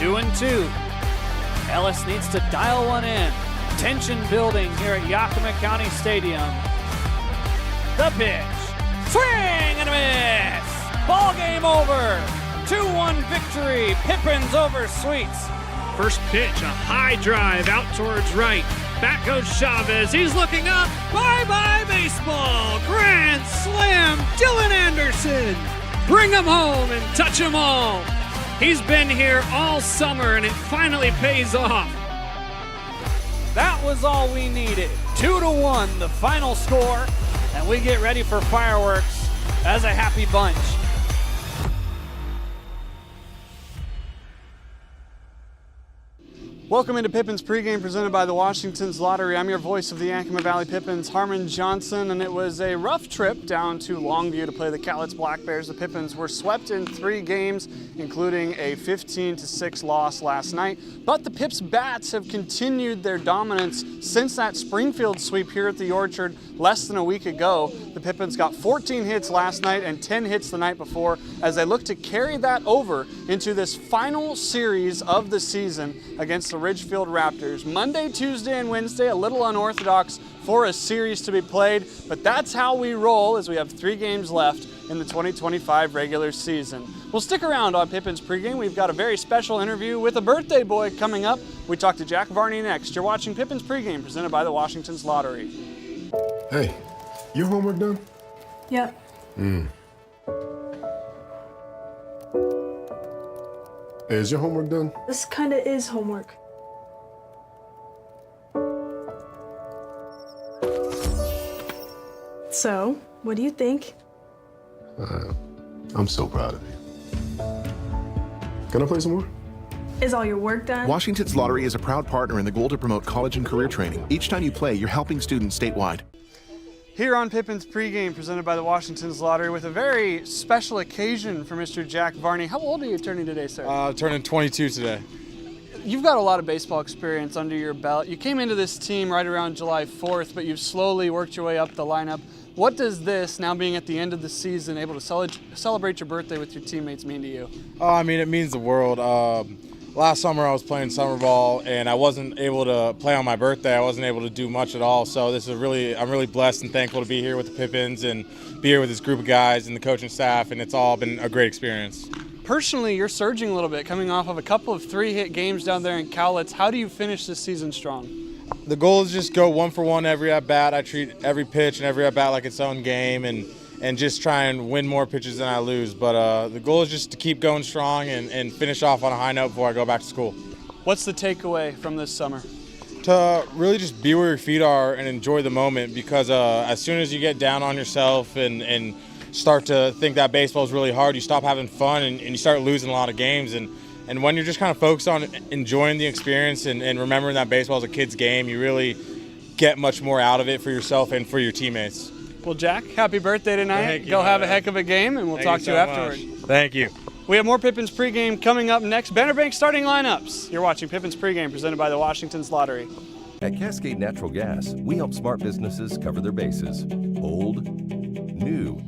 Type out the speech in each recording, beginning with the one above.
2-2. Ellis needs to dial one in. Tension building here at Yakima County Stadium. The pitch. Swing and a miss. Ball game over. 2-1 victory. Pippins over Sweets. First pitch, a high drive out towards right. Back goes Chavez. He's looking up. Bye-bye baseball. Grand slam. Dylan Anderson. Bring him home and touch him all. He's been here all summer, and it finally pays off. That was all we needed. 2-1, the final score, and we get ready for fireworks as a happy bunch. Welcome into Pippins Pregame, presented by the Washington's Lottery. I'm your voice of the Yakima Valley Pippins, Harmon Johnson, and it was a rough trip down to Longview to play the Cowlitz Black Bears. The Pippins were swept in 3 games, including a 15-6 loss last night. But the Pips Bats have continued their dominance since that Springfield sweep here at the Orchard less than a week ago. The Pippins got 14 hits last night and 10 hits the night before as they look to carry that over into this final series of the season against the Ridgefield Raptors. Monday, Tuesday, and Wednesday, a little unorthodox for a series to be played, but that's how we roll as we have 3 games left in the 2025 regular season. We'll stick around on Pippins Pregame. We've got a very special interview with a birthday boy coming up. We talk to Jack Varney next. You're watching Pippins Pregame, presented by the Washington's Lottery. Hey, your homework done? Yep. Hey, is your homework done? This kinda is homework. So, what do you think? I'm so proud of you. Can I play some more? Is all your work done? Washington's Lottery is a proud partner in the goal to promote college and career training. Each time you play, you're helping students statewide. Here on Pippins Pregame, presented by the Washington's Lottery, with a very special occasion for Mr. Jack Varney. How old are you turning today, sir? Turning 22 today. You've got a lot of baseball experience under your belt. You came into this team right around July 4th, but you've slowly worked your way up the lineup. What does this, now being at the end of the season, able to celebrate your birthday with your teammates, mean to you? I mean, it means the world. Last summer I was playing summer ball and I wasn't able to play on my birthday. I wasn't able to do much at all. So this is I'm really blessed and thankful to be here with the Pippins and be here with this group of guys and the coaching staff, and it's all been a great experience. Personally, you're surging a little bit, coming off of a couple of 3-hit games down there in Cowlitz. How do you finish this season strong? The goal is just go 1 for 1 every at bat. I treat every pitch and every at bat like its own game, and just try and win more pitches than I lose. But the goal is just to keep going strong and finish off on a high note before I go back to school. What's the takeaway from this summer? To really just be where your feet are and enjoy the moment, because as soon as you get down on yourself and start to think that baseball is really hard, you stop having fun and you start losing a lot of games. And when you're just kind of focused on enjoying the experience and remembering that baseball is a kid's game, you really get much more out of it for yourself and for your teammates. Well, Jack, happy birthday tonight. Thank you, Go have a heck of a game, and we'll talk to you afterward. Thank you. We have more Pippins Pregame coming up next. Banner Bank starting lineups. You're watching Pippins Pregame, presented by the Washington's Lottery. At Cascade Natural Gas, we help smart businesses cover their bases. Old, new,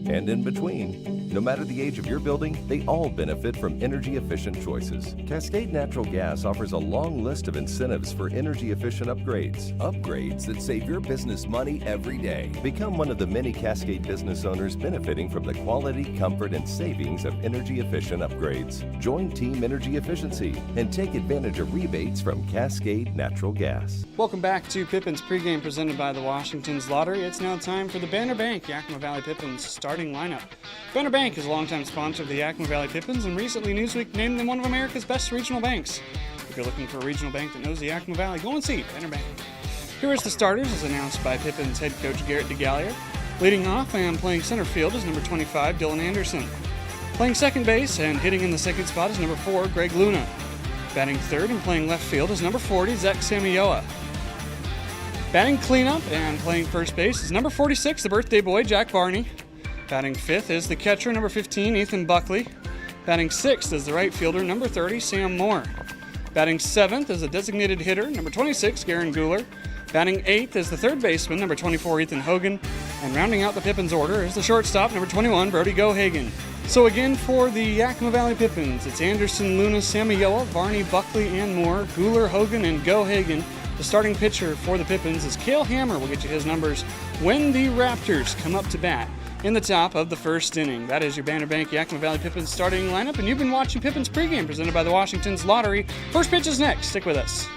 and in between. No matter the age of your building, they all benefit from energy-efficient choices. Cascade Natural Gas offers a long list of incentives for energy-efficient upgrades. Upgrades that save your business money every day. Become one of the many Cascade business owners benefiting from the quality, comfort, and savings of energy-efficient upgrades. Join Team Energy Efficiency and take advantage of rebates from Cascade Natural Gas. Welcome back to Pippins Pregame, presented by the Washington's Lottery. It's now time for the Banner Bank Yakima Valley Pippins starting lineup. Banner Bank is a longtime sponsor of the Yakima Valley Pippins, and recently Newsweek named them one of America's best regional banks. If you're looking for a regional bank that knows the Yakima Valley, go and see Banner Bank. Here is the starters, as announced by Pippins head coach Garrett DeGallier. Leading off and playing center field is number 25, Dylan Anderson. Playing second base and hitting in the second spot is number 4, Greg Luna. Batting third and playing left field is number 40, Zach Samioa. Batting cleanup and playing first base is number 46, the birthday boy, Jack Varney. Batting fifth is the catcher, number 15, Ethan Buckley. Batting sixth is the right fielder, number 30, Sam Moore. Batting seventh is the designated hitter, number 26, Garen Guler. Batting eighth is the third baseman, number 24, Ethan Hogan. And rounding out the Pippins order is the shortstop, number 21, Brody Gohagen. So again, for the Yakima Valley Pippins, it's Anderson, Luna, Samayoa, Varney, Buckley, and Moore, Guler, Hogan, and Go Hagen. The starting pitcher for the Pippins is Cale Hammer. We'll get you his numbers when the Raptors come up to bat in the top of the first inning. That is your Banner Bank Yakima Valley Pippins starting lineup, and you've been watching Pippins Pregame presented by the Washington's Lottery. First pitch is next. Stick with us.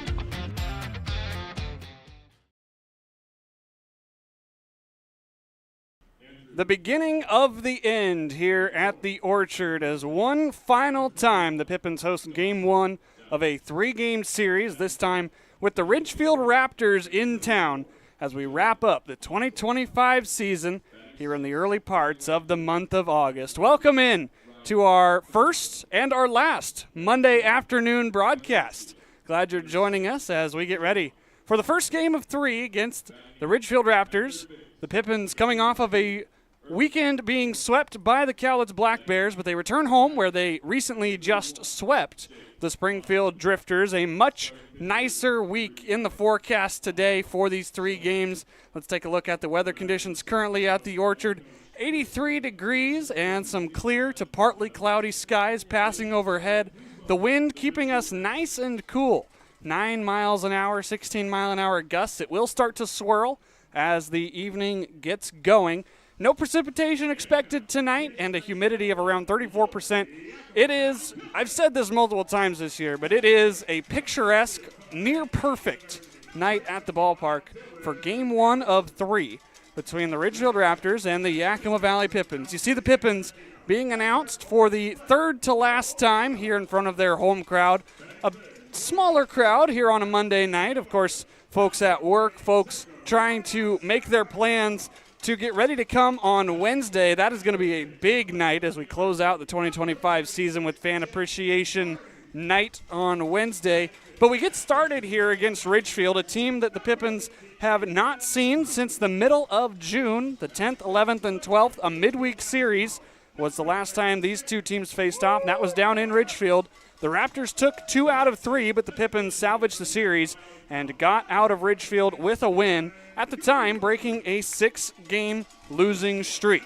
The beginning of the end here at the Orchard as one final time the Pippins host Game 1 of a 3-game series, this time with the Ridgefield Raptors in town as we wrap up the 2025 season here in the early parts of the month of August. Welcome in to our first and our last Monday afternoon broadcast. Glad you're joining us as we get ready for the first game of 3 against the Ridgefield Raptors. The Pippins coming off of a weekend being swept by the Cowlitz Black Bears, but they return home where they recently just swept the Springfield Drifters. A much nicer week in the forecast today for these 3 games. Let's take a look at the weather conditions currently at the Orchard. 83 degrees and some clear to partly cloudy skies passing overhead. The wind keeping us nice and cool. 9 miles an hour, 16 mile an hour gusts. It will start to swirl as the evening gets going. No precipitation expected tonight and a humidity of around 34%. It is, I've said this multiple times this year, but it is a picturesque, near perfect night at the ballpark for Game 1 of 3 between the Ridgefield Raptors and the Yakima Valley Pippins. You see the Pippins being announced for the third to last time here in front of their home crowd. A smaller crowd here on a Monday night. Of course, folks at work, folks trying to make their plans to get ready to come on Wednesday. That is going to be a big night as we close out the 2025 season with Fan Appreciation Night on Wednesday. But we get started here against Ridgefield, a team that the Pippins have not seen since the middle of June. The 10th, 11th, and 12th, a midweek series, was the last time these two teams faced off. That was down in Ridgefield. The Raptors took 2 out of 3, but the Pippins salvaged the series and got out of Ridgefield with a win, at the time breaking a 6-game losing streak.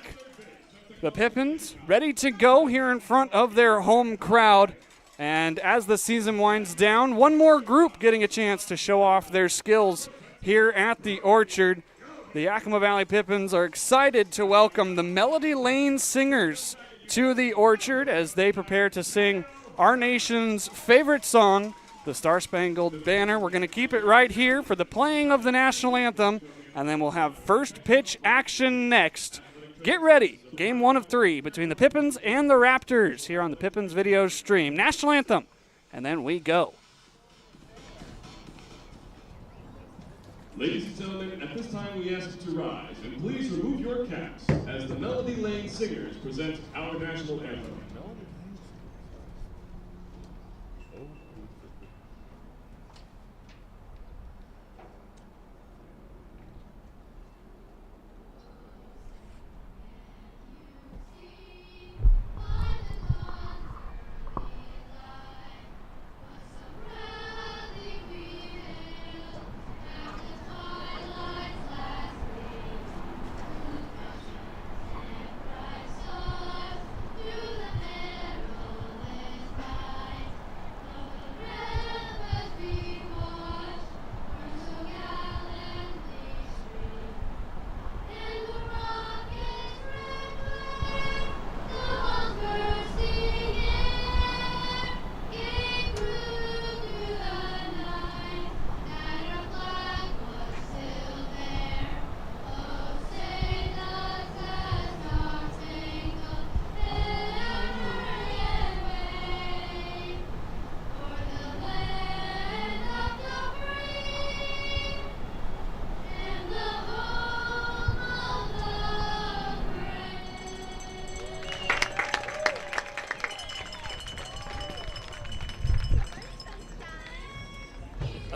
The Pippins ready to go here in front of their home crowd, and as the season winds down, one more group getting a chance to show off their skills here at the Orchard. The Yakima Valley Pippins are excited to welcome the Melody Lane Singers to the Orchard as they prepare to sing our nation's favorite song, the Star-Spangled Banner. We're going to keep it right here for the playing of the national anthem, and then we'll have first pitch action next. Get ready. Game 1 of 3 between the Pippins and the Raptors here on the Pippins video stream. National anthem, and then we go. Ladies and gentlemen, at this time we ask you to rise and please remove your caps as the Melody Lane Singers present our national anthem.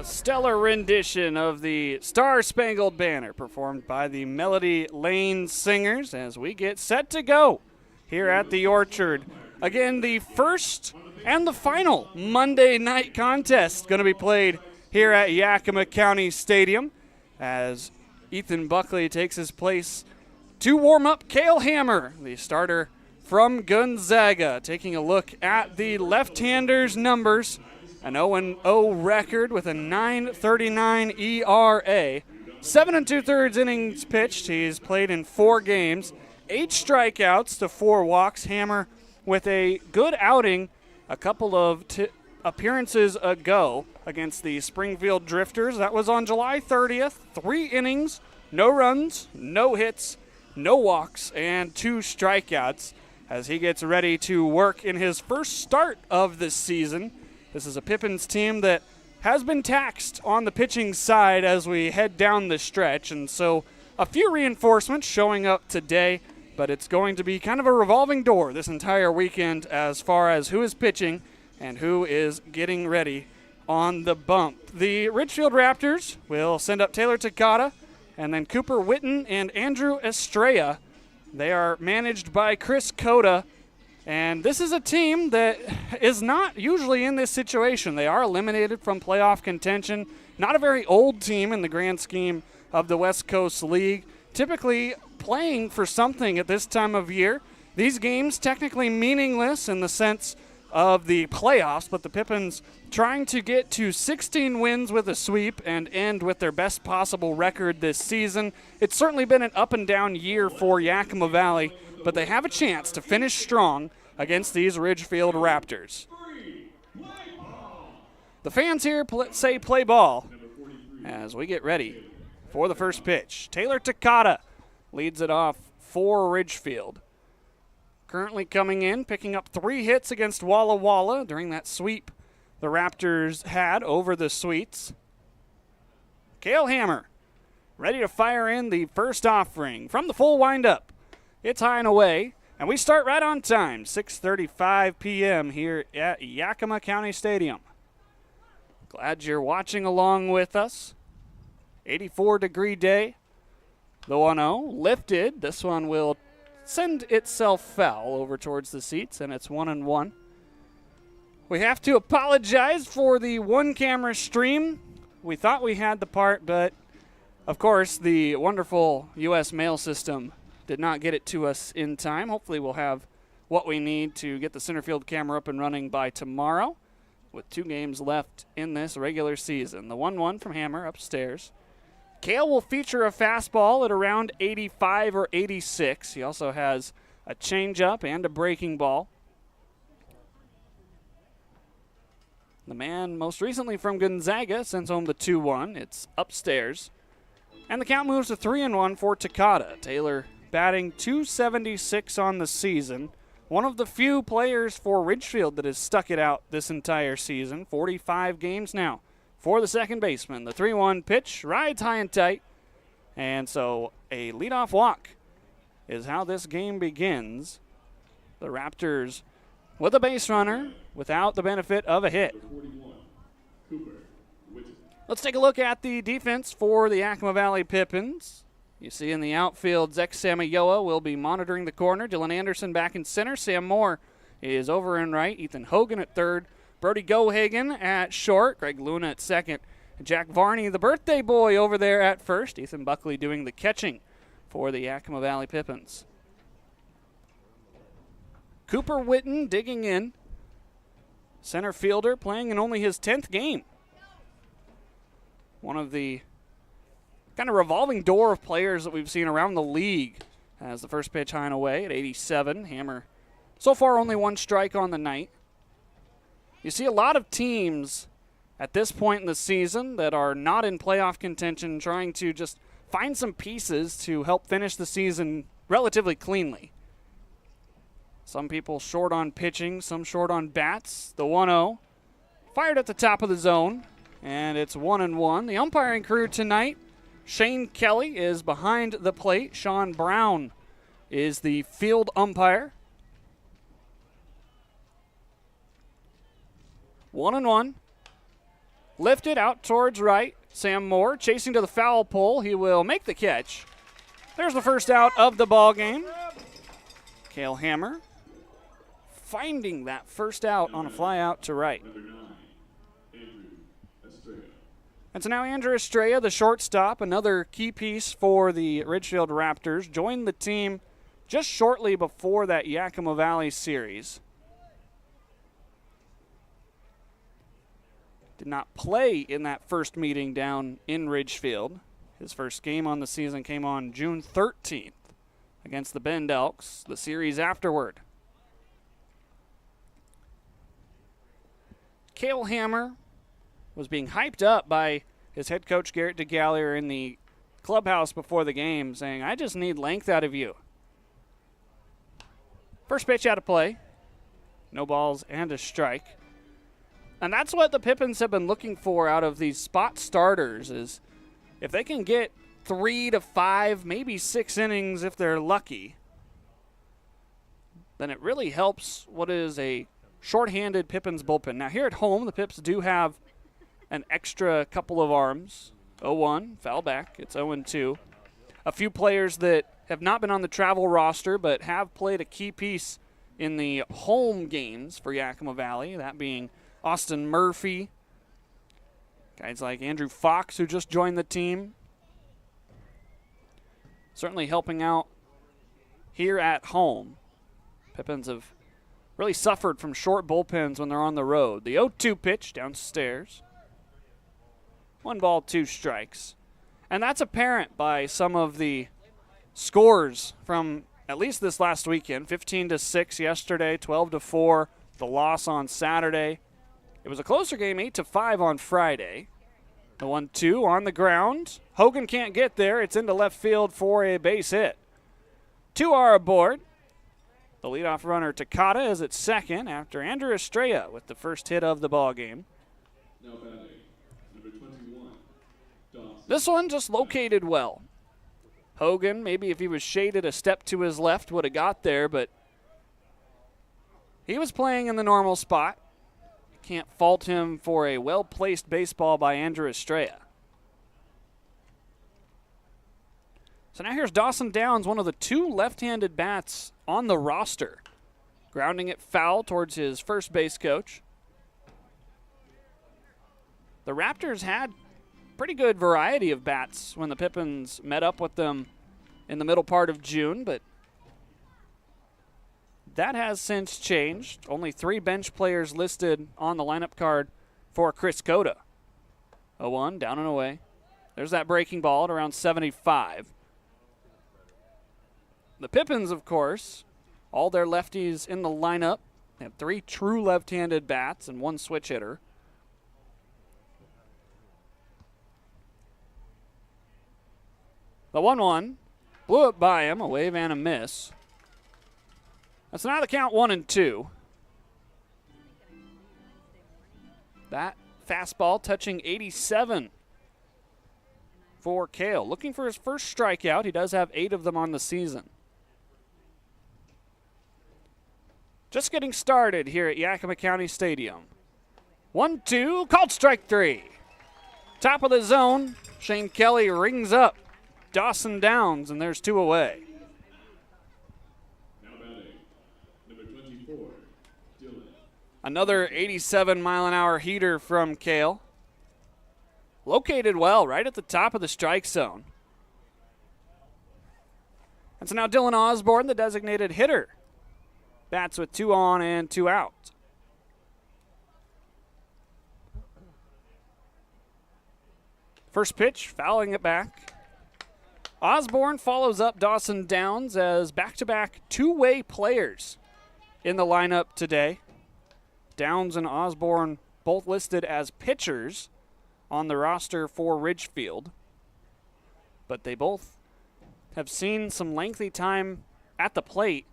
Stellar rendition of the Star-Spangled Banner performed by the Melody Lane Singers as we get set to go here at the Orchard. Again, the first and the final Monday night contest going to be played here at Yakima County Stadium as Ethan Buckley takes his place to warm up. Cale Hammer, the starter from Gonzaga. Taking a look at the left-handers' numbers. An 0-0 record with a 9.39 ERA. 7 2/3 innings pitched. He's played in 4 games. 8 strikeouts to 4 walks. Hammer with a good outing a couple of appearances ago against the Springfield Drifters. That was on July 30th. 3 innings, no runs, no hits, no walks, and 2 strikeouts as he gets ready to work in his first start of this season. This is a Pippins team that has been taxed on the pitching side as we head down the stretch, and so a few reinforcements showing up today, but it's going to be kind of a revolving door this entire weekend as far as who is pitching and who is getting ready on the bump. The Ridgefield Raptors will send up Taylor Takata and then Cooper Witten and Andrew Estrella. They are managed by Chris Cota. And this is a team that is not usually in this situation. They are eliminated from playoff contention. Not a very old team in the grand scheme of the West Coast League. Typically playing for something at this time of year. These games technically meaningless in the sense of the playoffs, but the Pippins trying to get to 16 wins with a sweep and end with their best possible record this season. It's certainly been an up and down year for Yakima Valley, but they have a chance to finish strong against these Ridgefield Raptors. The fans here say play ball as we get ready for the first pitch. Taylor Takata leads it off for Ridgefield. Currently coming in, picking up 3 hits against Walla Walla during that sweep the Raptors had over the Sweets. Cale Hammer ready to fire in the first offering from the full windup. It's high and away, and we start right on time, 6:35 p.m. here at Yakima County Stadium. Glad you're watching along with us. 84-degree day. The 1-0 lifted. This one will send itself foul over towards the seats, and it's 1-1. We have to apologize for the one-camera stream. We thought we had the part, but of course the wonderful U.S. mail system did not get it to us in time. Hopefully we'll have what we need to get the center field camera up and running by tomorrow with 2 games left in this regular season. The 1-1 from Hammer upstairs. Cale will feature a fastball at around 85 or 86. He also has a changeup and a breaking ball. The man most recently from Gonzaga sends home the 2-1. It's upstairs. And the count moves to 3-1 for Takata. Taylor batting .276 on the season. One of the few players for Ridgefield that has stuck it out this entire season. 45 games now for the second baseman. The 3-1 pitch rides high and tight. And so a leadoff walk is how this game begins. The Raptors with a base runner without the benefit of a hit. Let's take a look at the defense for the Yakima Valley Pippins. You see in the outfield, Zek Samayoa will be monitoring the corner. Dylan Anderson back in center. Sam Moore is over in right. Ethan Hogan at third. Brody Gohagen at short. Greg Luna at second. Jack Varney, the birthday boy, over there at first. Ethan Buckley doing the catching for the Yakima Valley Pippins. Cooper Witten digging in. Center fielder playing in only his 10th game. One of the kind of revolving door of players that we've seen around the league. As the first pitch high and away at 87. Hammer so far only 1 strike on the night. You see a lot of teams at this point in the season that are not in playoff contention trying to just find some pieces to help finish the season relatively cleanly. Some people short on pitching, some short on bats. The 1-0 fired at the top of the zone, and it's 1-1. The umpiring crew tonight, Shane Kelly is behind the plate. Sean Brown is the field umpire. 1-1. Lifted out towards right. Sam Moore chasing to the foul pole. He will make the catch. There's the first out of the ball game. Cale Hammer finding that first out on a fly out to right. And so now Andrew Estrella, the shortstop, another key piece for the Ridgefield Raptors, joined the team just shortly before that Yakima Valley series. Did not play in that first meeting down in Ridgefield. His first game on the season came on June 13th against the Bend Elks, the series afterward. Cale Hammer was being hyped up by his head coach Garrett DeGallier in the clubhouse before the game, saying, I just need length out of you. First pitch out of play. No balls and a strike. And that's what the Pippins have been looking for out of these spot starters, is if they can get 3 to 5, maybe 6 innings if they're lucky, then it really helps what is a shorthanded Pippins bullpen. Now here at home, the Pips do have an extra couple of arms. 0-1, foul back. It's 0-2. A few players that have not been on the travel roster but have played a key piece in the home games for Yakima Valley, that being Austin Murphy, guys like Andrew Fox, who just joined the team. Certainly helping out here at home. Pippins have really suffered from short bullpens when they're on the road. The 0-2 pitch downstairs. 1 ball, 2 strikes. And that's apparent by some of the scores from at least this last weekend. 15-6 yesterday, 12-4 the loss on Saturday. It was a closer game, 8-5 on Friday. The 1-2 on the ground. Hogan can't get there. It's into left field for a base hit. 2 are aboard. The leadoff runner, Takata, is at second after Andrew Estrella with the first hit of the ball game. Now batting, number 21, Dawson. This one just located well. Hogan, maybe if he was shaded a step to his left, would have got there, but he was playing in the normal spot. Can't fault him for a well-placed baseball by Andrew Estrella. So now here's Dawson Downs, one of the 2 left-handed bats on the roster, grounding it foul towards his first base coach. The Raptors had pretty good variety of bats when the Pippins met up with them in the middle part of June, but that has since changed. Only 3 bench players listed on the lineup card for Chris Cota. 0-1, down and away. There's that breaking ball at around 75. The Pippins, of course, all their lefties in the lineup. They have 3 true left-handed bats and 1 switch hitter. The 1-1 blew it by him, a wave and a miss. That's now the count 1-2. That fastball touching 87 for Cale. Looking for his first strikeout. He does have 8 of them on the season. Just getting started here at Yakima County Stadium. 1-2, called strike 3. Top of the zone, Shane Kelly rings up Dawson Downs, and there's 2 away. Now batting, number 24, Dylan. Another 87-mile-an-hour heater from Cale. Located well, right at the top of the strike zone. And so now Dylan Osborne, the designated hitter, bats with 2 on and 2 out. First pitch, fouling it back. Osborne follows up Dawson Downs as back-to-back 2-way players in the lineup today. Downs and Osborne both listed as pitchers on the roster for Ridgefield, but they both have seen some lengthy time at the plate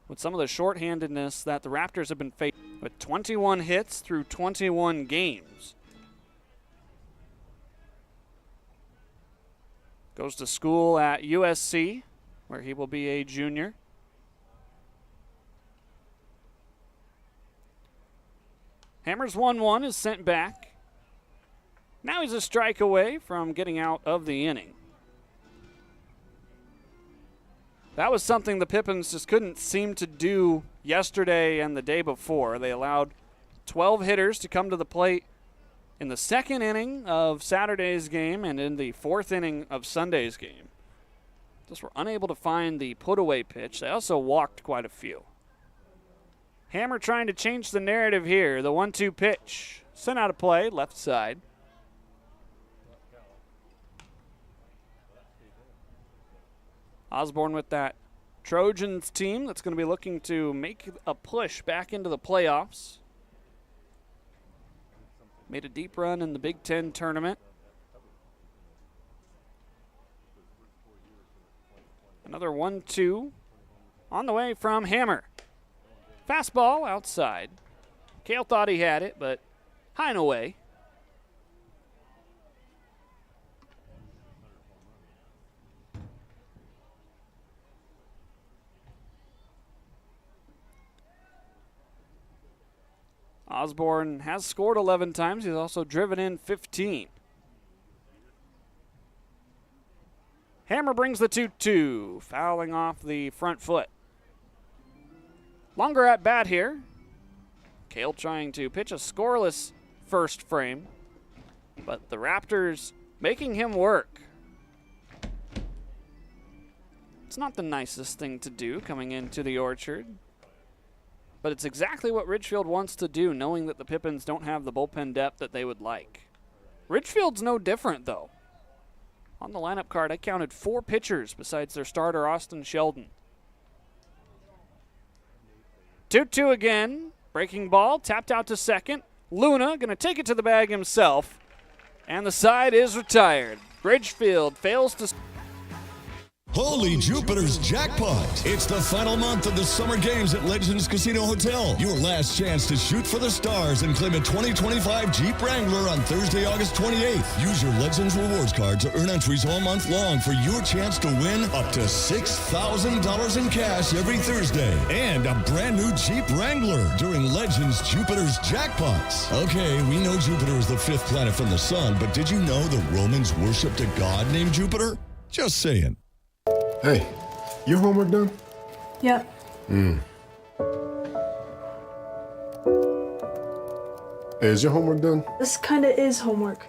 with some of the shorthandedness that the Raptors have been facing, with 21 hits through 21 games. Goes to school at USC, where he will be a junior. Hammer's 1-1 is sent back. Now he's a strike away from getting out of the inning. That was something the Pippins just couldn't seem to do yesterday and the day before. They allowed 12 hitters to come to the plate in the second inning of Saturday's game and in the fourth inning of Sunday's game. Just were unable to find the put-away pitch. They also walked quite a few. Hammer trying to change the narrative here. The 1-2 pitch. Sent out of play, left side. Osborne with that Trojans team that's going to be looking to make a push back into the playoffs. Made a deep run in the Big Ten tournament. Another 1-2 on the way from Hammer. Fastball outside. Cale thought he had it, but high and away. Osborne has scored 11 times. He's also driven in 15. Hammer brings the 2-2, fouling off the front foot. Longer at bat here. Cale trying to pitch a scoreless first frame, but the Raptors making him work. It's not the nicest thing to do coming into the Orchard, but it's exactly what Ridgefield wants to do, knowing that the Pippins don't have the bullpen depth that they would like. Ridgefield's no different, though. On the lineup card, I counted 4 pitchers besides their starter, Austin Sheldon. 2-2 again. Breaking ball, tapped out to second. Luna going to take it to the bag himself, and the side is retired. Ridgefield fails to... Holy Jupiter's jackpot! It's the final month of the summer games at Legends Casino Hotel. Your last chance to shoot for the stars and claim a 2025 Jeep Wrangler on Thursday, August 28th. Use your Legends Rewards card to earn entries all month long for your chance to win up to $6,000 in cash every Thursday. And a brand new Jeep Wrangler during Legends Jupiter's jackpots. Okay, we know Jupiter is the 5th planet from the sun, but did you know the Romans worshipped a god named Jupiter? Just saying. Hey, your homework done? Yep. Hey, is your homework done? This kinda is homework.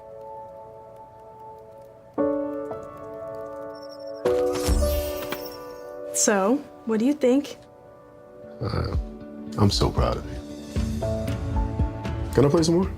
So, what do you think? I'm so proud of you. Can I play some more?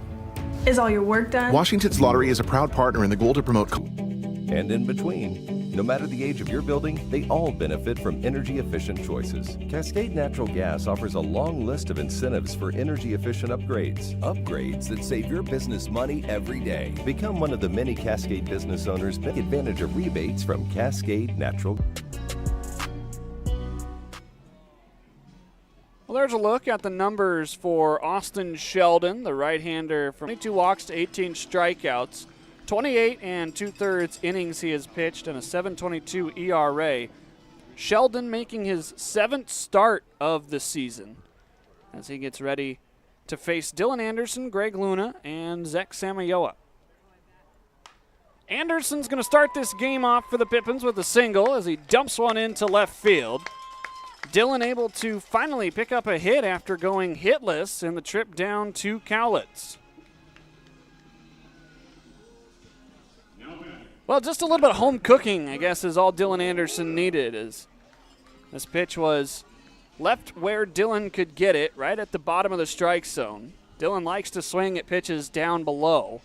Is all your work done? Washington's Lottery is a proud partner in the goal to promote. And in between. No matter the age of your building, they all benefit from energy-efficient choices. Cascade Natural Gas offers a long list of incentives for energy-efficient upgrades. Upgrades that save your business money every day. Become one of the many Cascade business owners. Take advantage of rebates from Cascade Natural. Well, there's a look at the numbers for Austin Sheldon, the right-hander, from 22 walks to 18 strikeouts. 28 and 2/3 innings he has pitched and a 7.22 ERA. Sheldon making his 7th start of the season as he gets ready to face Dylan Anderson, Greg Luna, and Zach Samayoa. Anderson's going to start this game off for the Pippins with a single as he dumps one into left field. Dylan able to finally pick up a hit after going hitless in the trip down to Cowlitz. Well, just a little bit of home cooking, I guess, is all Dylan Anderson needed. As this pitch was left where Dylan could get it, right at the bottom of the strike zone. Dylan likes to swing at pitches down below.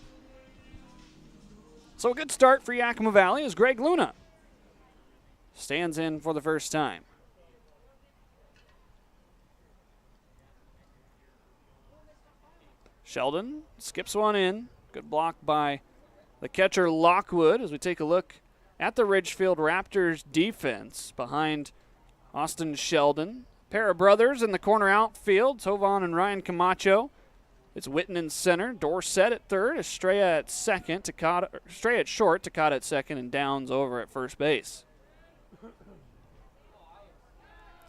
So a good start for Yakima Valley as Greg Luna stands in for the first time. Sheldon skips one in. Good block by the catcher Lockwood as we take a look at the Ridgefield Raptors defense behind Austin Sheldon. Pair of brothers in the corner outfield, Tovan and Ryan Camacho. It's Witten in center, Dorsett at third, Estrella at second, Estrella at short, Takata at second, and Downs over at first base.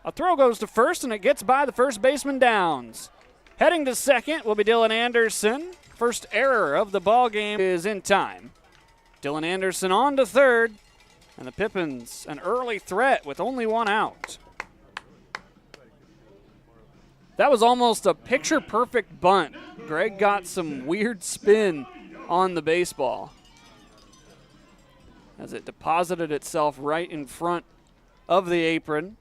A throw goes to first, and it gets by the first baseman Downs. Heading to second will be Dylan Anderson. First error of the ball game is in time. Dylan Anderson on to third, and the Pippins an early threat with only one out. That was almost a picture-perfect bunt. Greg got some weird spin on the baseball as it deposited itself right in front of the apron.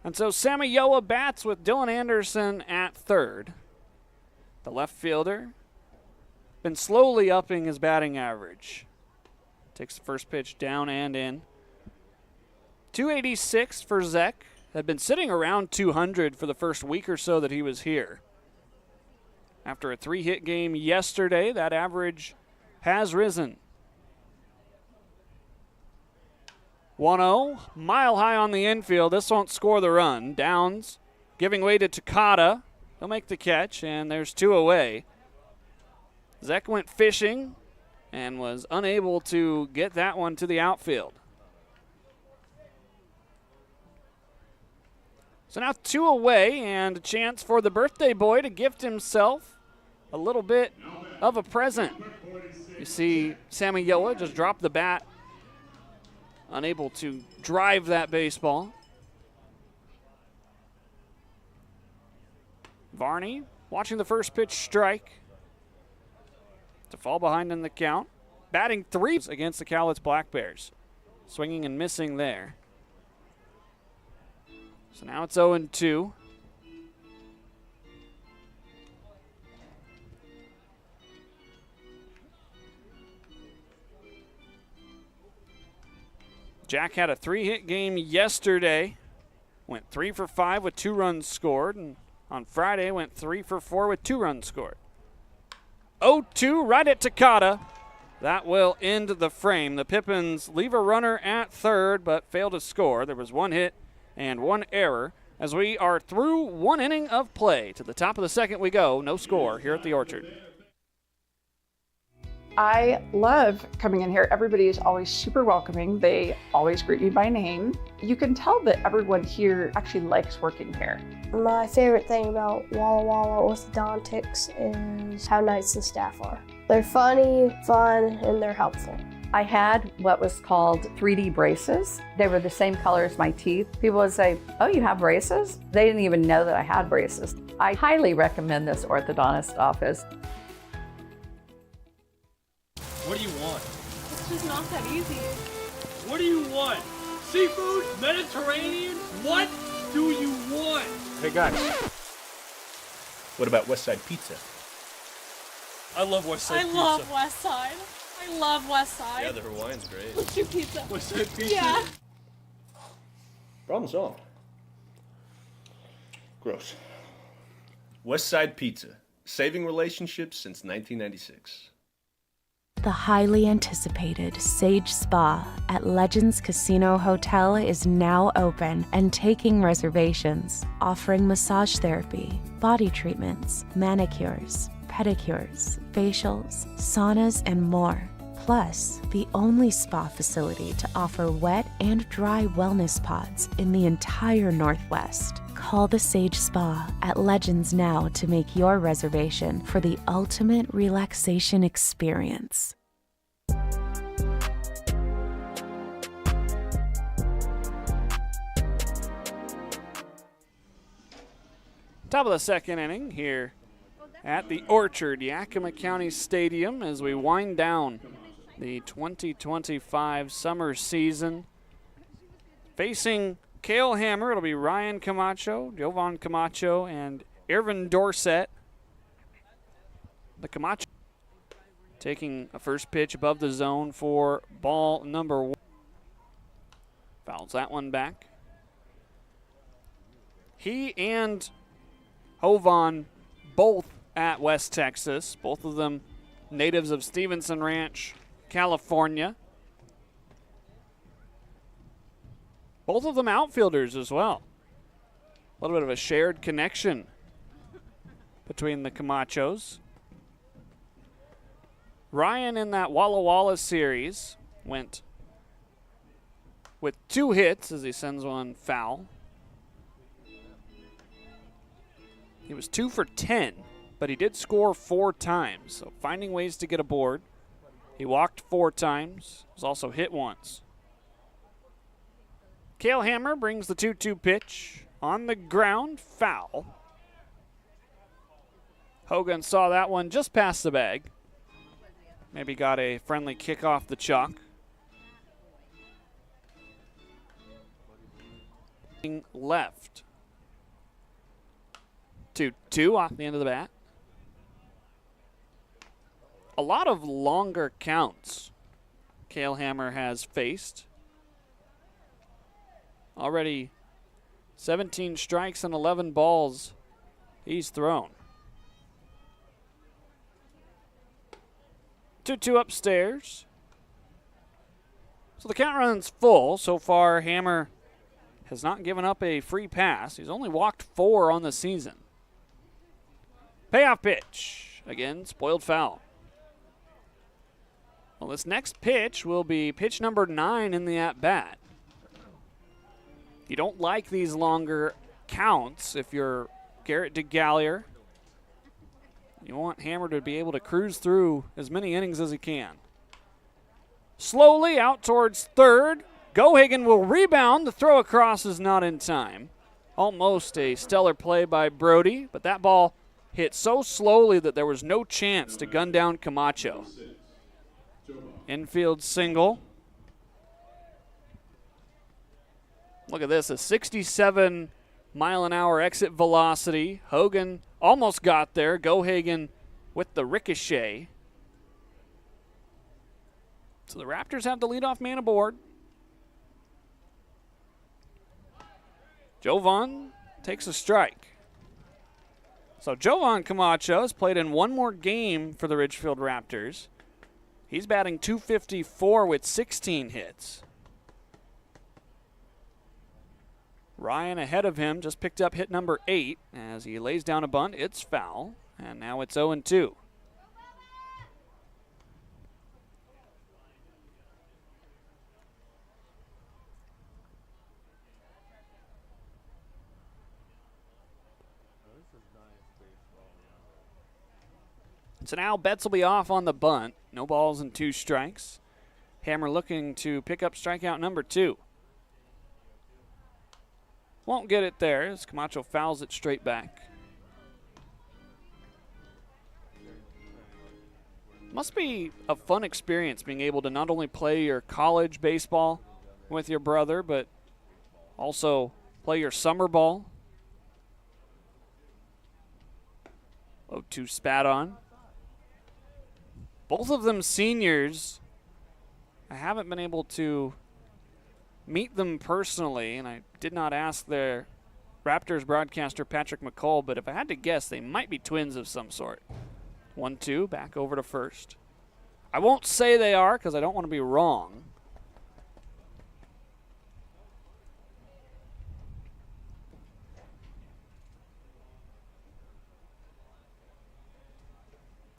And so Samayoa bats with Dylan Anderson at third. The left fielder been slowly upping his batting average. Takes the first pitch down and in. 286 for Zek. Had been sitting around 200 for the first week or so that he was here. After a 3-hit game yesterday, that average has risen. 1-0, mile high on the infield. This won't score the run. Downs giving way to Takata. He'll make the catch, and there's 2 away. Zek went fishing and was unable to get that one to the outfield. So now 2 away, and a chance for the birthday boy to gift himself a little bit of a present. You see Samayoa just drop the bat, unable to drive that baseball. Varney watching the first pitch strike to fall behind in the count. Batting 3 against the Cowlitz Black Bears. Swinging and missing there. So now it's 0-2. Jack had a 3-hit game yesterday. Went 3 for 5 with 2 runs scored. And on Friday went 3 for 4 with 2 runs scored. 0-2 right at Takata. That will end the frame. The Pippins leave a runner at third but fail to score. There was 1 hit and 1 error as we are through 1 inning of play. To the top of the second we go. No score here at the Orchard. I love coming in here. Everybody is always super welcoming. They always greet me by name. You can tell that everyone here actually likes working here. My favorite thing about Walla Walla Orthodontics is how nice the staff are. They're funny, fun, and they're helpful. I had what was called 3D braces. They were the same color as my teeth. People would say, "Oh, you have braces?" They didn't even know that I had braces. I highly recommend this orthodontist office. What do you want? It's just not that easy. What do you want? Seafood? Mediterranean? What do you want? Hey guys, what about West Side Pizza? I love West Side Pizza. I love West Side. I love West Side. Yeah, the Hawaiian's great. What's your pizza? West Side Pizza? Yeah. Problem solved. Gross. West Side Pizza, saving relationships since 1996. The highly anticipated Sage Spa at Legends Casino Hotel is now open and taking reservations, offering massage therapy, body treatments, manicures, pedicures, facials, saunas, and more. Plus, the only spa facility to offer wet and dry wellness pods in the entire Northwest. Call the Sage Spa at Legends now to make your reservation for the ultimate relaxation experience. Top of the second inning here at the Orchard, Yakima County Stadium, as we wind down the 2025 summer season. Facing Cale Hammer, it'll be Ryan Camacho, Jovan Camacho, and Irvin Dorsett. The Camacho taking a first pitch above the zone for ball number 1. Fouls that one back. He and Jovan both at West Texas, both of them natives of Stevenson Ranch, California. Both of them outfielders as well. A little bit of a shared connection between the Camachos. Ryan in that Walla Walla series went with 2 hits as he sends one foul. He was 2 for 10, but he did score 4 times, so finding ways to get aboard. He walked 4 times, was also hit once. Cale Hammer brings the 2-2 pitch on the ground, foul. Hogan saw that one just past the bag. Maybe got a friendly kick off the chalk. Left. 2-2 off the end of the bat. A lot of longer counts Cale Hammer has faced. Already 17 strikes and 11 balls he's thrown. 2-2 upstairs. So the count run's full. So far, Hammer has not given up a free pass. He's only walked 4 on the season. Payoff pitch. Again, spoiled foul. Well, this next pitch will be pitch number 9 in the at-bat. You don't like these longer counts if you're Garrett DeGallier. You want Hammer to be able to cruise through as many innings as he can. Slowly out towards third. Gohagen will rebound. The throw across is not in time. Almost a stellar play by Brody, but that ball hit so slowly that there was no chance to gun down Camacho. Infield single. Look at this, a 67 mile an hour exit velocity. Hogan almost got there. Gohagen with the ricochet. So the Raptors have the leadoff man aboard. Jovan takes a strike. So Jovan Camacho has played in one more game for the Ridgefield Raptors. He's batting .254 with 16 hits. Ryan ahead of him just picked up hit number 8 as he lays down a bunt. It's foul, and now it's 0-2. So now Betts will be off on the bunt. No balls and 2 strikes. Hammer looking to pick up strikeout number 2. Won't get it there as Camacho fouls it straight back. Must be a fun experience being able to not only play your college baseball with your brother, but also play your summer ball. 0-2 spat on. Both of them seniors. I haven't been able to meet them personally, and I did not ask their Raptors broadcaster Patrick McCall, but if I had to guess, they might be twins of some sort. 1-2, back over to first. I won't say they are because I don't want to be wrong.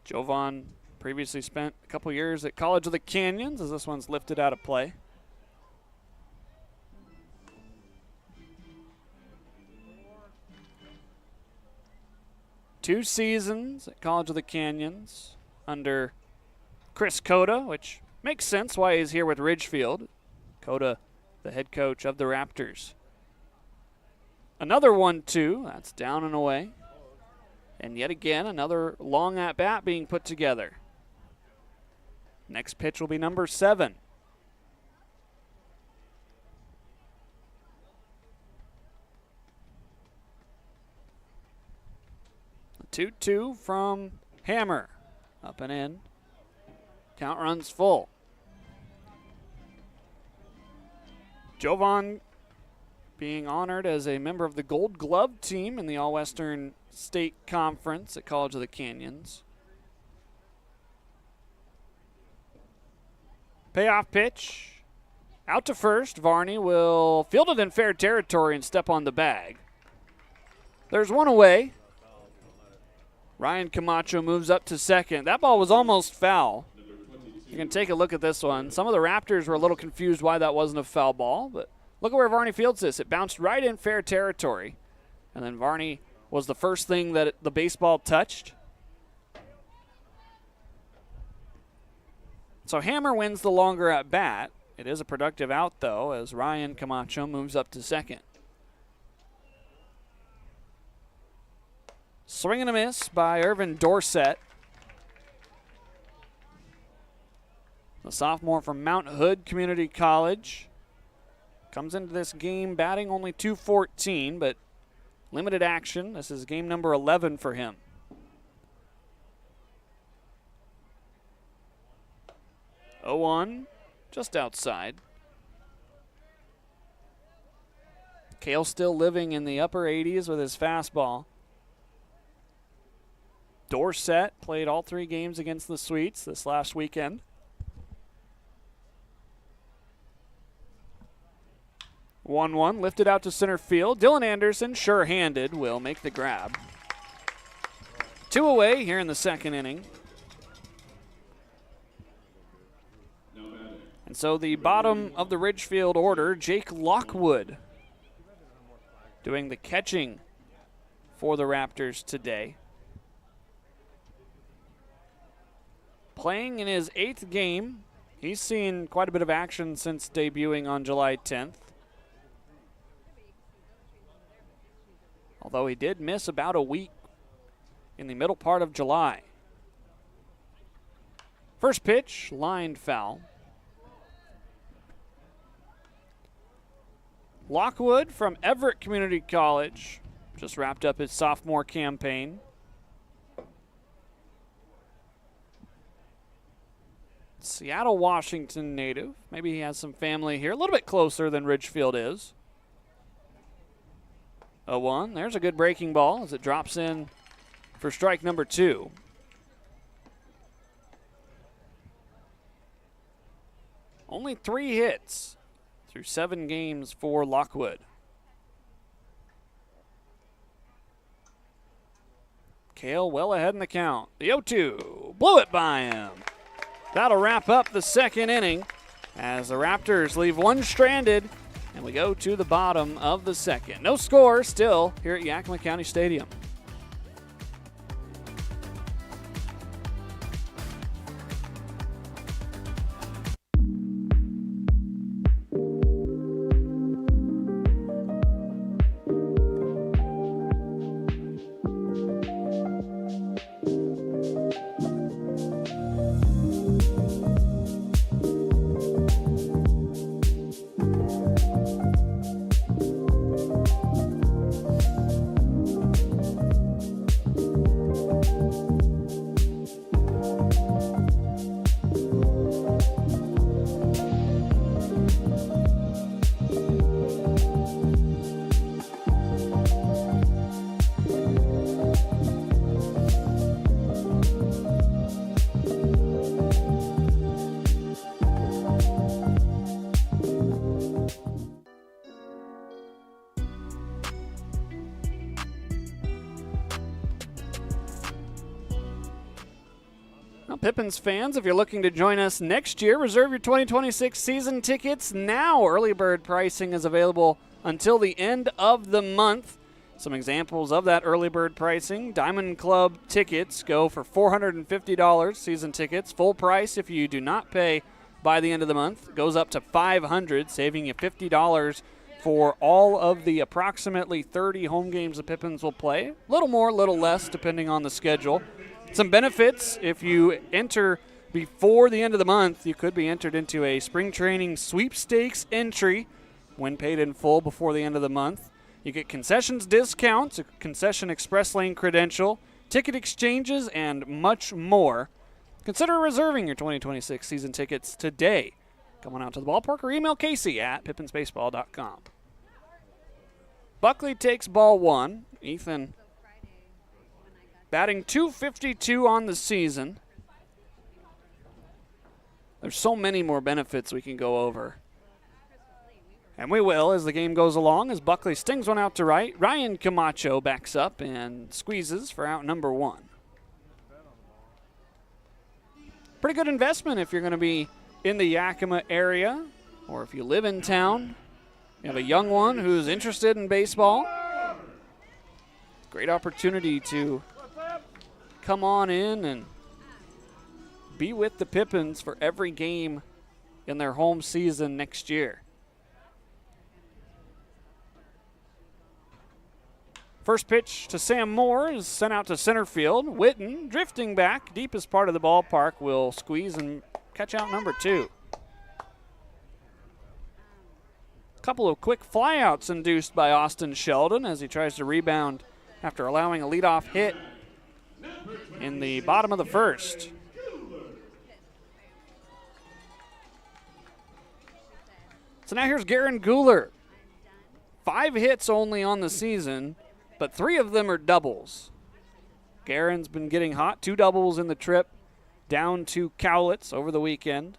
Jovan previously spent a couple years at College of the Canyons as this one's lifted out of play. Two seasons at College of the Canyons under Chris Cota, which makes sense why he's here with Ridgefield. Cota, the head coach of the Raptors. Another 1-2, that's down and away. And yet again, another long at-bat being put together. Next pitch will be number 7. A 2-2 from Hammer. Up and in. Count runs full. Jovan being honored as a member of the Gold Glove team in the All-Western State Conference at College of the Canyons. Payoff pitch. Out to first. Varney will field it in fair territory and step on the bag. There's one away. Ryan Camacho moves up to second. That ball was almost foul. You can take a look at this one. Some of the Raptors were a little confused why that wasn't a foul ball, but look at where Varney fields this. It bounced right in fair territory. And then Varney was the first thing that the baseball touched. So Hammer wins the longer at bat. It is a productive out, though, as Ryan Camacho moves up to second. Swing and a miss by Irvin Dorsett. The sophomore from Mount Hood Community College. Comes into this game batting only .214, but limited action. This is game number 11 for him. 0-1, just outside. Cale still living in the upper 80s with his fastball. Dorsett played all 3 games against the Sweets this last weekend. 1-1, lifted out to center field. Dylan Anderson, sure-handed, will make the grab. 2 away here in the second inning. And so the bottom of the Ridgefield order, Jake Lockwood doing the catching for the Raptors today. Playing in his 8th game. He's seen quite a bit of action since debuting on July 10th. Although he did miss about a week in the middle part of July. First pitch, lined foul. Lockwood from Everett Community College just wrapped up his sophomore campaign. Seattle, Washington native. Maybe he has some family here. A little bit closer than Ridgefield is. 0-1. There's a good breaking ball as it drops in for strike number 2. Only 3 hits through 7 games for Lockwood. Cale well ahead in the count. The 0-2. Blew it by him. That'll wrap up the second inning as the Raptors leave one stranded, and we go to the bottom of the second. No score still here at Yakima County Stadium. Pippins fans, if you're looking to join us next year, reserve your 2026 season tickets now. Early bird pricing is available until the end of the month. Some examples of that early bird pricing. Diamond Club tickets go for $450, season tickets. Full price if you do not pay by the end of the month. Goes up to $500, saving you $50 for all of the approximately 30 home games the Pippins will play. A little more, a little less, depending on the schedule. Some benefits, if you enter before the end of the month, you could be entered into a spring training sweepstakes entry when paid in full before the end of the month. You get concessions discounts, a concession express lane credential, ticket exchanges, and much more. Consider reserving your 2026 season tickets today. Come on out to the ballpark or email Casey at pippinsbaseball.com. Buckley takes ball 1. Ethan batting .252 on the season. There's so many more benefits we can go over. And we will as the game goes along, as Buckley stings one out to right. Ryan Camacho backs up and squeezes for out number 1. Pretty good investment if you're going to be in the Yakima area, or if you live in town. You have a young one who's interested in baseball. Great opportunity to come on in and be with the Pippins for every game in their home season next year. First pitch to Sam Moore is sent out to center field. Witten, drifting back, deepest part of the ballpark, will squeeze and catch out number 2. Couple of quick flyouts induced by Austin Sheldon as he tries to rebound after allowing a leadoff hit in the bottom of the first. So now here's Garen Guler. 5 hits only on the season, but 3 of them are doubles. Garen's been getting hot. 2 doubles in the trip down to Cowlitz over the weekend.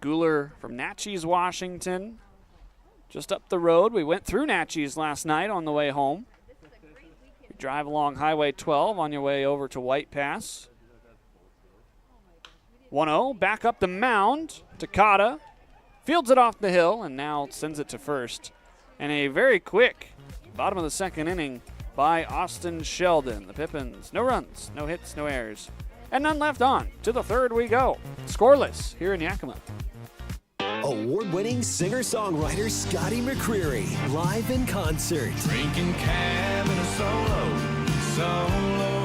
Guler from Natchez, Washington. Just up the road. We went through Natchez last night on the way home. You drive along Highway 12 on your way over to White Pass. 1-0, back up the mound. Takata fields it off the hill and now sends it to first. And a very quick bottom of the second inning by Austin Sheldon. The Pippins, no runs, no hits, no errors, and none left on. To the third we go. Scoreless here in Yakima. Award-winning singer-songwriter Scotty McCreery, live in concert. Drinking cab and a solo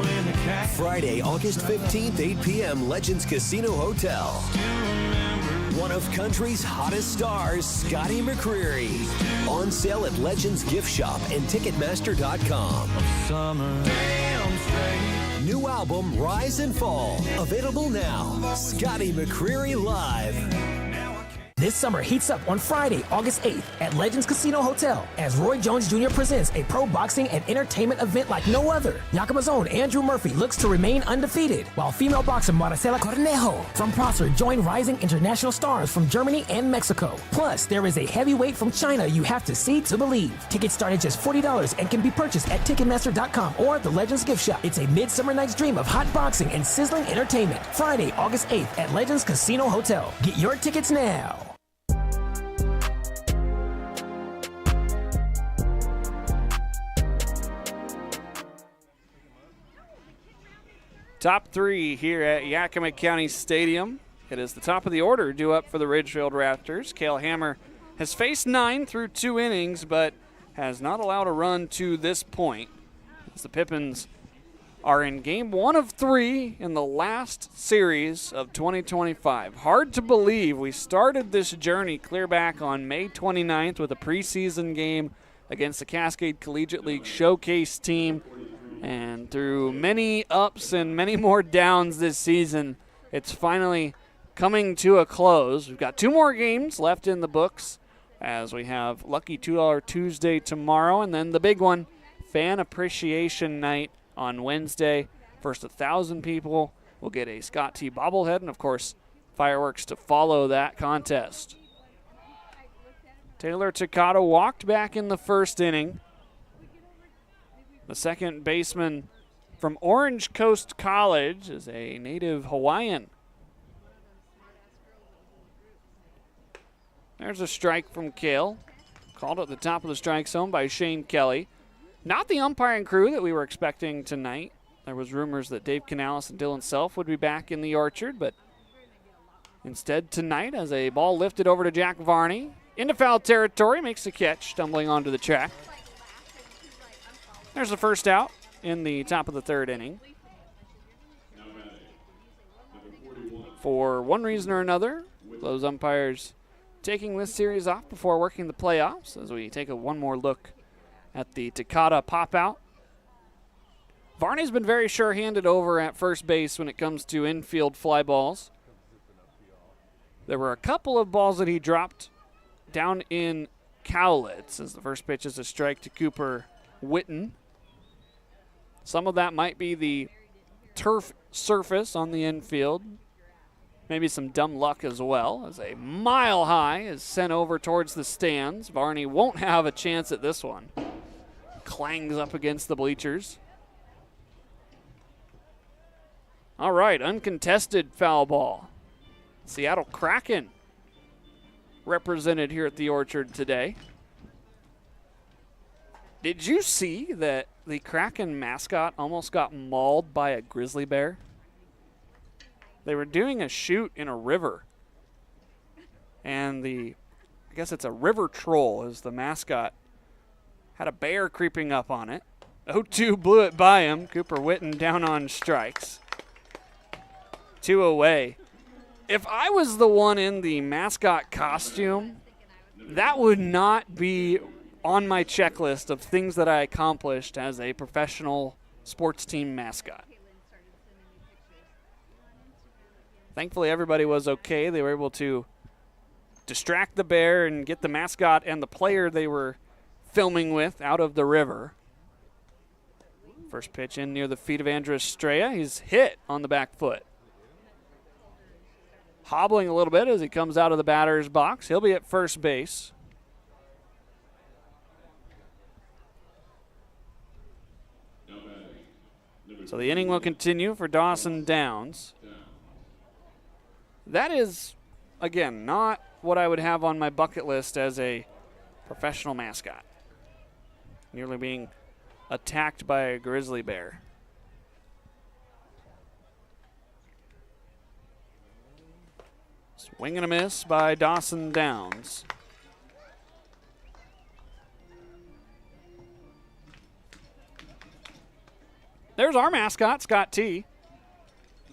in the cab. Friday, August 15th, 8 p.m., Legends Casino Hotel. One of country's hottest stars, Scotty McCreery. On sale at Legends Gift Shop and Ticketmaster.com. New album, Rise and Fall. Available now. Scotty McCreery Live. This summer heats up on Friday, August 8th at Legends Casino Hotel as Roy Jones Jr. presents a pro boxing and entertainment event like no other. Yakima's own Andrew Murphy looks to remain undefeated, while female boxer Maricela Cornejo from Prosser join rising international stars from Germany and Mexico. Plus, there is a heavyweight from China you have to see to believe. Tickets start at just $40 and can be purchased at Ticketmaster.com or the Legends Gift Shop. It's a midsummer night's dream of hot boxing and sizzling entertainment. Friday, August 8th at Legends Casino Hotel. Get your tickets now. Top 3 here at Yakima County Stadium. It is the top of the order due up for the Ridgefield Raptors. Cale Hammer has faced 9 through 2 innings, but has not allowed a run to this point. As the Pippins are in game 1 of 3 in the last series of 2025. Hard to believe we started this journey clear back on May 29th with a preseason game against the Cascade Collegiate League Showcase team. And through many ups and many more downs this season, it's finally coming to a close. We've got 2 more games left in the books as we have Lucky $2 Tuesday tomorrow, and then the big one, Fan Appreciation Night on Wednesday. First 1,000 people will get a Scott T bobblehead, and of course, fireworks to follow that contest. Taylor Takata walked back in the first inning. The second baseman from Orange Coast College is a native Hawaiian. There's a strike from Cale. Called at the top of the strike zone by Shane Kelly. Not the umpiring crew that we were expecting tonight. There was rumors that Dave Canales and Dylan Self would be back in the orchard, but instead tonight, as a ball lifted over to Jack Varney, into foul territory, makes the catch, stumbling onto the track. There's the first out in the top of the third inning. For one reason or another, those umpires taking this series off before working the playoffs as we take one more look at the Takata pop-out. Varney's been very sure-handed over at first base when it comes to infield fly balls. There were a couple of balls that he dropped down in Cowlitz as the first pitch is a strike to Cooper Witten. Some of that might be the turf surface on the infield. Maybe some dumb luck as well, as a mile high is sent over towards the stands. Varney won't have a chance at this one. Clangs up against the bleachers. All right, uncontested foul ball. Seattle Kraken represented here at the Orchard today. Did you see that the Kraken mascot almost got mauled by a grizzly bear? They were doing a shoot in a river. And I guess it's a river troll as the mascot, had a bear creeping up on it. 0-2 blew it by him. Cooper Witten down on strikes. 2 away. If I was the one in the mascot costume, that would not be on my checklist of things that I accomplished as a professional sports team mascot. Thankfully, everybody was okay. They were able to distract the bear and get the mascot and the player they were filming with out of the river. First pitch in near the feet of Andrew Estrella. He's hit on the back foot. Hobbling a little bit as he comes out of the batter's box. He'll be at first base. So the inning will continue for Dawson Downs. That is, again, not what I would have on my bucket list as a professional mascot. Nearly being attacked by a grizzly bear. Swing and a miss by Dawson Downs. There's our mascot, Scott T.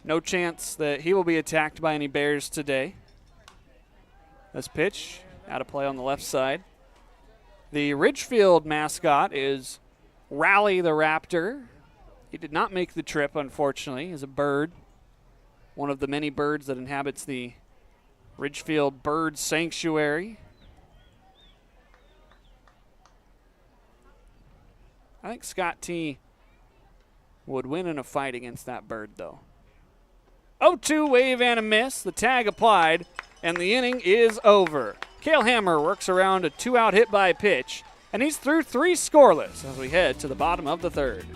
No chance that he will be attacked by any bears today. This pitch, out of play on the left side. The Ridgefield mascot is Rally the Raptor. He did not make the trip, unfortunately. He's a bird, one of the many birds that inhabits the Ridgefield Bird Sanctuary. I think Scott T would win in a fight against that bird, though. 0-2 wave and a miss. The tag applied, and the inning is over. Cale Hammer works around a 2-out hit by pitch, and he's through 3 scoreless as we head to the bottom of the third.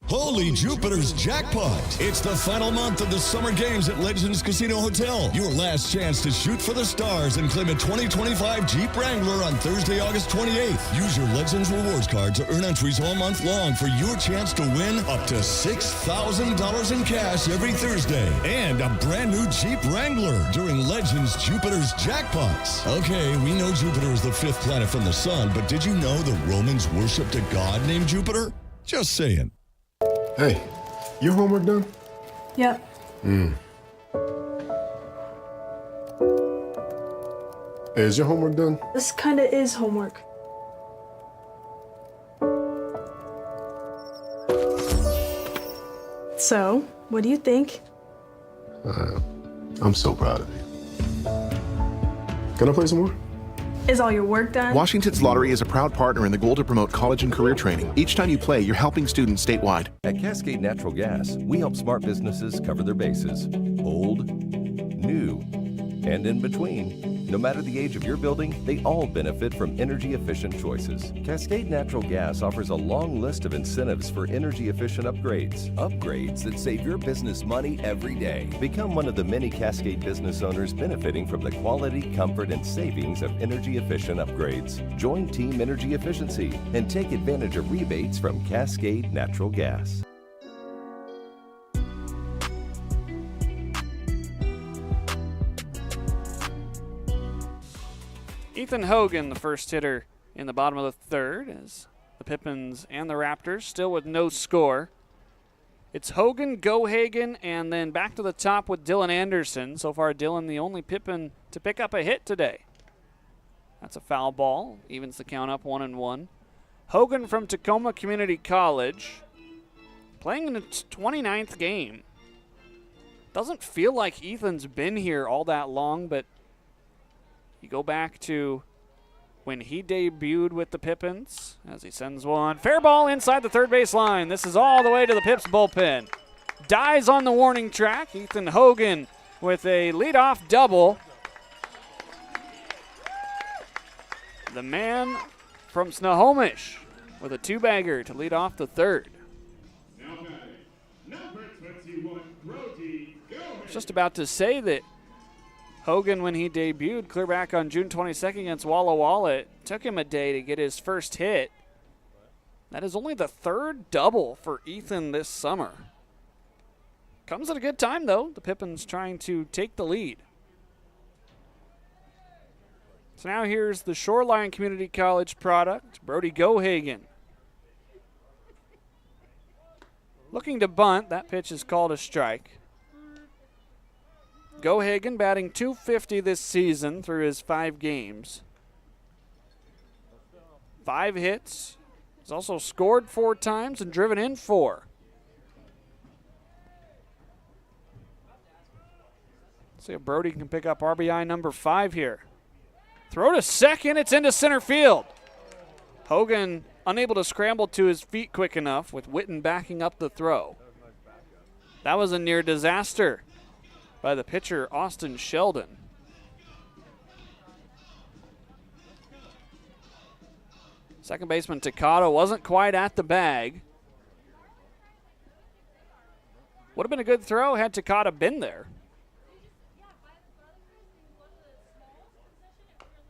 Holy Jupiter's jackpot! It's the final month of the summer games at Legends Casino Hotel. Your last chance to shoot for the stars and claim a 2025 Jeep Wrangler on Thursday, August 28th. Use your Legends Rewards card to earn entries all month long for your chance to win up to $6,000 in cash every Thursday. And a brand new Jeep Wrangler during Legends Jupiter's jackpots. Okay, we know Jupiter is the 5th planet from the sun, but did you know the Romans worshipped a god named Jupiter? Just saying. Hey, your homework done? Yep. Hey, is your homework done? This kinda is homework. So, what do you think? I'm so proud of you. Can I play some more? Is all your work done? Washington's Lottery is a proud partner in the goal to promote college and career training. Each time you play, you're helping students statewide. At Cascade Natural Gas, we help smart businesses cover their bases. Old, new, and in between. No matter the age of your building, they all benefit from energy-efficient choices. Cascade Natural Gas offers a long list of incentives for energy-efficient upgrades. Upgrades that save your business money every day. Become one of the many Cascade business owners benefiting from the quality, comfort, and savings of energy-efficient upgrades. Join Team Energy Efficiency and take advantage of rebates from Cascade Natural Gas. Ethan Hogan, the first hitter in the bottom of the third, as the Pippins and the Raptors still with no score. It's Hogan, Gohagen, and then back to the top with Dylan Anderson. So far, Dylan the only Pippin to pick up a hit today. That's a foul ball. Evens the count up 1-1. Hogan from Tacoma Community College, playing in its 29th game. Doesn't feel like Ethan's been here all that long, but you go back to when he debuted with the Pippins as he sends one. Fair ball inside the third base line. This is all the way to the Pips bullpen. Dies on the warning track. Ethan Hogan with a leadoff double. The man from Snohomish with a 2-bagger to lead off the third. Number 21, Brody. Go I was just about to say that Hogan, when he debuted clear back on June 22nd against Walla Walla, it took him a day to get his first hit. That is only the third double for Ethan this summer. Comes at a good time, though. The Pippins trying to take the lead. So now here's the Shoreline Community College product, Brody Gohagen. Looking to bunt. That pitch is called a strike. Gohagen batting .250 this season through his 5 games. 5 hits. He's also scored 4 times and driven in 4. See if Brody can pick up RBI number 5 here. Throw to second, it's into center field. Hogan unable to scramble to his feet quick enough with Witten backing up the throw. That was a near disaster by the pitcher, Austin Sheldon. Second baseman Takata wasn't quite at the bag. Would have been a good throw had Takata been there.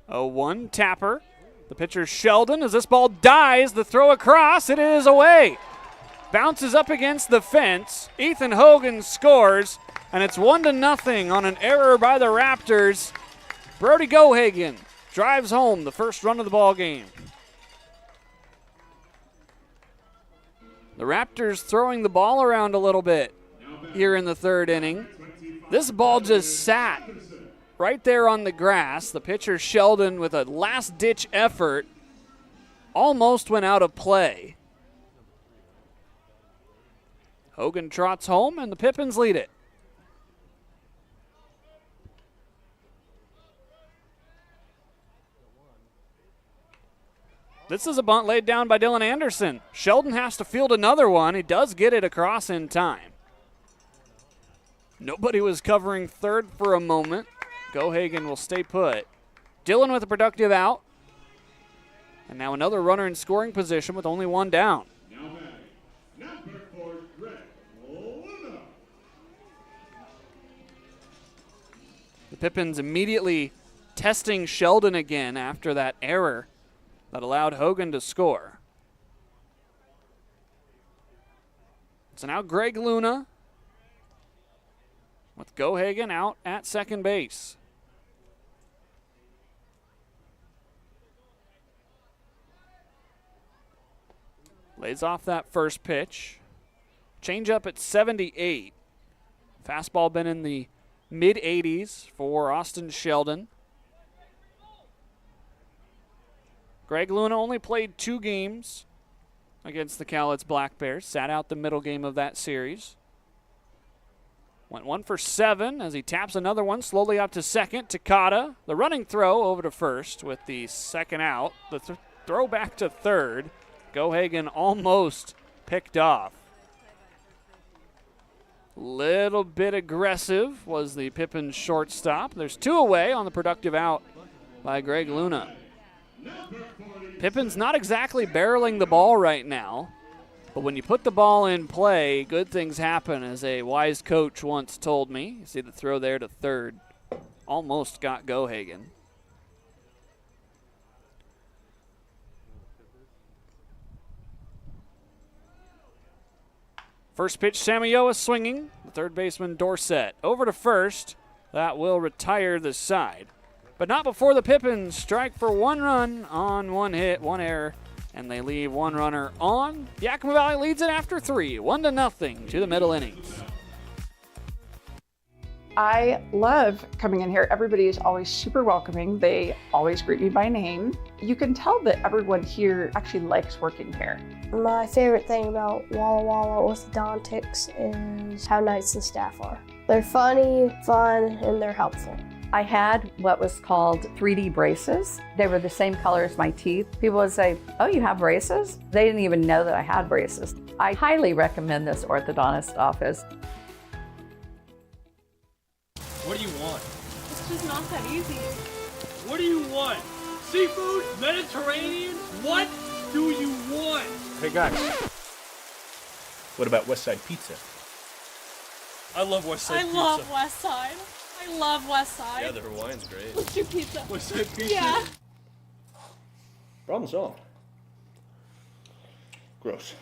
0-1 Tapper. The pitcher Sheldon, as this ball dies, the throw across, it is away. Bounces up against the fence. Ethan Hogan scores, and it's 1-0 on an error by the Raptors. Brody Gohagen drives home the first run of the ball game. The Raptors throwing the ball around a little bit here in the 3rd inning. This ball just sat right there on the grass. The pitcher Sheldon, with a last-ditch effort, almost went out of play. Hogan trots home, and the Pippins lead it. This is a bunt laid down by Dylan Anderson. Sheldon has to field another one. He does get it across in time. Nobody was covering third for a moment. Gohagen will stay put. Dylan with a productive out. And now another runner in scoring position with only 1 down. The Pippins immediately testing Sheldon again after that error that allowed Hogan to score. So now Greg Luna with Gohagen out at second base. Lays off that first pitch. Changeup at 78. Fastball been in the mid-80s for Austin Sheldon. Greg Luna only played 2 games against the Cowlitz Black Bears. Sat out the middle game of that series. Went 1 for 7 as he taps another one slowly up to second. Takata, the running throw over to first with the second out. The throw back to third. Gohagen almost picked off. Little bit aggressive was the Pippins shortstop. There's 2 away on the productive out by Greg Luna. Pippins not exactly barreling the ball right now, but when you put the ball in play, good things happen, as a wise coach once told me. You see the throw there to third. Almost got Gohagen. First pitch, Samioa swinging. The third baseman, Dorsett, over to first. That will retire the side. But not before the Pippins strike for 1 run on 1 hit, 1 error, and they leave 1 runner on. Yakima Valley leads it after 3, 1-0 to the middle innings. I love coming in here. Everybody is always super welcoming. They always greet me by name. You can tell that everyone here actually likes working here. My favorite thing about Walla Walla orthodontics is how nice the staff are. They're funny, fun, and they're helpful. I had what was called 3D braces. They were the same color as my teeth. People would say, "Oh, you have braces?" They didn't even know that I had braces. I highly recommend this orthodontist office. What do you want? It's just not that easy. What do you want? Seafood? Mediterranean? What do you want? Hey guys, what about West Side Pizza? I love West Side Pizza. I love West Side. I love West Side. Yeah, their Hawaiian's great. Let's do pizza. West Side Pizza? Yeah. Problem solved. Gross.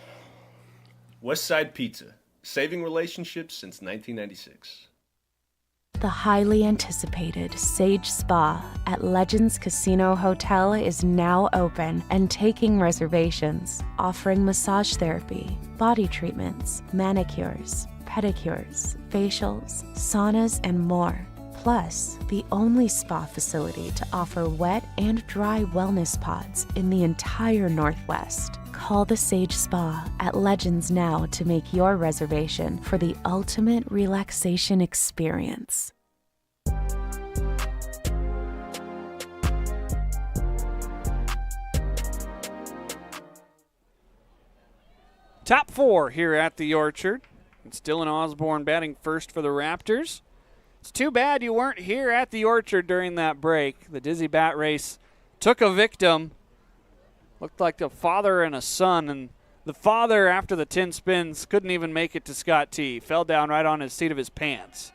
West Side Pizza, saving relationships since 1996. The highly anticipated Sage Spa at Legends Casino Hotel is now open and taking reservations, offering massage therapy, body treatments, manicures, pedicures, facials, saunas, and more. Plus, the only spa facility to offer wet and dry wellness pods in the entire Northwest. Call the Sage Spa at Legends now to make your reservation for the ultimate relaxation experience. Top 4 here at the Orchard. It's Dylan Osborne batting first for the Raptors. It's too bad you weren't here at the Orchard during that break. The Dizzy Bat Race took a victim. Looked like a father and a son, and the father, after the 10 spins, couldn't even make it to Scott T. Fell down right on his seat of his pants.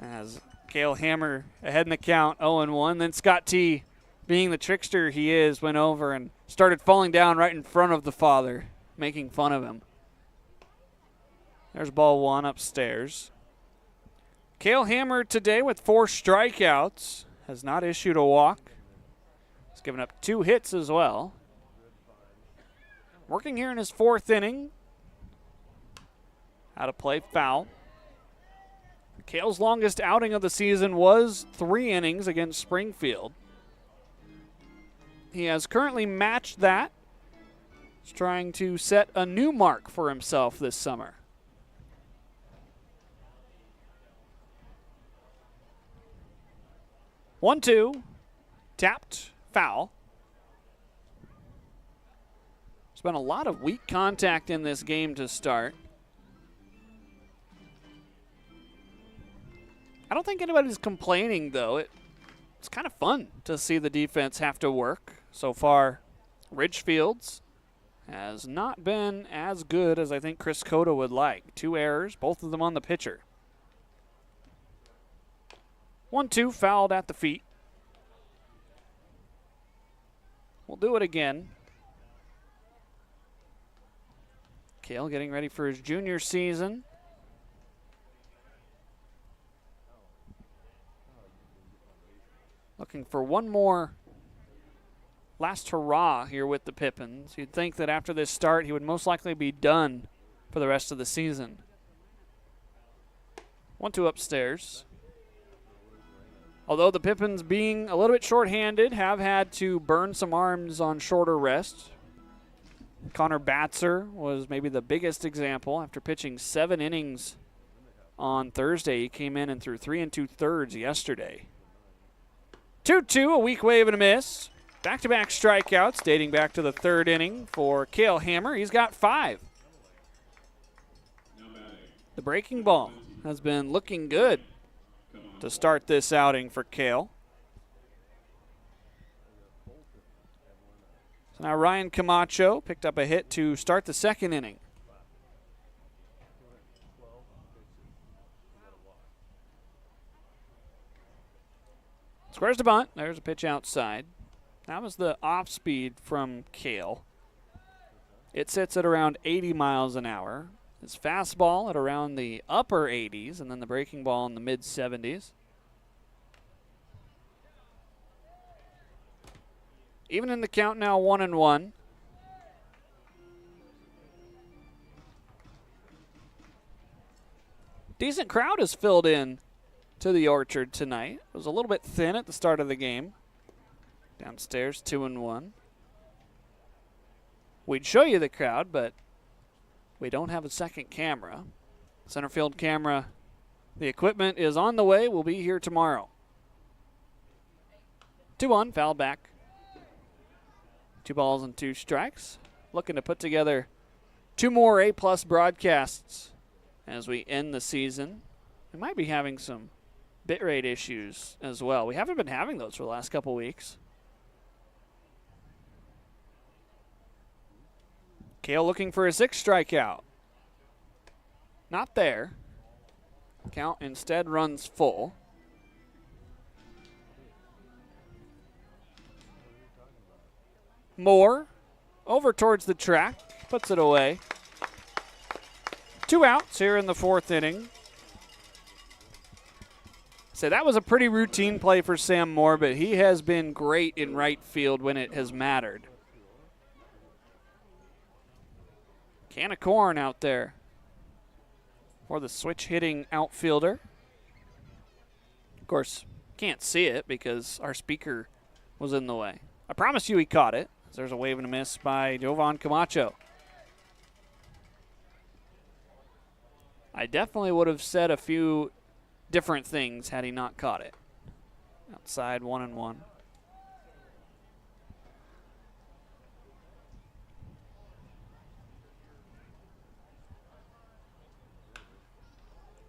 As Cale Hammer ahead in the count, 0-1. Then Scott T, being the trickster he is, went over and started falling down right in front of the father, making fun of him. There's ball 1 upstairs. Cale Hammer today with 4 strikeouts. Has not issued a walk. He's given up 2 hits as well. Working here in his 4th inning. Out of play, foul. Cale's longest outing of the season was 3 innings against Springfield. He has currently matched that. He's trying to set a new mark for himself this summer. One, two, tapped, foul. There's been a lot of weak contact in this game to start. I don't think anybody's complaining, though. It's kind of fun to see the defense have to work. So far, Ridgefield's has not been as good as I think Chris Cota would like. 2 errors, both of them on the pitcher. 1-2, fouled at the feet. We'll do it again. Cale getting ready for his junior season. Looking for one more last hurrah here with the Pippins. You'd think that after this start, he would most likely be done for the rest of the season. 1-2 upstairs. Although the Pippins, being a little bit shorthanded, have had to burn some arms on shorter rest. Connor Batzer was maybe the biggest example. After pitching 7 innings on Thursday, he came in and threw 3 2/3 yesterday. 2-2, a weak wave and a miss. Back-to-back strikeouts dating back to the 3rd inning for Cale Hammer. He's got 5. The breaking ball has been looking good to start this outing for Cale. So now Ryan Camacho picked up a hit to start the 2nd inning. Squares to bunt. There's a pitch outside. That was the off speed from Cale. It sits at around 80 miles an hour. His fastball at around the upper 80s, and then the breaking ball in the mid-70s. Even in the count now, 1-1. Decent crowd has filled in to the Orchard tonight. It was a little bit thin at the start of the game. Downstairs, 2-1. We'd show you the crowd, but we don't have a second camera. Center field camera, the equipment is on the way. We'll be here tomorrow. 2-1, foul back. 2 balls and 2 strikes. Looking to put together 2 more A-plus broadcasts as we end the season. We might be having some bitrate issues as well. We haven't been having those for the last couple weeks. Cale looking for a 6th strikeout. Not there. Count instead runs full. Moore over towards the track, puts it away. 2 outs here in the 4th inning. So that was a pretty routine play for Sam Moore, but he has been great in right field when it has mattered. Can of corn out there for the switch-hitting outfielder. course, can't see it because our speaker was in the way. I promise you he caught it. There's a wave and a miss by Jovan Camacho. I definitely would have said a few different things had he not caught it. Outside 1-1.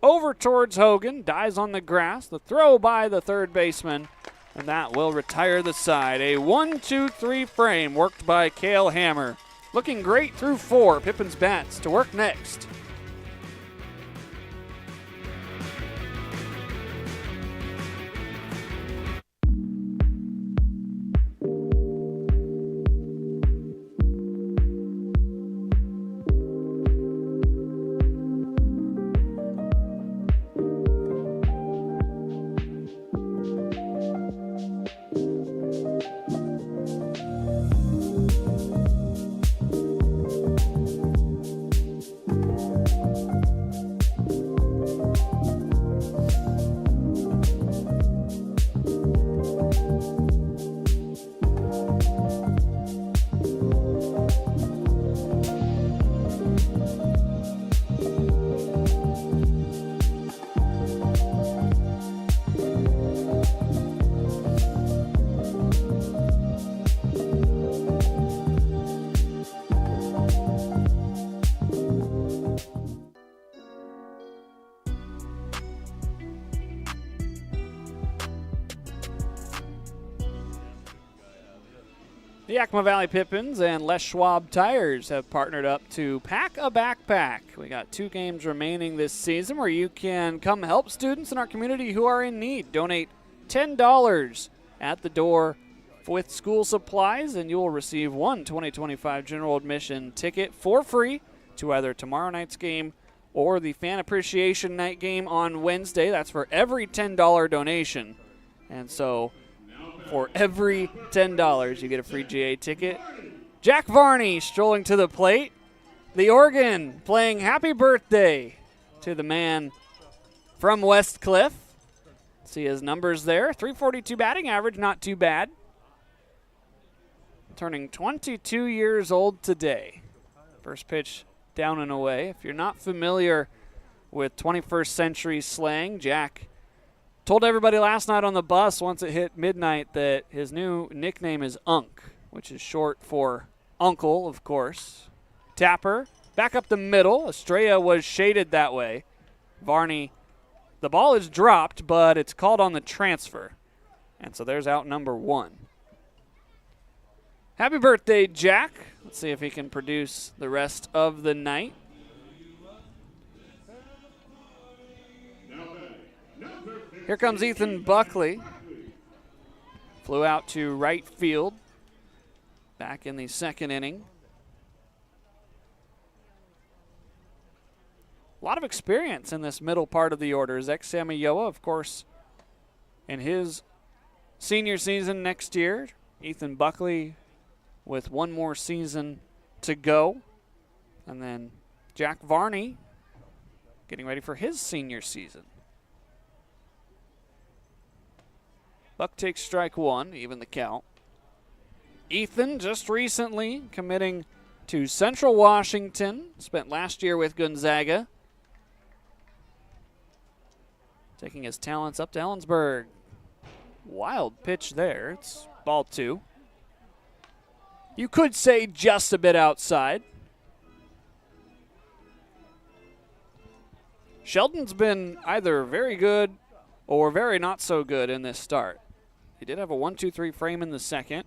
Over towards Hogan, dies on the grass. The throw by the third baseman, and that will retire the side. A 1-2-3 frame worked by Cale Hammer. Looking great through 4. Pippins bats to work next. The Yakima Valley Pippins and Les Schwab Tires have partnered up to pack a backpack. We got 2 games remaining this season where you can come help students in our community who are in need. Donate $10 at the door with school supplies, and you will receive one 2025 general admission ticket for free to either tomorrow night's game or the Fan Appreciation Night game on Wednesday. That's for every $10 donation. And so for every $10, you get a free GA ticket. Jack Varney strolling to the plate. The organ playing Happy Birthday to the man from West Cliff. See his numbers there. 342 batting average, not too bad. Turning 22 years old today. First pitch down and away. If you're not familiar with 21st century slang, Jack told everybody last night on the bus once it hit midnight that his new nickname is Unk, which is short for uncle, of course. Tapper, back up the middle. Estrella was shaded that way. Varney, the ball is dropped, but it's called on the transfer. And so there's out number 1. Happy birthday, Jack. Let's see if he can produce the rest of the night. Here comes Ethan Buckley. Flew out to right field back in the second inning. A lot of experience in this middle part of the order. Zach Samayoa, of course, in his senior season next year. Ethan Buckley with one more season to go. And then Jack Varney getting ready for his senior season. Buck takes strike 1, even the count. Ethan just recently committing to Central Washington. Spent last year with Gonzaga. Taking his talents up to Ellensburg. Wild pitch there. It's ball 2. You could say just a bit outside. Sheldon's been either very good or very not so good in this start. He did have a 1-2-3 frame in the second.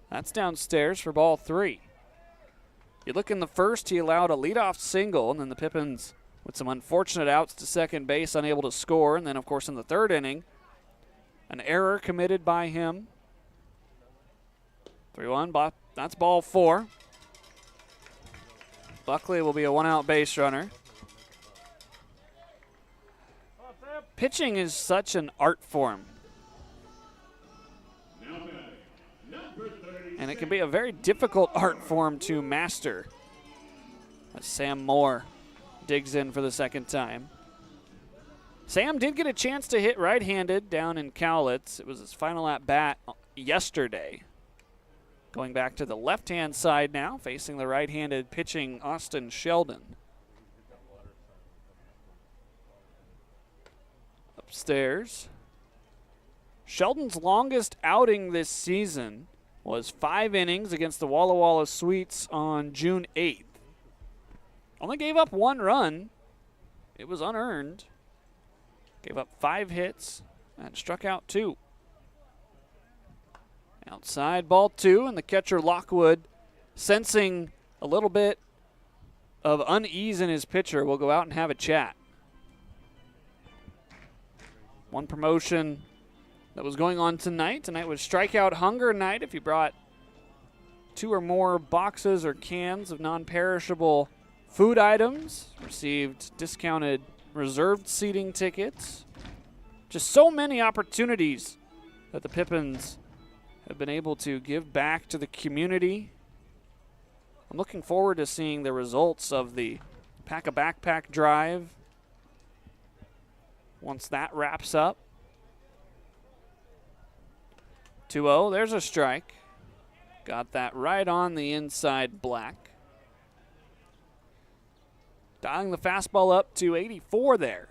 That's downstairs for ball 3. You look in the first, he allowed a leadoff single, and then the Pippins with some unfortunate outs to second base, unable to score. And then, of course, in the third inning, an error committed by him. 3-1, that's ball 4. Buckley will be a one-out base runner. Pitching is such an art form. And it can be a very difficult art form to master. As Sam Moore digs in for the second time. Sam did get a chance to hit right-handed down in Cowlitz. It was his final at-bat yesterday. Going back to the left-hand side now, facing the right-handed pitching Austin Sheldon. Upstairs. Sheldon's longest outing this season was 5 innings against the Walla Walla Sweets on June 8th. Only gave up 1 run. It was unearned. Gave up 5 hits and struck out 2. Outside ball 2, and the catcher Lockwood, sensing a little bit of unease in his pitcher, will go out and have a chat. One promotion that was going on tonight. Tonight was Strikeout Hunger Night. If you brought 2 or more boxes or cans of non-perishable food items, received discounted reserved seating tickets. Just so many opportunities that the Pippins have been able to give back to the community. I'm looking forward to seeing the results of the Pack a Backpack drive once that wraps up. 2-0, there's a strike. Got that right on the inside black. Dialing the fastball up to 84 there.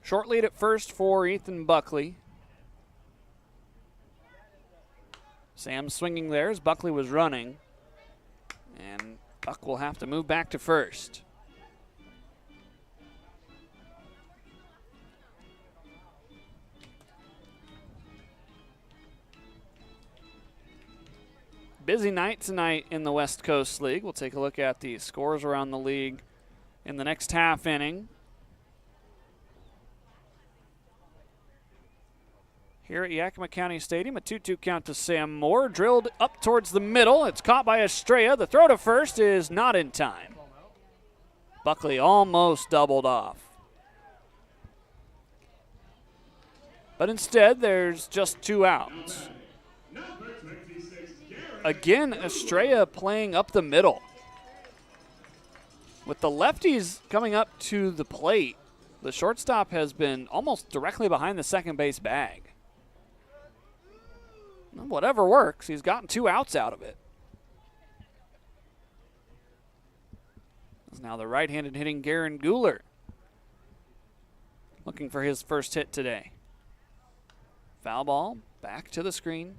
Short lead at first for Ethan Buckley. Sam swinging there as Buckley was running. And Buck will have to move back to first. Busy night tonight in the West Coast League. We'll take a look at the scores around the league in the next half inning. Here at Yakima County Stadium, a 2-2 count to Sam Moore. Drilled up towards the middle. It's caught by Estrella. The throw to first is not in time. Buckley almost doubled off. But instead, there's just 2 outs. Again, Estrella playing up the middle. With the lefties coming up to the plate, the shortstop has been almost directly behind the second base bag. Whatever works, he's gotten 2 outs out of it. It's now the right-handed hitting Garen Guler, looking for his first hit today. Foul ball, back to the screen.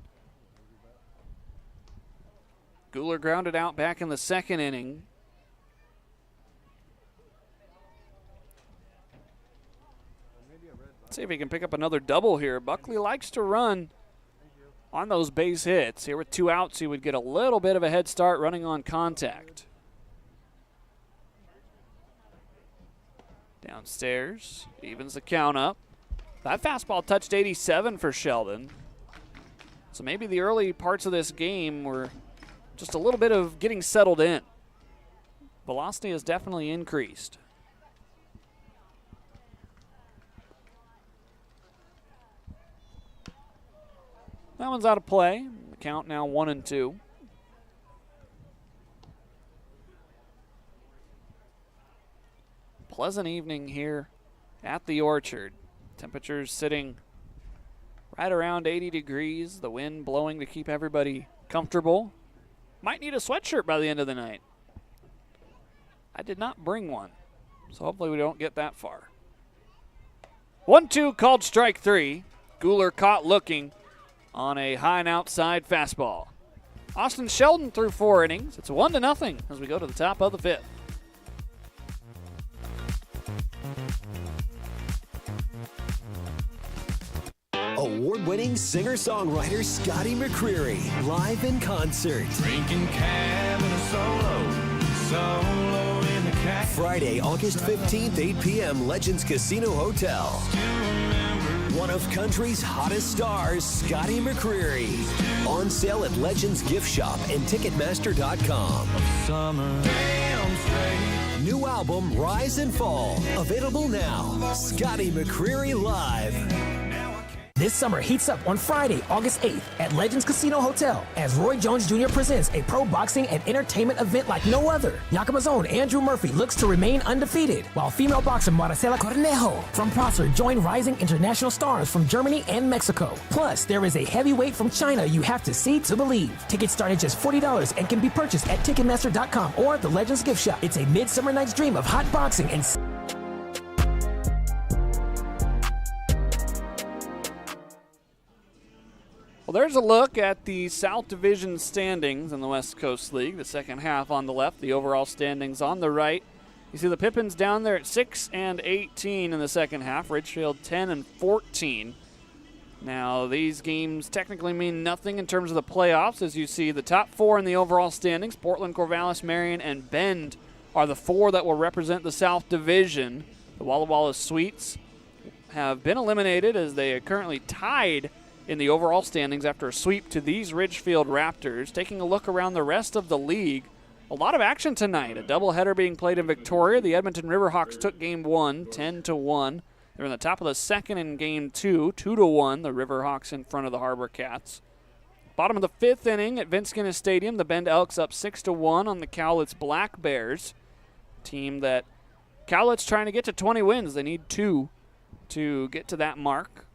Guler grounded out back in the second inning. Let's see if he can pick up another double here. Buckley likes to run on those base hits. Here with 2 outs, he would get a little bit of a head start running on contact. Downstairs, evens the count up. That fastball touched 87 for Sheldon. So maybe the early parts of this game were just a little bit of getting settled in. Velocity has definitely increased. That one's out of play. The count now 1-2. Pleasant evening here at the Orchard. Temperatures sitting right around 80 degrees. The wind blowing to keep everybody comfortable. Might need a sweatshirt by the end of the night. I did not bring one, so hopefully we don't get that far. 1-2 called strike 3. Guler caught looking on a high and outside fastball. Austin Sheldon threw 4 innings. It's 1-0 as we go to the top of the 5th. Award-winning singer-songwriter Scotty McCreery, live in concert. Drinking cab and a solo in the cab. Friday, August 15th, 8 p.m., Legends Casino Hotel. One of country's hottest stars, Scotty McCreery. On sale at Legends Gift Shop and Ticketmaster.com. New album, Rise and Fall. Available now. Scotty McCreery Live. This summer heats up on Friday, August 8th at Legends Casino Hotel as Roy Jones Jr. presents a pro boxing and entertainment event like no other. Yakima's own Andrew Murphy looks to remain undefeated, while female boxer Maricela Cornejo from Prosser join rising international stars from Germany and Mexico. Plus, there is a heavyweight from China you have to see to believe. Tickets start at just $40 and can be purchased at Ticketmaster.com or the Legends Gift Shop. It's a midsummer night's dream of hot boxing and... Well, there's a look at the South Division standings in the West Coast League. The second half on the left, the overall standings on the right. You see the Pippins down there at 6-18 in the second half. Ridgefield 10-14. Now, these games technically mean nothing in terms of the playoffs. As you see, the top four in the overall standings, Portland, Corvallis, Marion, and Bend, are the four that will represent the South Division. The Walla Walla Sweets have been eliminated as they are currently tied in the overall standings after a sweep to these Ridgefield Raptors. Taking a look around the rest of the league, a lot of action tonight. A doubleheader being played in Victoria. The Edmonton Riverhawks took game 1, 10-1. They're in the top of the second in game 2, 2-1. The Riverhawks in front of the Harbor Cats. Bottom of the fifth inning at Vince Guinness Stadium, the Bend Elks up 6-1 on the Cowlitz Black Bears. Team that Cowlitz trying to get to 20 wins. They need 2 to get to that mark.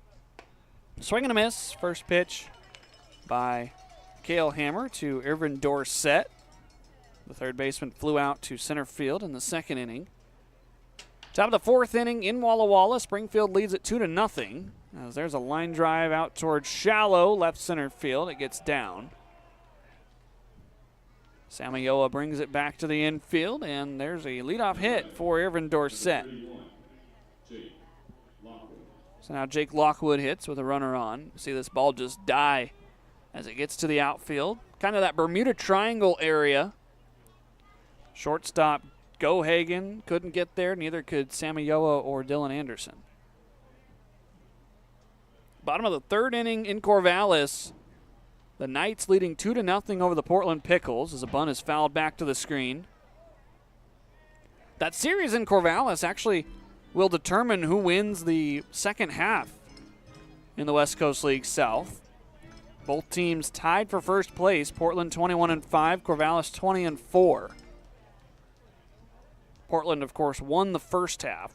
Swing and a miss. First pitch by Cale Hammer to Irvin Dorsett. The third baseman flew out to center field in the second inning. Top of the fourth inning in Walla Walla, Springfield leads it 2-0. As there's a line drive out towards shallow left center field. It gets down. Samayoa brings it back to the infield, and there's a leadoff hit for Irvin Dorsett. So now Jake Lockwood hits with a runner on. See this ball just die as it gets to the outfield. Kind of that Bermuda Triangle area. Shortstop Gohagen couldn't get there. Neither could Samayoa or Dylan Anderson. Bottom of the third inning in Corvallis. The Knights leading 2-0 over the Portland Pickles as a bunt is fouled back to the screen. That series in Corvallis actually will determine who wins the second half in the West Coast League South. Both teams tied for first place. Portland 21-5, Corvallis 20-4. Portland, of course, won the first half.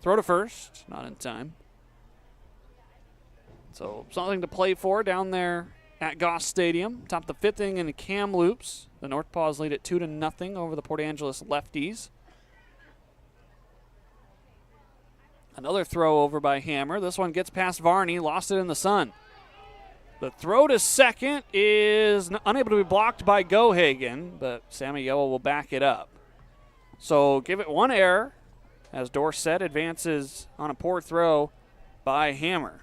Throw to first, not in time. So something to play for down there at Goss Stadium. Top the fifth inning in the Kamloops. The North Paws lead at 2-0 over the Port Angeles Lefties. Another throw over by Hammer. This one gets past Varney, lost it in the sun. The throw to second is unable to be blocked by Gohagen, but Samayoa will back it up. So give it one error as Dorsett advances on a poor throw by Hammer.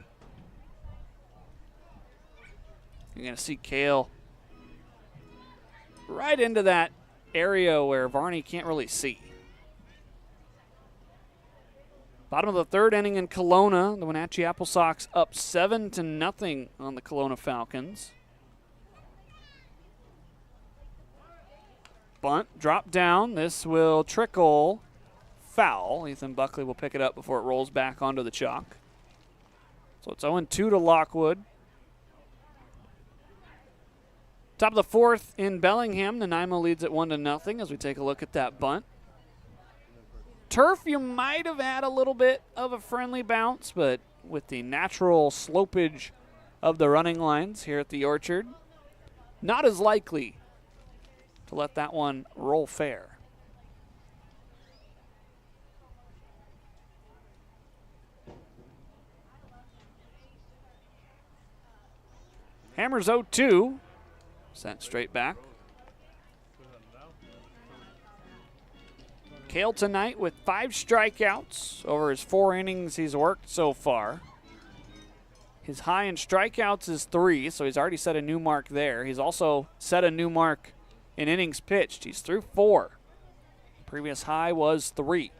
You're going to see Cale right into that area where Varney can't really see. Bottom of the third inning in Kelowna, the Wenatchee Apple Sox up 7-0 on the Kelowna Falcons. Bunt, drop down. This will trickle foul. Ethan Buckley will pick it up before it rolls back onto the chalk. So it's 0-2 to Lockwood. Top of the fourth in Bellingham, Nanaimo leads at 1-0 as we take a look at that bunt. Turf, you might have had a little bit of a friendly bounce, but with the natural slopage of the running lines here at the Orchard, not as likely to let that one roll fair. Hammer's 0-2, sent straight back. Cale tonight with 5 strikeouts over his 4 innings he's worked so far. His high in strikeouts is 3, so he's already set a new mark there. He's also set a new mark in innings pitched. He's through 4. Previous high was 3.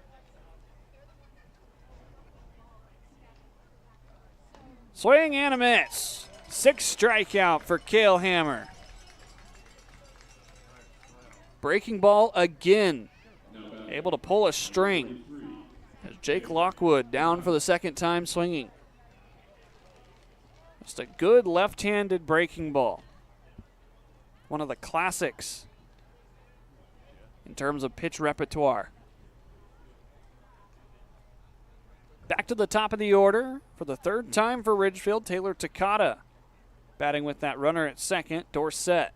Swing and a miss. 6th strikeout for Cale Hammer. Breaking ball again. Able to pull a string as Jake Lockwood down for the second time swinging. Just a good left-handed breaking ball. One of the classics in terms of pitch repertoire. Back to the top of the order for the third time for Ridgefield, Taylor Takata batting with that runner at second, Dorsett.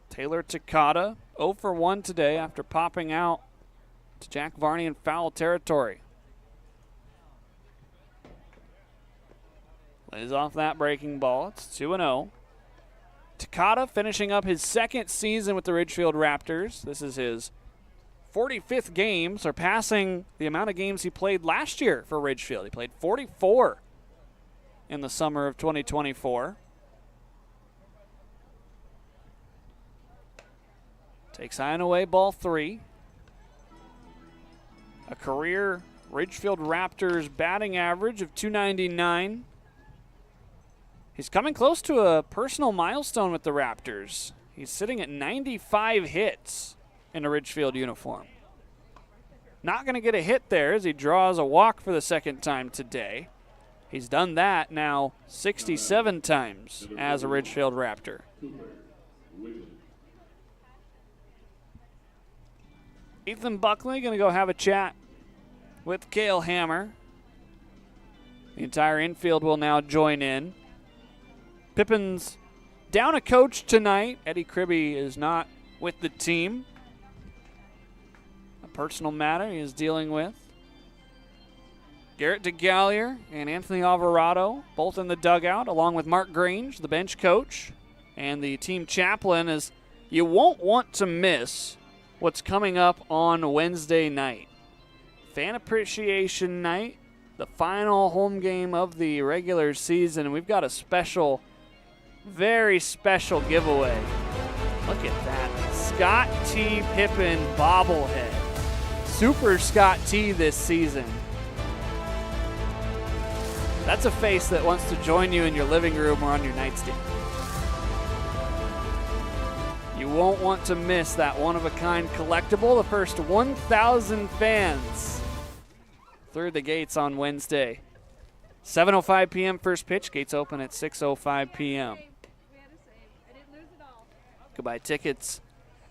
Taylor Takata 0 for 1 today after popping out to Jack Varney in foul territory. Lays off that breaking ball. It's 2-0. Takata finishing up his second season with the Ridgefield Raptors. This is his 45th game, surpassing the amount of games he played last year for Ridgefield. He played 44 in the summer of 2024. Takes high and away, ball 3. A career Ridgefield Raptors batting average of .299. He's coming close to a personal milestone with the Raptors. He's sitting at 95 hits in a Ridgefield uniform. Not going to get a hit there as he draws a walk for the second time today. He's done that now 67 times as a Ridgefield Raptor. Ethan Buckley going to go have a chat with Cale Hammer. The entire infield will now join in. Pippins down a coach tonight. Eddie Kribbe is not with the team. A personal matter he is dealing with. Garrett DeGallier and Anthony Alvarado both in the dugout, along with Mark Grange, the bench coach, and the team chaplain, as you won't want to miss what's coming up on Wednesday night. Fan Appreciation Night, the final home game of the regular season, and we've got a special, very special giveaway. Look at that. Scott T. Pippen bobblehead. Super Scott T this season. That's a face that wants to join you in your living room or on your nightstand. You won't want to miss that one-of-a-kind collectible. The first 1,000 fans through the gates on Wednesday. 7:05 p.m. first pitch. Gates open at 6:05 p.m. Goodbye tickets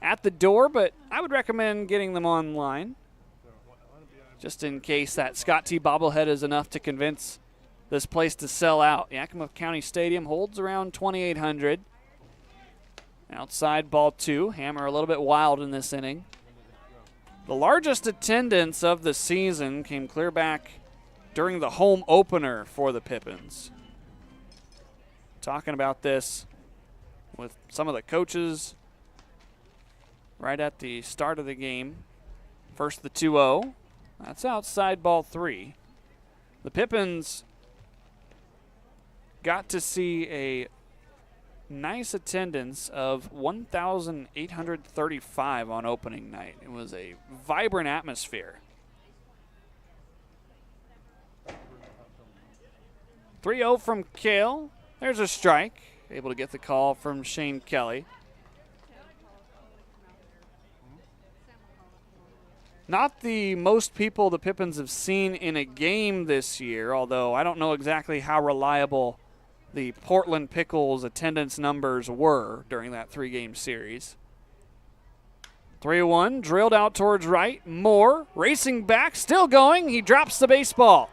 at the door, but I would recommend getting them online just in case that Scott T. bobblehead is enough to convince this place to sell out. Yakima County Stadium holds around 2,800. Outside, ball 2. Hammer a little bit wild in this inning. The largest attendance of the season came clear back during the home opener for the Pippins. Talking about this with some of the coaches right at the start of the game. First the 2-0. That's outside, ball 3. The Pippins got to see a nice attendance of 1,835 on opening night. It was a vibrant atmosphere. 3-0 from Cale. There's a strike. Able to get the call from Shane Kelly. Not the most people the Pippins have seen in a game this year, although I don't know exactly how reliable the Portland Pickles attendance numbers were during that 3-game series. 3-1, drilled out towards right. Moore racing back, still going. He drops the baseball.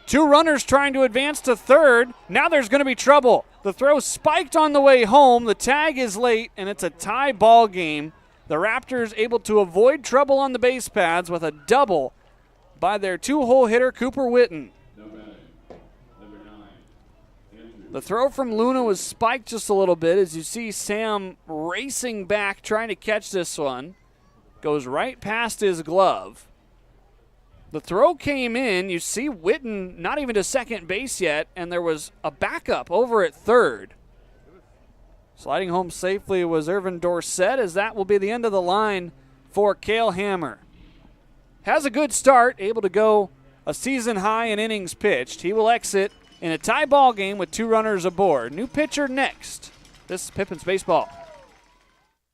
2 runners trying to advance to third. Now there's going to be trouble. The throw spiked on the way home. The tag is late, and it's a tie ball game. The Raptors able to avoid trouble on the base paths with a double by their 2-hole hitter, Cooper Witten. The throw from Luna was spiked just a little bit as you see Sam racing back trying to catch this one. Goes right past his glove. The throw came in. You see Witten not even to second base yet, and there was a backup over at third. Sliding home safely was Irvin Dorsett, as that will be the end of the line for Cale Hammer. Has a good start, able to go a season high in innings pitched. He will exit in a tie ball game with 2 runners aboard. New pitcher next. This is Pippins Baseball.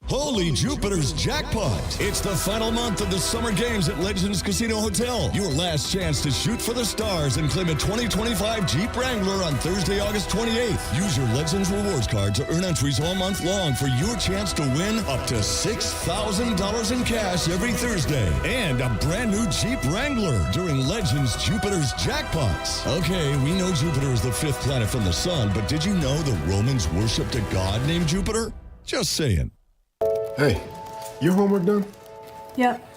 Holy Jupiter's jackpot! It's the final month of the summer games at Legends Casino Hotel. Your last chance to shoot for the stars and claim a 2025 Jeep Wrangler on Thursday, August 28th. Use your Legends Rewards card to earn entries all month long for your chance to win up to $6,000 in cash every Thursday. And a brand new Jeep Wrangler during Legends Jupiter's jackpots. Okay, we know Jupiter is the fifth planet from the sun, but did you know the Romans worshipped a god named Jupiter? Just saying. Hey, your homework done? Yep.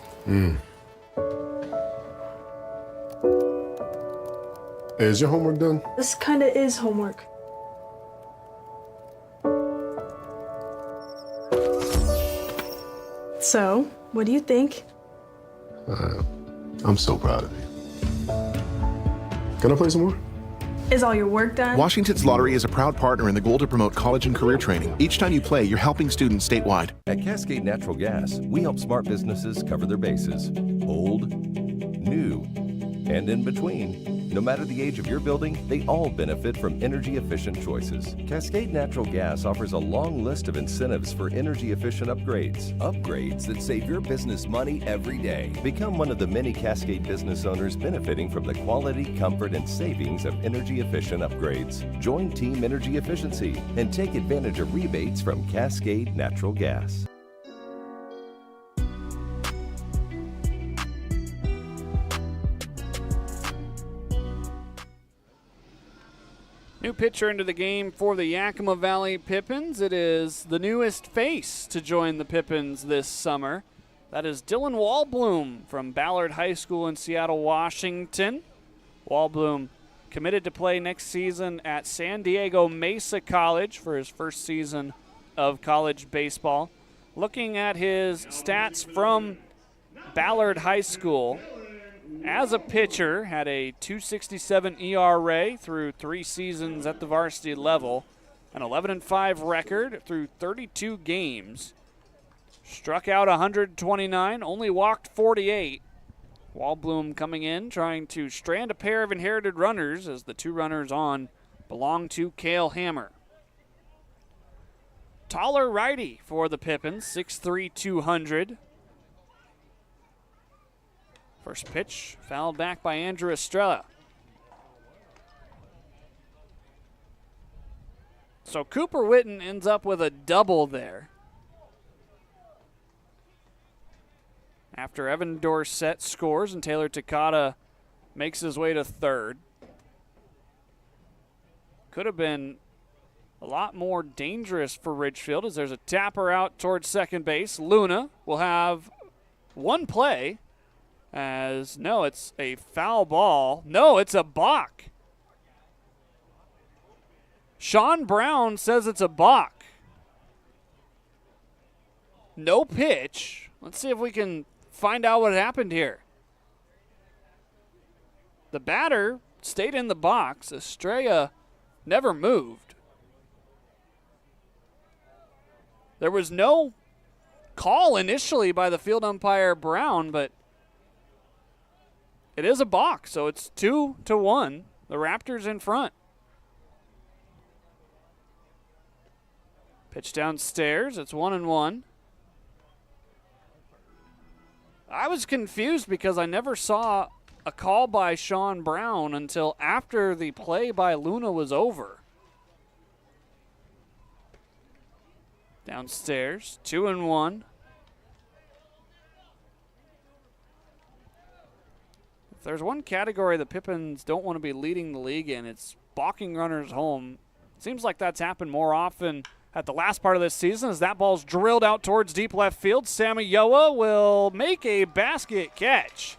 Hey, is your homework done? This kinda is homework. So, what do you think? I'm so proud of you. Can I play some more? Is all your work done? Washington's Lottery is a proud partner in the goal to promote college and career training. Each time you play, you're helping students statewide. At Cascade Natural Gas, we help smart businesses cover their bases. Old, new, and in between. No matter the age of your building, they all benefit from energy-efficient choices. Cascade Natural Gas offers a long list of incentives for energy-efficient upgrades. Upgrades that save your business money every day. Become one of the many Cascade business owners benefiting from the quality, comfort, and savings of energy-efficient upgrades. Join Team Energy Efficiency and take advantage of rebates from Cascade Natural Gas. New pitcher into the game for the Yakima Valley Pippins. It is the newest face to join the Pippins this summer. That is Dylan Wallbloom from Ballard High School in Seattle, Washington. Wallbloom committed to play next season at San Diego Mesa College for his first season of college baseball. Looking at his stats from Ballard High School, as a pitcher, had a .267 ERA through 3 seasons at the varsity level, an 11-5 record through 32 games. Struck out 129, only walked 48. Wallbloom coming in, trying to strand a pair of inherited runners as the 2 runners on belong to Cale Hammer. Taller righty for the Pippins, 6'3", 200. First pitch fouled back by Andrew Estrella. So Cooper Witten ends up with a double there. After Evan Dorsett scores and Taylor Takata makes his way to third. Could have been a lot more dangerous for Ridgefield as there's a tapper out towards second base. Luna will have one play. No, it's a foul ball. No, it's a balk. Sean Brown says it's a balk. No pitch. Let's see if we can find out what happened here. The batter stayed in the box. Estrella never moved. There was no call initially by the field umpire Brown, but it is a balk, so it's 2-1. The Raptors in front. Pitch downstairs. It's 1-1. I was confused because I never saw a call by Sean Brown until after the play by Luna was over. Downstairs, 2-1. If there's one category the Pippins don't want to be leading the league in, it's balking runners home. Seems like that's happened more often at the last part of this season as that ball's drilled out towards deep left field. Samayoa will make a basket catch.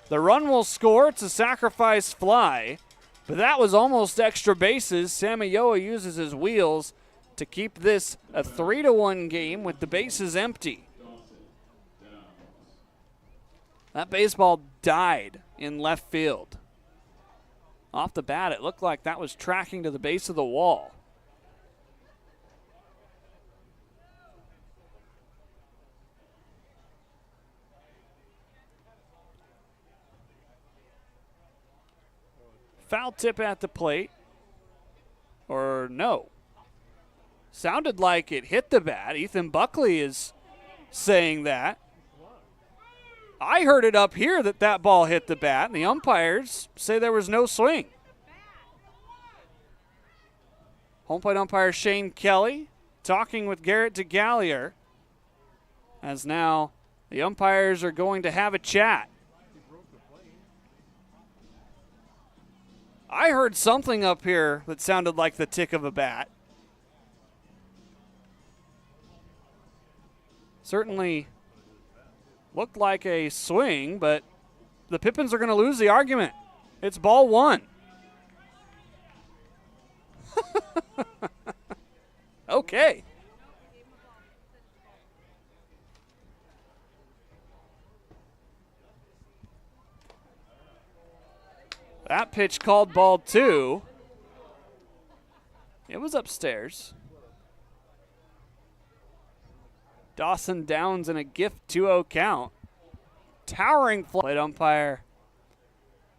The run will score. It's a sacrifice fly, but that was almost extra bases. Samayoa uses his wheels to keep this a 3-1 game with the bases empty. That baseball died in left field. Off the bat, it looked like that was tracking to the base of the wall. Foul tip at the plate. Or no. Sounded like it hit the bat. Ethan Buckley is saying that. I heard it up here that ball hit the bat, and the umpires say there was no swing. Home plate umpire Shane Kelly talking with Garrett DeGallier, as now the umpires are going to have a chat. I heard something up here that sounded like the tick of a bat. Certainly looked like a swing, but the Pippins are going to lose the argument. It's ball one. Okay. That pitch called ball two. It was upstairs. Dawson Downs in a gift 2-0 count. Towering plate umpire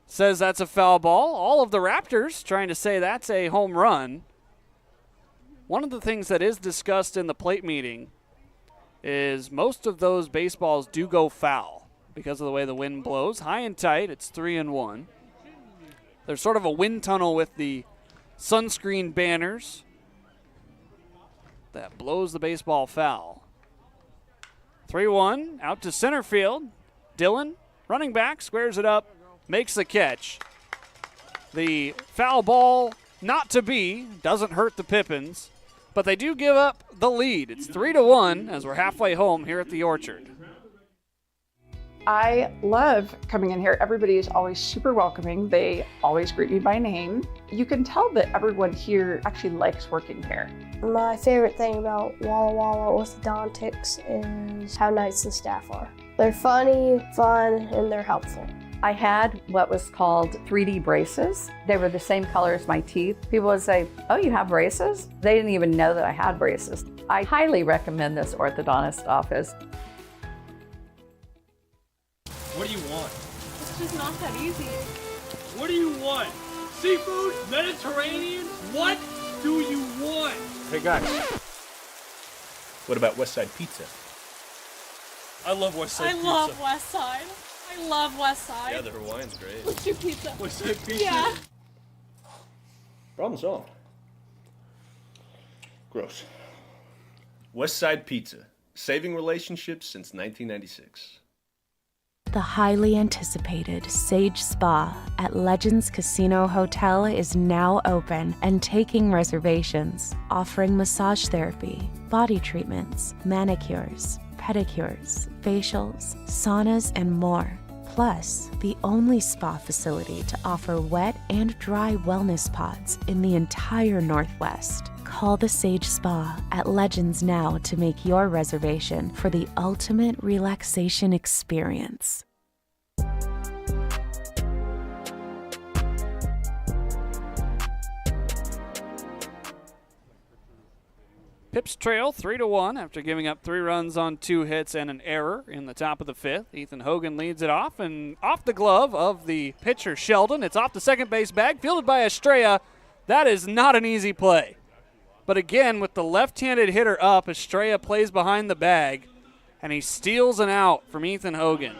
says that's a foul ball. All of the Raptors trying to say that's a home run. One of the things that is discussed in the plate meeting is most of those baseballs do go foul because of the way the wind blows. High and tight, it's 3-1. There's sort of a wind tunnel with the sunscreen banners that blows the baseball foul. 3-1, out to center field. Dillon, running back, squares it up, makes the catch. The foul ball, not to be, doesn't hurt the Pippins, but they do give up the lead. It's 3-1 as we're halfway home here at the Orchard. I love coming in here. Everybody is always super welcoming. They always greet me by name. You can tell that everyone here actually likes working here. My favorite thing about Walla Walla orthodontics is how nice the staff are. They're funny, fun, and they're helpful. I had what was called 3D braces. They were the same color as my teeth. People would say, "Oh, you have braces?" They didn't even know that I had braces. I highly recommend this orthodontist office. What do you want? It's just not that easy. What do you want? Seafood? Mediterranean? What do you want? Hey guys, what about West Side Pizza? I love West Side Pizza. I love West Side. I love West Side. Yeah, the Hawaiian's great. Let's do pizza. West Side Pizza? Yeah. Problem solved. Gross. West Side Pizza, saving relationships since 1996. The highly anticipated Sage Spa at Legends Casino Hotel is now open and taking reservations, offering massage therapy, body treatments, manicures, pedicures, facials, saunas, and more. Plus, the only spa facility to offer wet and dry wellness pods in the entire Northwest. Call the Sage Spa at Legends now to make your reservation for the ultimate relaxation experience. Pips trail 3-1 after giving up 3 runs on 2 hits and an error in the top of the 5th. Ethan Hogan leads it off, and off the glove of the pitcher Sheldon. It's off the second base bag, fielded by Estrella. That is not an easy play. But again, with the left-handed hitter up, Estrella plays behind the bag, and he steals an out from Ethan Hogan.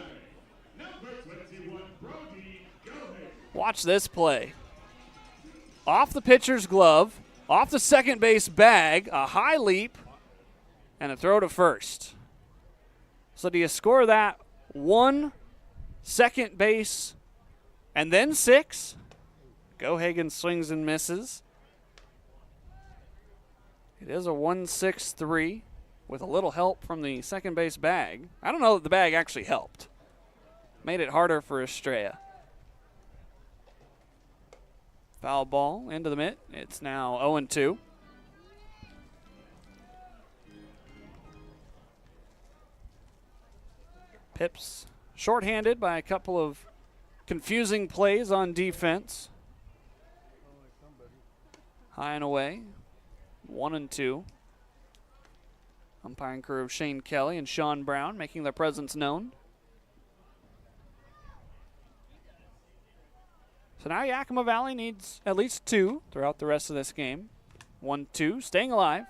Watch this play. Off the pitcher's glove, off the second base bag, a high leap, and a throw to first. So do you score that 1 second base and then 6? Gohagen swings and misses. It is a 1-6-3 with a little help from the second base bag. I don't know that the bag actually helped. Made it harder for Estrella. Foul ball into the mitt. It's now 0-2. Pips shorthanded by a couple of confusing plays on defense. High and away. 1-2. Umpiring crew of Shane Kelly and Sean Brown making their presence known. So now Yakima Valley needs at least 2 throughout the rest of this game. 1-2, staying alive.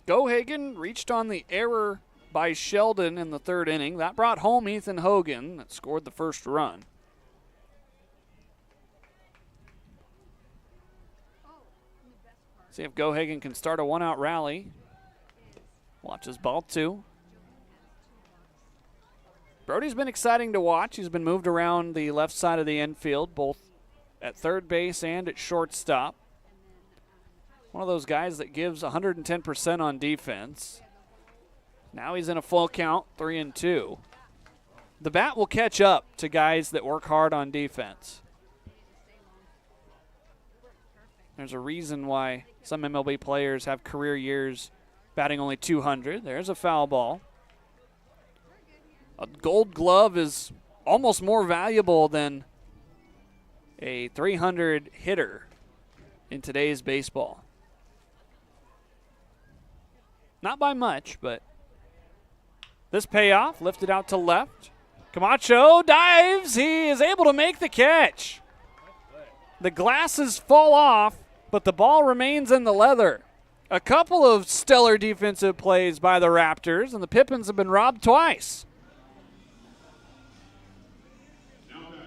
Gohagen reached on the error by Sheldon in the third inning. That brought home Ethan Hogan that scored the first run. See if Gohagen can start a one-out rally. Watches ball 2. Brody's been exciting to watch. He's been moved around the left side of the infield, both at third base and at shortstop. One of those guys that gives 110% on defense. Now he's in a full count, 3-2. The bat will catch up to guys that work hard on defense. There's a reason why some MLB players have career years batting only 200. There's a foul ball. A gold glove is almost more valuable than a 300 hitter in today's baseball. Not by much, but this payoff lifted out to left. Camacho dives. He is able to make the catch. The glasses fall off, but the ball remains in the leather. A couple of stellar defensive plays by the Raptors, and the Pippins have been robbed twice.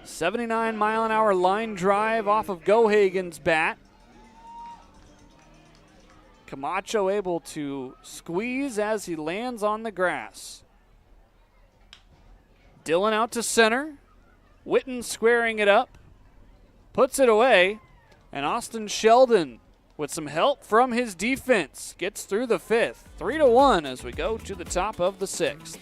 79-mile-an-hour line drive off of Gohagen's bat. Camacho able to squeeze as he lands on the grass. Dillon out to center. Witten squaring it up. Puts it away. And Austin Sheldon, with some help from his defense, gets through the 5th. 3-1 as we go to the top of the 6th.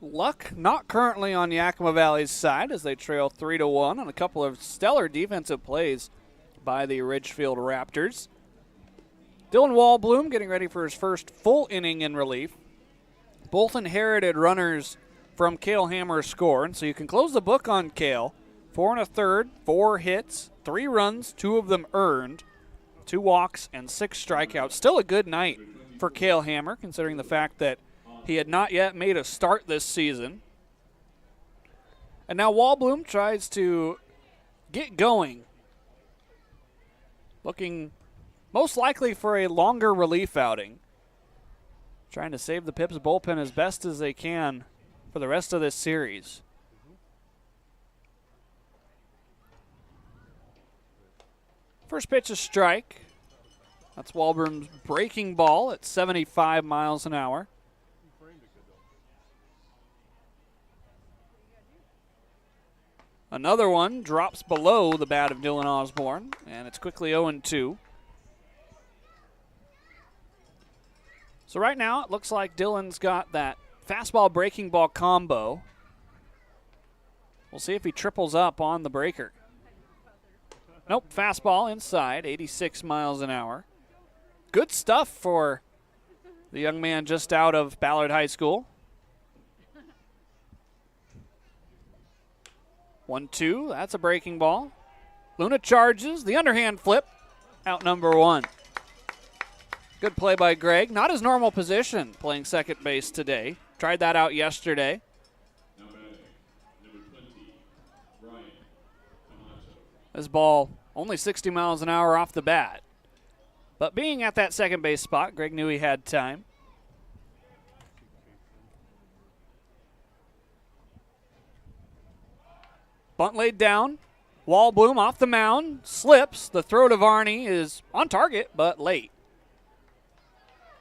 Luck not currently on Yakima Valley's side as they trail 3-1 on a couple of stellar defensive plays by the Ridgefield Raptors. Dylan Wallbloom getting ready for his first full inning in relief. Both inherited runners from Cale Hammer's score, and so you can close the book on Cale. 4 1/3, 4 hits, 3 runs, 2 of them earned, 2 walks, and 6 strikeouts. Still a good night for Cale Hammer, considering the fact that he had not yet made a start this season. And now Wallbloom tries to get going. Looking most likely for a longer relief outing. Trying to save the Pips bullpen as best as they can for the rest of this series. First pitch is strike. That's Wallbloom's breaking ball at 75 miles an hour. Another one drops below the bat of Dylan Osborne, and it's quickly 0-2. So right now it looks like Dylan's got that fastball breaking ball combo. We'll see if he triples up on the breaker. Nope, fastball inside, 86 miles an hour. Good stuff for the young man just out of Ballard High School. 1-2, that's a breaking ball. Luna charges, the underhand flip, out number 1. Good play by Greg. Not his normal position, playing second base today. Tried that out yesterday. This ball only 60 miles an hour off the bat. But being at that second base spot, Greg knew he had time. Bunt laid down. Wallbloom off the mound, slips. The throw to Varney is on target, but late.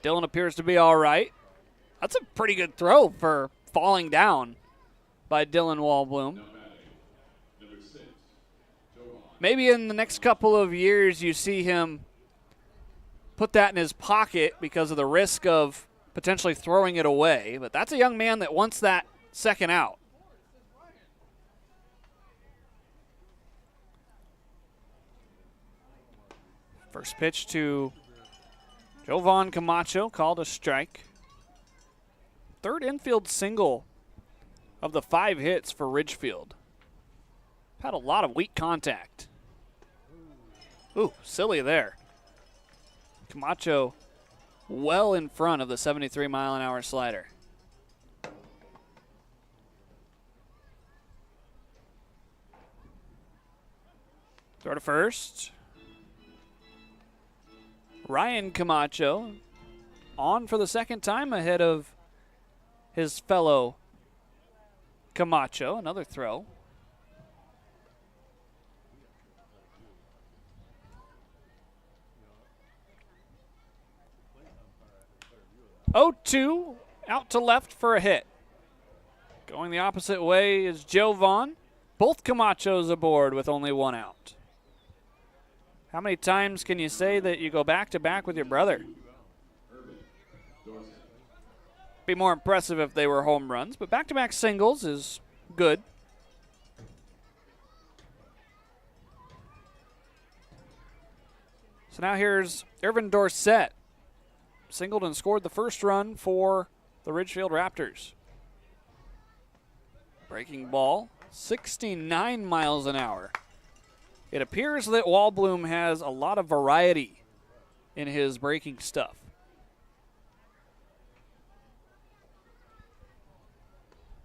Dillon appears to be all right. That's a pretty good throw for falling down by Dylan Wallbloom. Maybe in the next couple of years you see him put that in his pocket because of the risk of potentially throwing it away. But that's a young man that wants that second out. First pitch to Jovan Camacho, called a strike. Third infield single of the 5 hits for Ridgefield. Had a lot of weak contact. Ooh, silly there. Camacho well in front of the 73-mile-an-hour slider. Throw to first. Ryan Camacho on for the second time ahead of his fellow Camacho. Another throw. Oh, 2 out to left for a hit. Going the opposite way is Jovan. Both Camachos aboard with only 1 out. How many times can you say that you go back-to-back with your brother? Be more impressive if they were home runs, but back-to-back singles is good. So now here's Irvin Dorsett. Singled and scored the first run for the Ridgefield Raptors. Breaking ball, 69 miles an hour. It appears that Wallbloom has a lot of variety in his breaking stuff.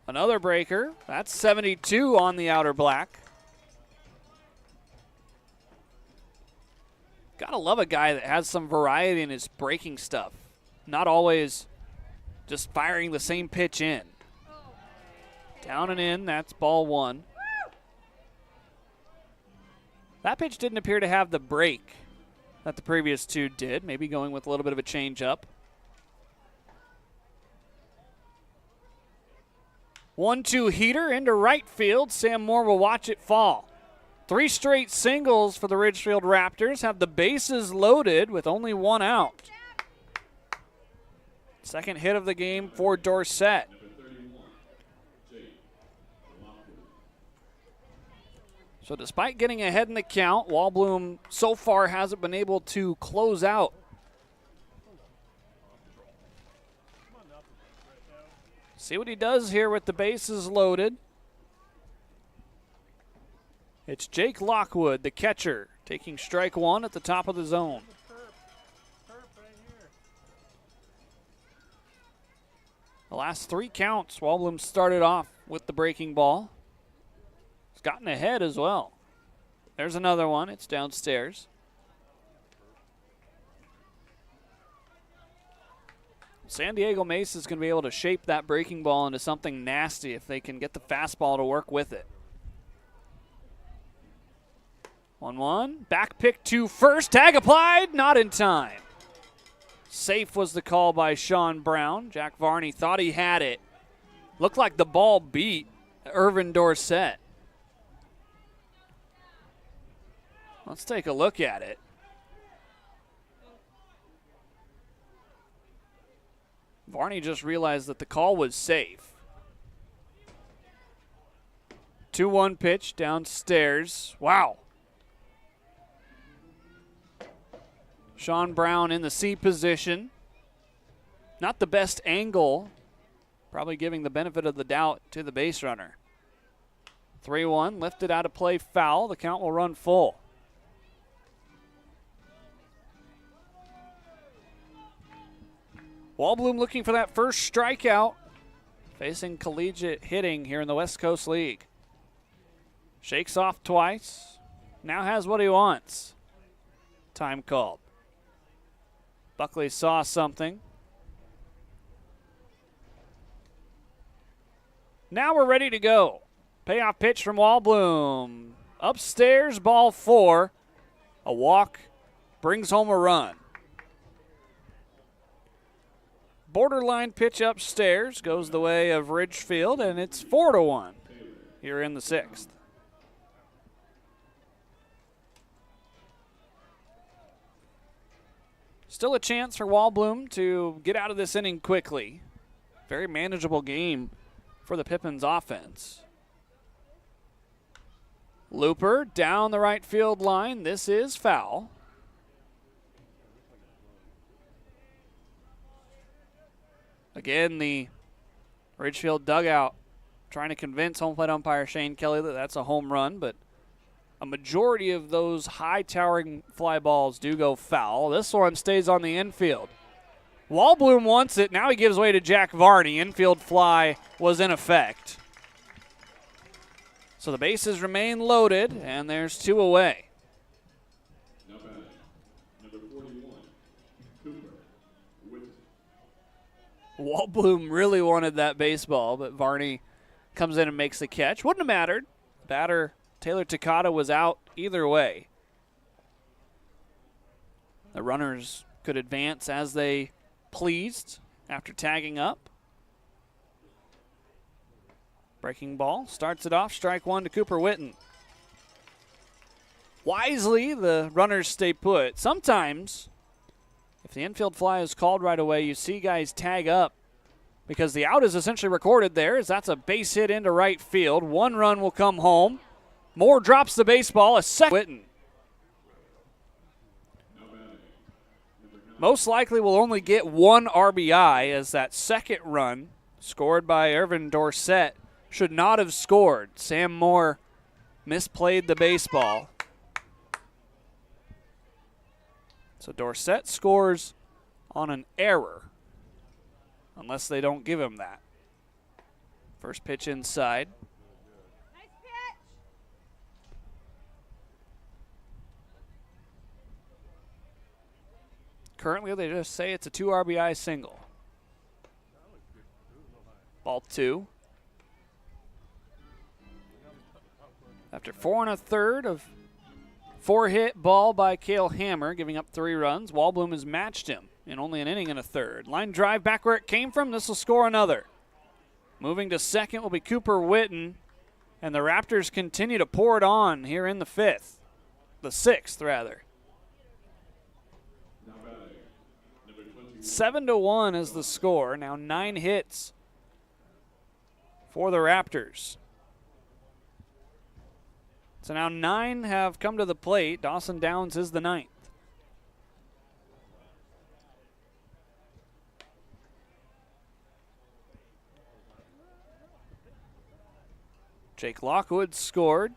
Another breaker. That's 72 on the outer black. Gotta love a guy that has some variety in his breaking stuff. Not always just firing the same pitch in. Down and in, that's ball 1. That pitch didn't appear to have the break that the previous 2 did. Maybe going with a little bit of a change up. 1-2 heater into right field. Sam Moore will watch it fall. 3 straight singles for the Ridgefield Raptors. Have the bases loaded with only 1 out. Second hit of the game for Dorsett. So despite getting ahead in the count, Wallbloom so far hasn't been able to close out. See what he does here with the bases loaded. It's Jake Lockwood, the catcher, taking strike 1 at the top of the zone. The last 3 counts, Wallbloom started off with the breaking ball. He's gotten ahead as well. There's another one. It's downstairs. San Diego Mesa is going to be able to shape that breaking ball into something nasty if they can get the fastball to work with it. 1-1. Back pick to first. Tag applied. Not in time. Safe was the call by Sean Brown. Jack Varney thought he had it. Looked like the ball beat Irvin Dorsett. Let's take a look at it. Varney just realized that the call was safe. 2-1 pitch downstairs. Wow. Sean Brown in the C position. Not the best angle. Probably giving the benefit of the doubt to the base runner. 3-1, lifted out of play, foul. The count will run full. Wallbloom looking for that first strikeout. Facing collegiate hitting here in the West Coast League. Shakes off twice. Now has what he wants. Time called. Buckley saw something. Now we're ready to go. Payoff pitch from Wallbloom. Upstairs, ball 4. A walk brings home a run. Borderline pitch upstairs goes the way of Ridgefield, and it's 4-1 here in the 6th. Still a chance for Wallbloom to get out of this inning quickly. Very manageable game for the Pippins offense. Looper down the right field line. This is foul. Again, the Ridgefield dugout trying to convince home plate umpire Shane Kelly that that's a home run, but a majority of those high-towering fly balls do go foul. This one stays on the infield. Wallbloom wants it. Now he gives way to Jack Varney. Infield fly was in effect. So the bases remain loaded, and there's 2 away. Now batting, number 41, Cooper Whitten. Wallbloom really wanted that baseball, but Varney comes in and makes the catch. Wouldn't have mattered. Batter Taylor Takata was out either way. The runners could advance as they pleased after tagging up. Breaking ball starts it off. Strike 1 to Cooper Whitten. Wisely, the runners stay put. Sometimes, if the infield fly is called right away, you see guys tag up because the out is essentially recorded there, as that's a base hit into right field. 1 run will come home. Moore drops the baseball. A second. Whitten. Most likely will only get 1 RBI, as that second run, scored by Irvin Dorsett, should not have scored. Sam Moore misplayed the baseball. So Dorsett scores on an error, unless they don't give him that. First pitch inside. Nice pitch. Currently, they just say it's a 2 RBI single. Ball 2. After 4 1/3 of 4-hit ball by Cale Hammer, giving up 3 runs, Wallbloom has matched him in only an inning and a third. Line drive back where it came from. This will score another. Moving to second will be Cooper Whitten, and the Raptors continue to pour it on here in the 5th. The 6th, rather. 7-1 is the score. Now 9 hits for the Raptors. So now 9 have come to the plate. Dawson Downs is the 9th. Jake Lockwood scored.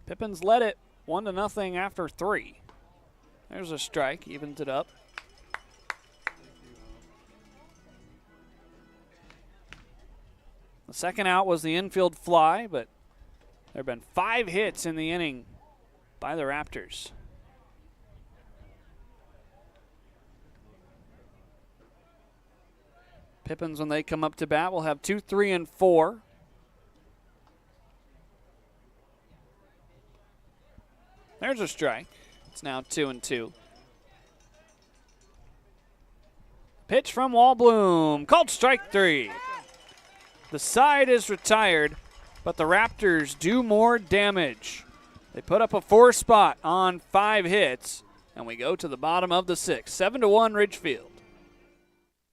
Pippins led it 1-0 after 3. There's a strike, evens it up. The second out was the infield fly, but there have been 5 hits in the inning by the Raptors. Pippins, when they come up to bat, will have 2, 3, and 4. There's a strike. It's now 2-2. Pitch from Wallbloom, called strike 3. The side is retired, but the Raptors do more damage. They put up a 4 spot on 5 hits, and we go to the bottom of the 6th. 7-1 Ridgefield.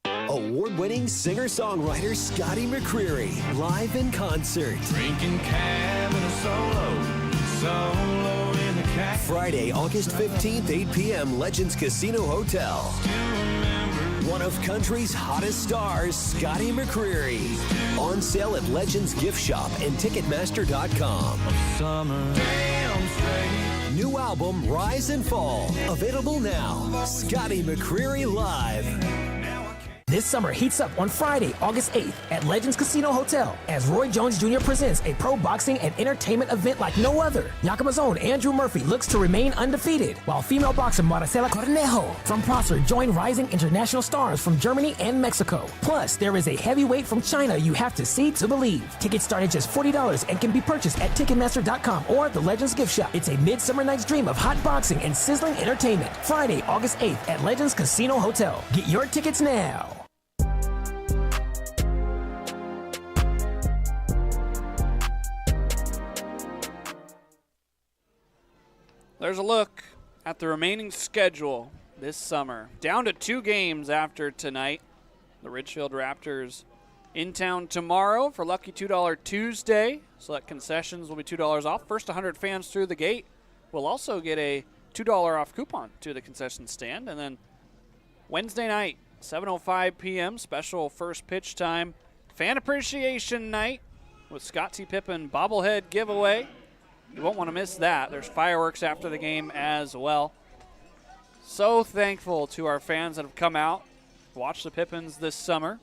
Award-winning singer-songwriter Scotty McCreery, live in concert. Drinking cab and a solo in the cab. Friday, August 15th, 8 p.m., Legends Casino Hotel. One of country's hottest stars, Scotty McCreery. On sale at Legends Gift Shop and Ticketmaster.com. New album, Rise and Fall. Available now. Scotty McCreery Live. This summer heats up on Friday, August 8th at Legends Casino Hotel as Roy Jones Jr. presents a pro boxing and entertainment event like no other. Yakima's own Andrew Murphy looks to remain undefeated, while female boxer Maricela Cornejo from Prosser join rising international stars from Germany and Mexico. Plus, there is a heavyweight from China you have to see to believe. Tickets start at just $40 and can be purchased at Ticketmaster.com or the Legends Gift Shop. It's a midsummer night's dream of hot boxing and sizzling entertainment. Friday, August 8th at Legends Casino Hotel. Get your tickets now. There's a look at the remaining schedule this summer. Down to 2 games after tonight. The Ridgefield Raptors in town tomorrow for Lucky $2 Tuesday. Select concessions will be $2 off. First 100 fans through the gate will also get a $2 off coupon to the concession stand. And then Wednesday night, 7:05 p.m., special first pitch time. Fan Appreciation Night with Scott T. Pippen bobblehead giveaway. You won't want to miss that. There's fireworks after the game as well. So thankful to our fans that have come out, watched the Pippins this summer.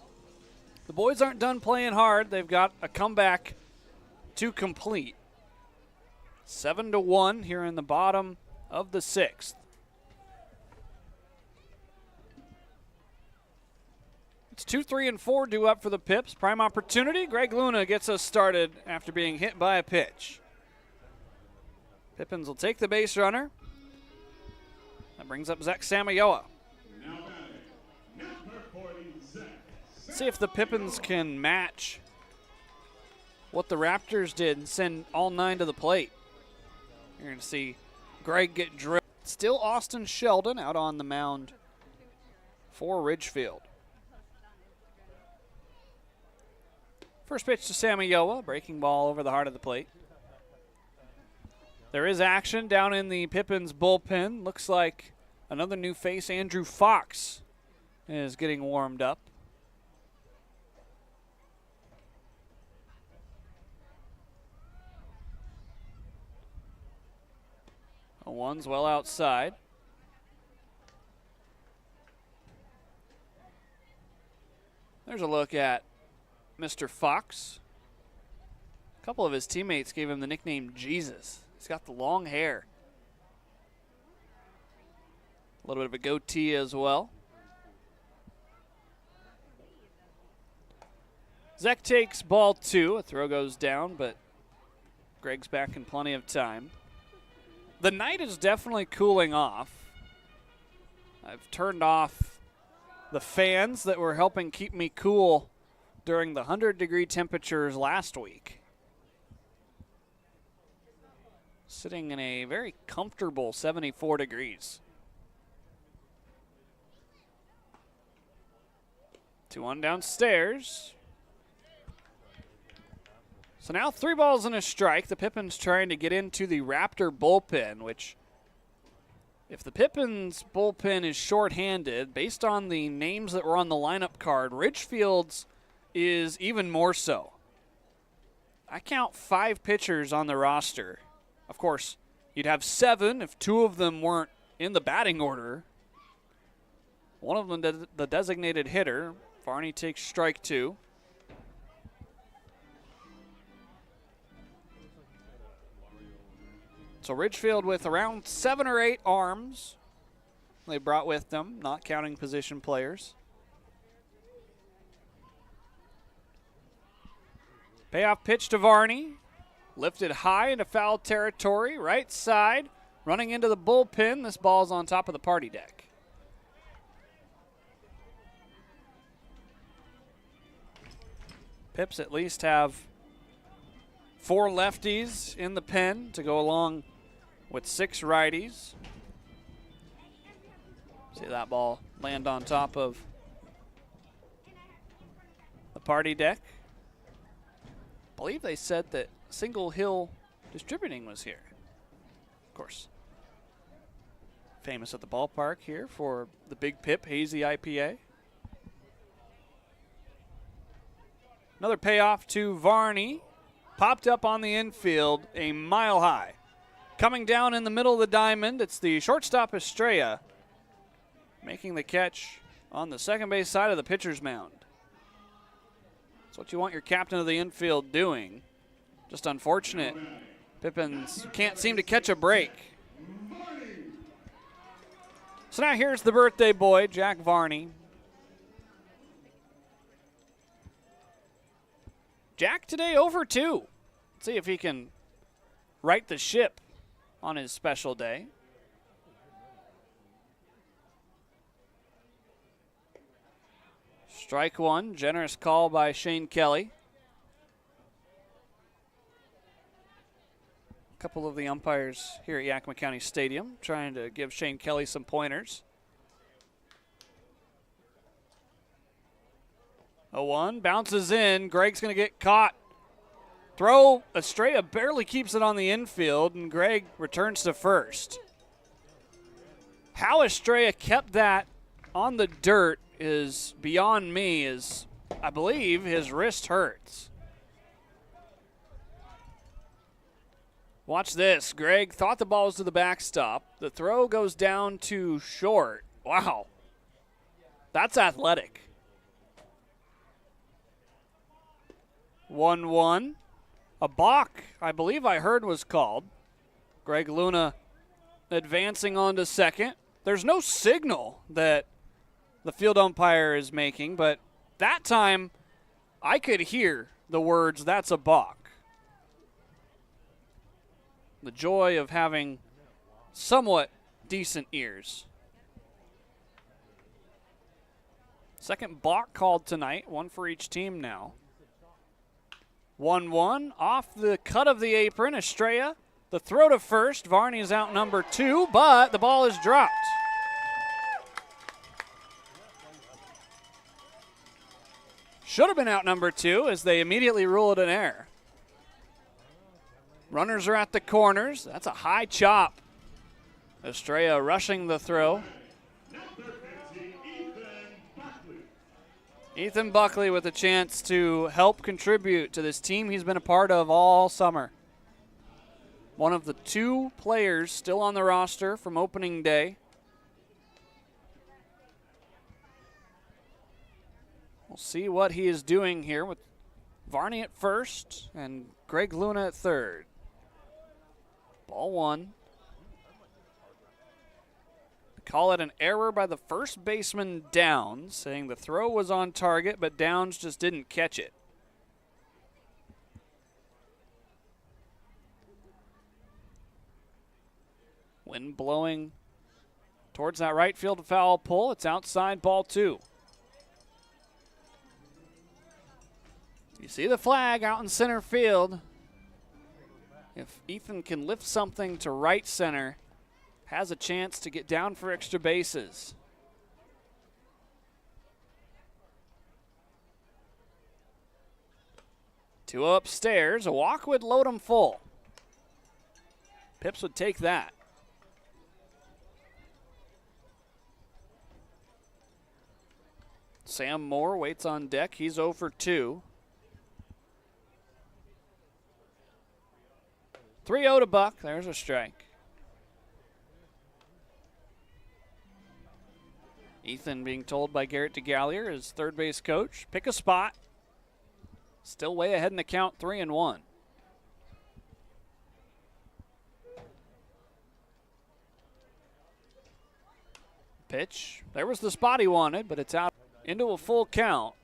The boys aren't done playing hard. They've got a comeback to complete. 7-1 here in the bottom of the 6th. It's 2, 3, and 4 due up for the Pips. Prime opportunity. Greg Luna gets us started after being hit by a pitch. Pippins will take the base runner. That brings up Zach Samayoa. See if the Pippins can match what the Raptors did and send all 9 to the plate. You're going to see Greg get drilled. Still Austin Sheldon out on the mound for Ridgefield. First pitch to Samayoa, breaking ball over the heart of the plate. There is action down in the Pippins bullpen. Looks like another new face, Andrew Fox, is getting warmed up. One's well outside. There's a look at Mr. Fox. A couple of his teammates gave him the nickname Jesus. He's got the long hair. A little bit of a goatee as well. Zach takes ball 2. A throw goes down, but Greg's back in plenty of time. The night is definitely cooling off. I've turned off the fans that were helping keep me cool during the 100-degree temperatures last week. Sitting in a very comfortable 74 degrees. 2-1 downstairs. So now 3 balls and a strike. The Pippins trying to get into the Raptor bullpen, which if the Pippins bullpen is shorthanded, based on the names that were on the lineup card, Ridgefield's is even more so. I count 5 pitchers on the roster. Of course, you'd have 7 if 2 of them weren't in the batting order. One of them, the designated hitter. Varney takes strike 2. So Ridgefield with around 7 or 8 arms they brought with them, not counting position players. Payoff pitch to Varney. Lifted high into foul territory, right side, running into the bullpen. This ball's on top of the party deck. Pips at least have 4 lefties in the pen to go along with 6 righties. See that ball land on top of the party deck. I believe they said that Single Hill Distributing was here. Of course, famous at the ballpark here for the Big Pip Hazy IPA. Another payoff to Varney. Popped up on the infield, a mile high. Coming down in the middle of the diamond, it's the shortstop Estrella making the catch on the second base side of the pitcher's mound. That's what you want your captain of the infield doing. Just unfortunate. Pippins can't seem to catch a break. So now here's the birthday boy, Jack Varney. Jack today over 2. Let's see if he can right the ship on his special day. Strike one, generous call by Shane Kelly. A couple of the umpires here at Yakima County Stadium trying to give Shane Kelly some pointers. 0-1, bounces in. Greg's going to get caught. Throw, Estrella barely keeps it on the infield, and Greg returns to first. How Estrella kept that on the dirt is beyond me, as I believe his wrist hurts. Watch this. Greg thought the ball was to the backstop. The throw goes down to short. Wow. That's athletic. 1-1. A balk, I believe I heard, was called. Greg Luna advancing on to second. There's no signal that the field umpire is making, but that time I could hear the words, "That's a balk." The joy of having somewhat decent ears. Second balk called tonight, one for each team now. 1-1 off the cut of the apron. Estrella, the throw to first. Varney is out number 2, but the ball is dropped. Should have been out number 2 as they immediately rule it an error. Runners are at the corners. That's a high chop. Estrella rushing the throw. Ethan Buckley with a chance to help contribute to this team he's been a part of all summer. One of the 2 players still on the roster from opening day. We'll see what he is doing here with Varney at first and Greg Luna at third. Ball 1. Call it an error by the first baseman Downs, saying the throw was on target, but Downs just didn't catch it. Wind blowing towards that right field foul pole. It's outside, ball 2. You see the flag out in center field. If Ethan can lift something to right center, has a chance to get down for extra bases. Two upstairs. A walk would load him full. Pips would take that. Sam Moore waits on deck. He's 0 for 2. 3-0 to Buck. There's a strike. Ethan being told by Garrett DeGallier, his third base coach, pick a spot. Still way ahead in the count, 3-1. Pitch. There was the spot he wanted, but it's out into a full count.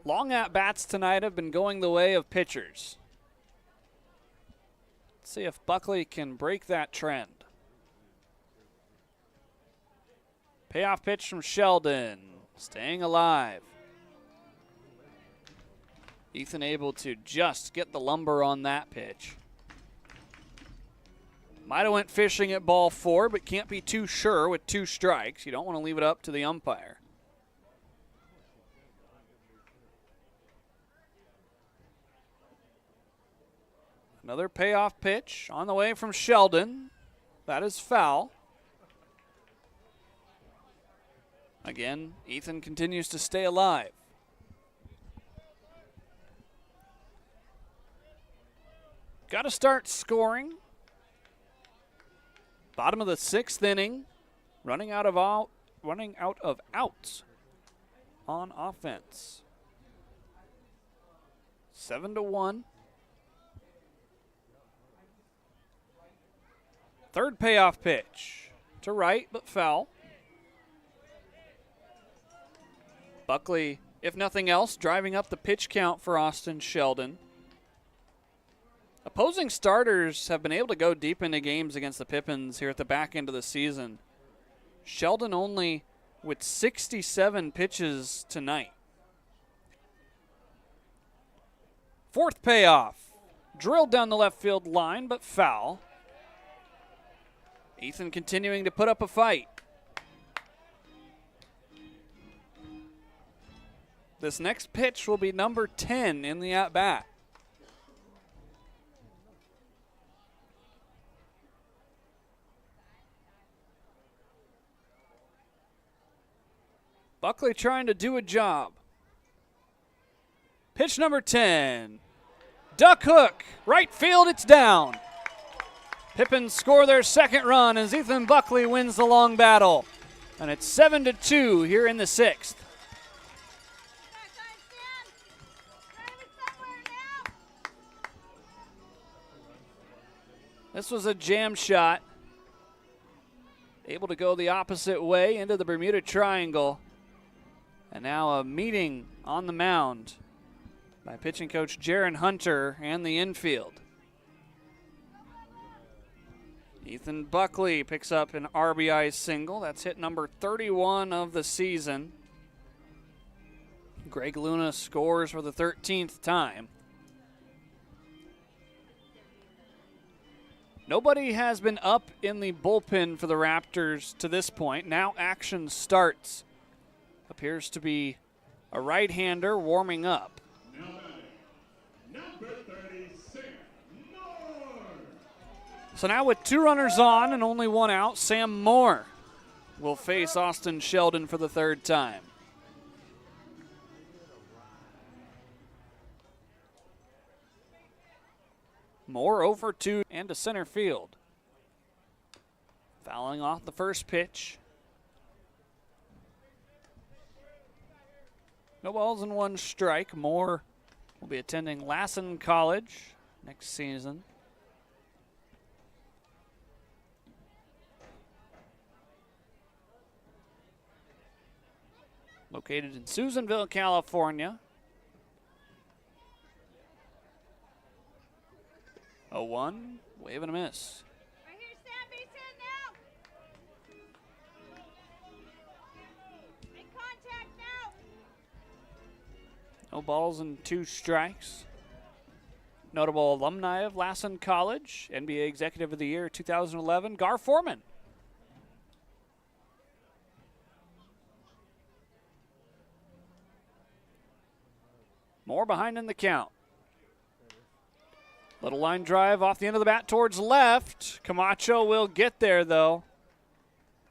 Long at-bats tonight have been going the way of pitchers. Let's see if Buckley can break that trend. Payoff pitch from Sheldon, staying alive. Ethan able to just get the lumber on that pitch. Might have went fishing at ball 4, but can't be too sure with 2 strikes. You don't want to leave it up to the umpire. Another payoff pitch on the way from Sheldon. That is foul. Again, Ethan continues to stay alive. Got to start scoring. Bottom of the 6th inning. running out of outs on offense. 7-1. Third payoff pitch to right, but foul. Buckley, if nothing else, driving up the pitch count for Austin Sheldon. Opposing starters have been able to go deep into games against the Pippins here at the back end of the season. Sheldon only with 67 pitches tonight. Fourth payoff. Drilled down the left field line, but foul. Ethan continuing to put up a fight. This next pitch will be number 10 in the at-bat. Buckley trying to do a job. Pitch number 10. Duck hook. Right field, it's down. Pippins score their second run as Ethan Buckley wins the long battle. And it's 7-2 here in the sixth. This was a jam shot. Able to go the opposite way into the Bermuda Triangle. And now a meeting on the mound by pitching coach Jaron Hunter and the infield. Ethan Buckley picks up an RBI single. That's hit number 31 of the season. Greg Luna scores for the 13th time. Nobody has been up in the bullpen for the Raptors to this point. Now action starts. Appears to be a right-hander warming up. So now with 2 runners on and only 1 out, Sam Moore will face Austin Sheldon for the 3rd time. Moore over 2 and to center field. Fouling off the first pitch. No balls and 1 strike. Moore will be attending Lassen College next season. Located in Susanville, California. 0-1, wave and a miss. No balls and 2 strikes. Notable alumni of Lassen College, NBA Executive of the Year 2011, Gar Forman. More behind in the count. Little line drive off the end of the bat towards left. Camacho will get there, though.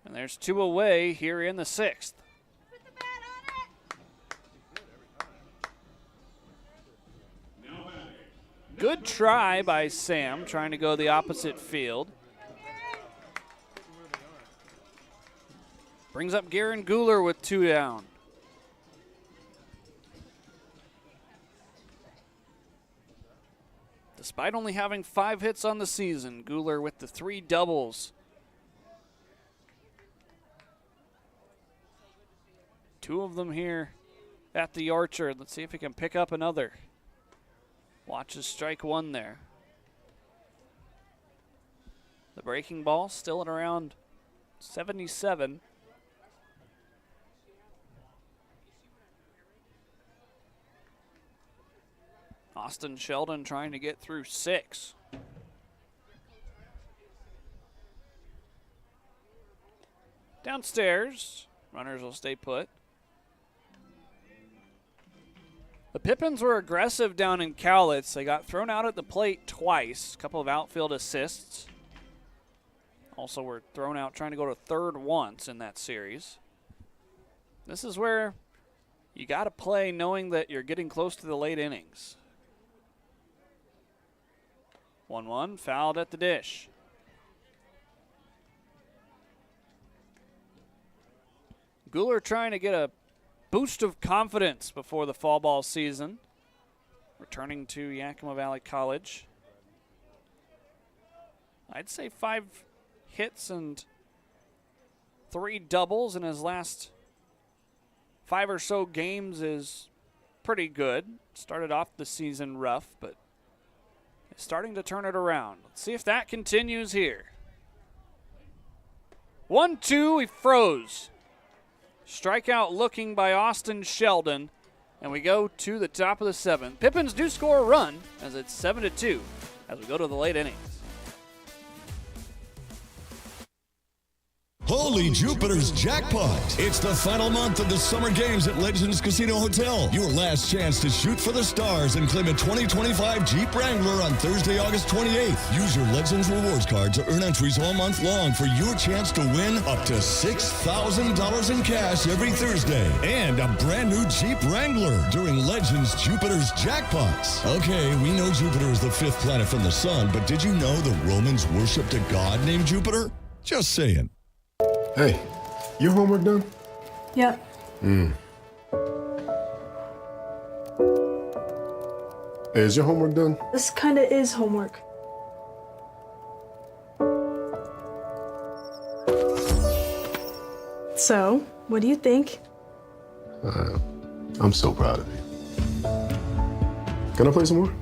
And there's 2 away here in the 6th. Good try by Sam, trying to go the opposite field. Brings up Garen Guler with 2 down. Despite only having 5 hits on the season, Guler with the 3 doubles. 2 of them here at the Orchard. Let's see if he can pick up another. Watches strike 1 there. The breaking ball still at around 77. Austin Sheldon trying to get through 6. Downstairs, runners will stay put. The Pippins were aggressive down in Cowlitz. They got thrown out at the plate twice, a couple of outfield assists. Also were thrown out trying to go to 3rd once in that series. This is where you got to play knowing that you're getting close to the late innings. 1-1, fouled at the dish. Guler trying to get a boost of confidence before the fall ball season. Returning to Yakima Valley College. I'd say 5 hits and 3 doubles in his last 5 or so games is pretty good. Started off the season rough, but is starting to turn it around. Let's see if that continues here. 1-2, he froze. Strikeout looking by Austin Sheldon, and we go to the top of the 7th. Pippins do score a run as it's 7-2 as we go to the late innings. Holy Jupiter's jackpot! It's the final month of the summer games at Legends Casino Hotel. Your last chance to shoot for the stars and claim a 2025 Jeep Wrangler on Thursday, August 28th. Use your Legends Rewards card to earn entries all month long for your chance to win up to $6,000 in cash every Thursday. And a brand new Jeep Wrangler during Legends Jupiter's jackpots. Okay, we know Jupiter is the 5th planet from the sun, but did you know the Romans worshipped a god named Jupiter? Just saying. Hey, your homework done? Yep. Hey, is your homework done? This kinda is homework. So, what do you think? I'm so proud of you. Can I play some more?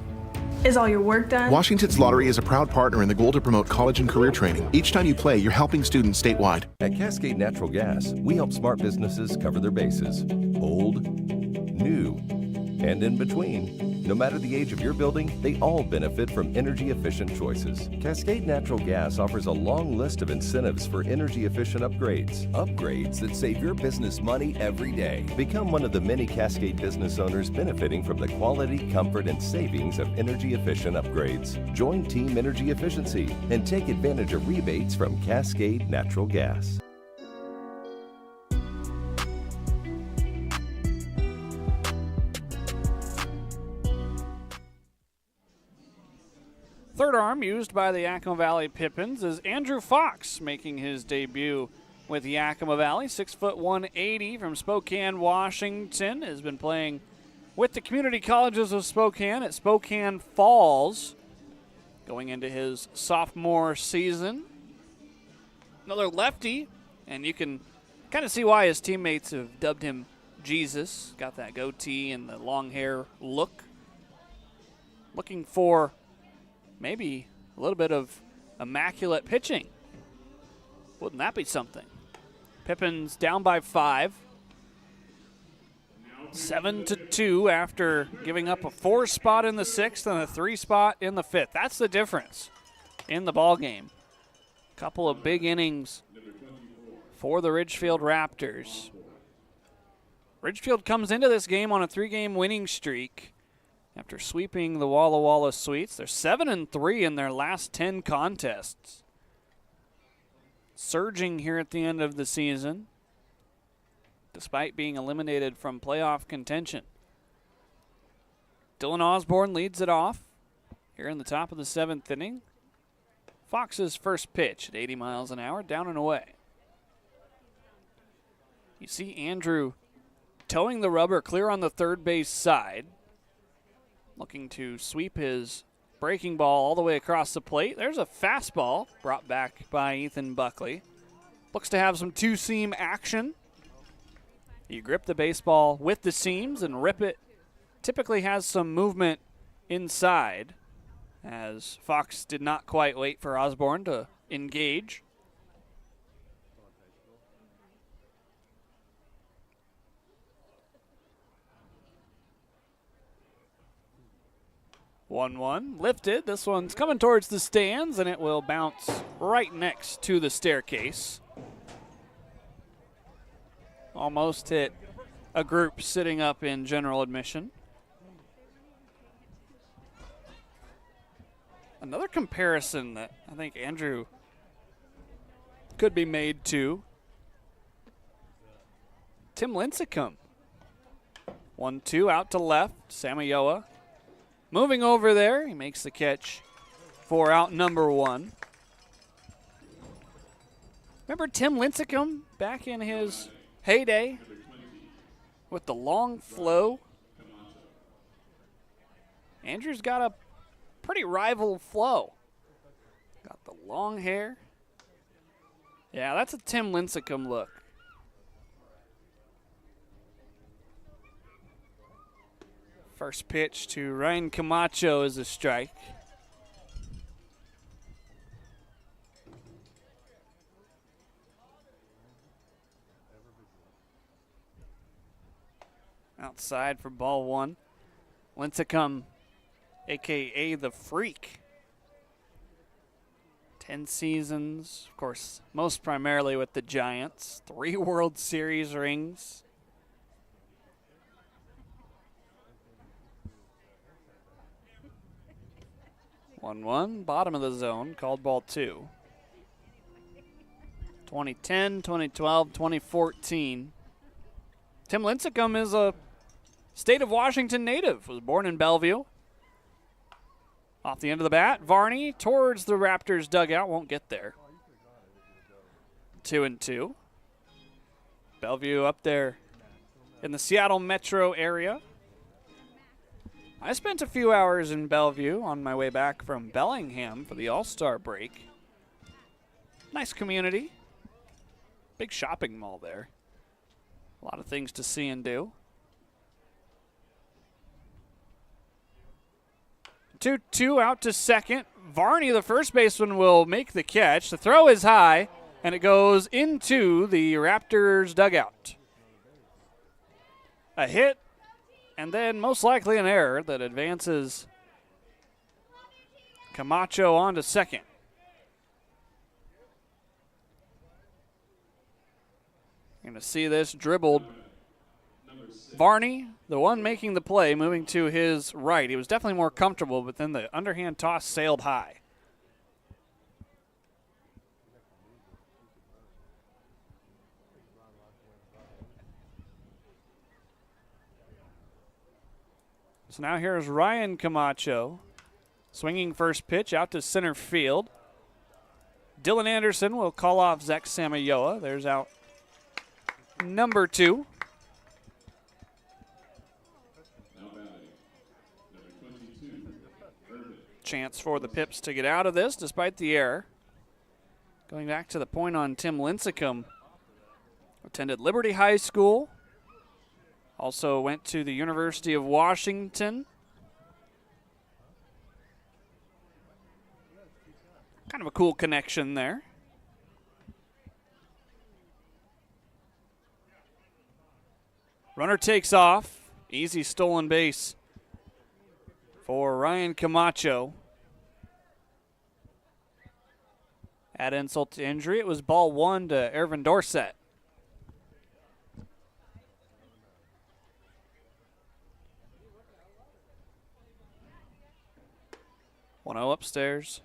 Is all your work done? Washington's Lottery is a proud partner in the goal to promote college and career training. Each time you play, you're helping students statewide. At Cascade Natural Gas, we help smart businesses cover their bases. Old, new, and in between. No matter the age of your building, they all benefit from energy-efficient choices. Cascade Natural Gas offers a long list of incentives for energy-efficient upgrades. Upgrades that save your business money every day. Become one of the many Cascade business owners benefiting from the quality, comfort, and savings of energy-efficient upgrades. Join Team Energy Efficiency and take advantage of rebates from Cascade Natural Gas. Third arm used by the Yakima Valley Pippins is Andrew Fox making his debut with Yakima Valley. 6'1", 180 from Spokane, Washington. Has been playing with the community colleges of Spokane at Spokane Falls going into his sophomore season. Another lefty, and you can kind of see why his teammates have dubbed him Jesus. Got that goatee and the long hair look. Looking for maybe a little bit of immaculate pitching. Wouldn't that be something? Pippins down by 5. 7-2 after giving up a 4 spot in the 6th and a 3 spot in the 5th. That's the difference in the ball game. Couple of big innings for the Ridgefield Raptors. Ridgefield comes into this game on a 3-game winning streak. After sweeping the Walla Walla Sweets, they're 7-3 in their last 10 contests. Surging here at the end of the season, despite being eliminated from playoff contention. Dylan Osborne leads it off here in the top of the 7th inning. Fox's first pitch at 80 miles an hour, down and away. You see Andrew towing the rubber clear on the third base side. Looking to sweep his breaking ball all the way across the plate. There's a fastball brought back by Ethan Buckley. Looks to have some two-seam action. You grip the baseball with the seams and rip it. Typically has some movement inside, as Fox did not quite wait for Osborne to engage. One lifted. This one's coming towards the stands, and it will bounce right next to the staircase. Almost hit a group sitting up in general admission. Another comparison that I think Andrew could be made to Tim Lincecum. 1-2 out to left. Samayoa moving over there. He makes the catch for out number 1. Remember Tim Lincecum back in his Heyday with the long flow. Andrew's got a pretty rival flow. Got the long hair. Yeah, that's a Tim Lincecum look. First pitch to Ryan Camacho is a strike. Outside for ball one. Lincecum, a.k.a. the Freak. 10 seasons, of course, most primarily with the Giants. 3 World Series rings. One, bottom of the zone, called ball 2. 2010, 2012, 2014. Tim Lincecum is a state of Washington native, was born in Bellevue. Off the end of the bat, Varney towards the Raptors dugout, won't get there. 2-2. Bellevue up there in the Seattle metro area. I spent a few hours in Bellevue on my way back from Bellingham for the All-Star break. Nice community. Big shopping mall there. A lot of things to see and do. 2-2 out to second. Varney, the first baseman, will make the catch. The throw is high, and it goes into the Raptors dugout. A hit, and then most likely an error that advances Camacho on to second. You're going to see this dribbled. Varney, the one making the play, moving to his right. He was definitely more comfortable, but then the underhand toss sailed high. So now here's Ryan Camacho, swinging first pitch out to center field. Dylan Anderson will call off Zach Samayoa. There's out number 2. Chance for the Pips to get out of this despite the error. Going back to the point on Tim Lincecum, attended Liberty High School, also went to the University of Washington. Kind of a cool connection there. Runner takes off. Easy stolen base for Ryan Camacho. Add insult to injury, it was ball 1 to Ervin Dorsett. One-0 upstairs.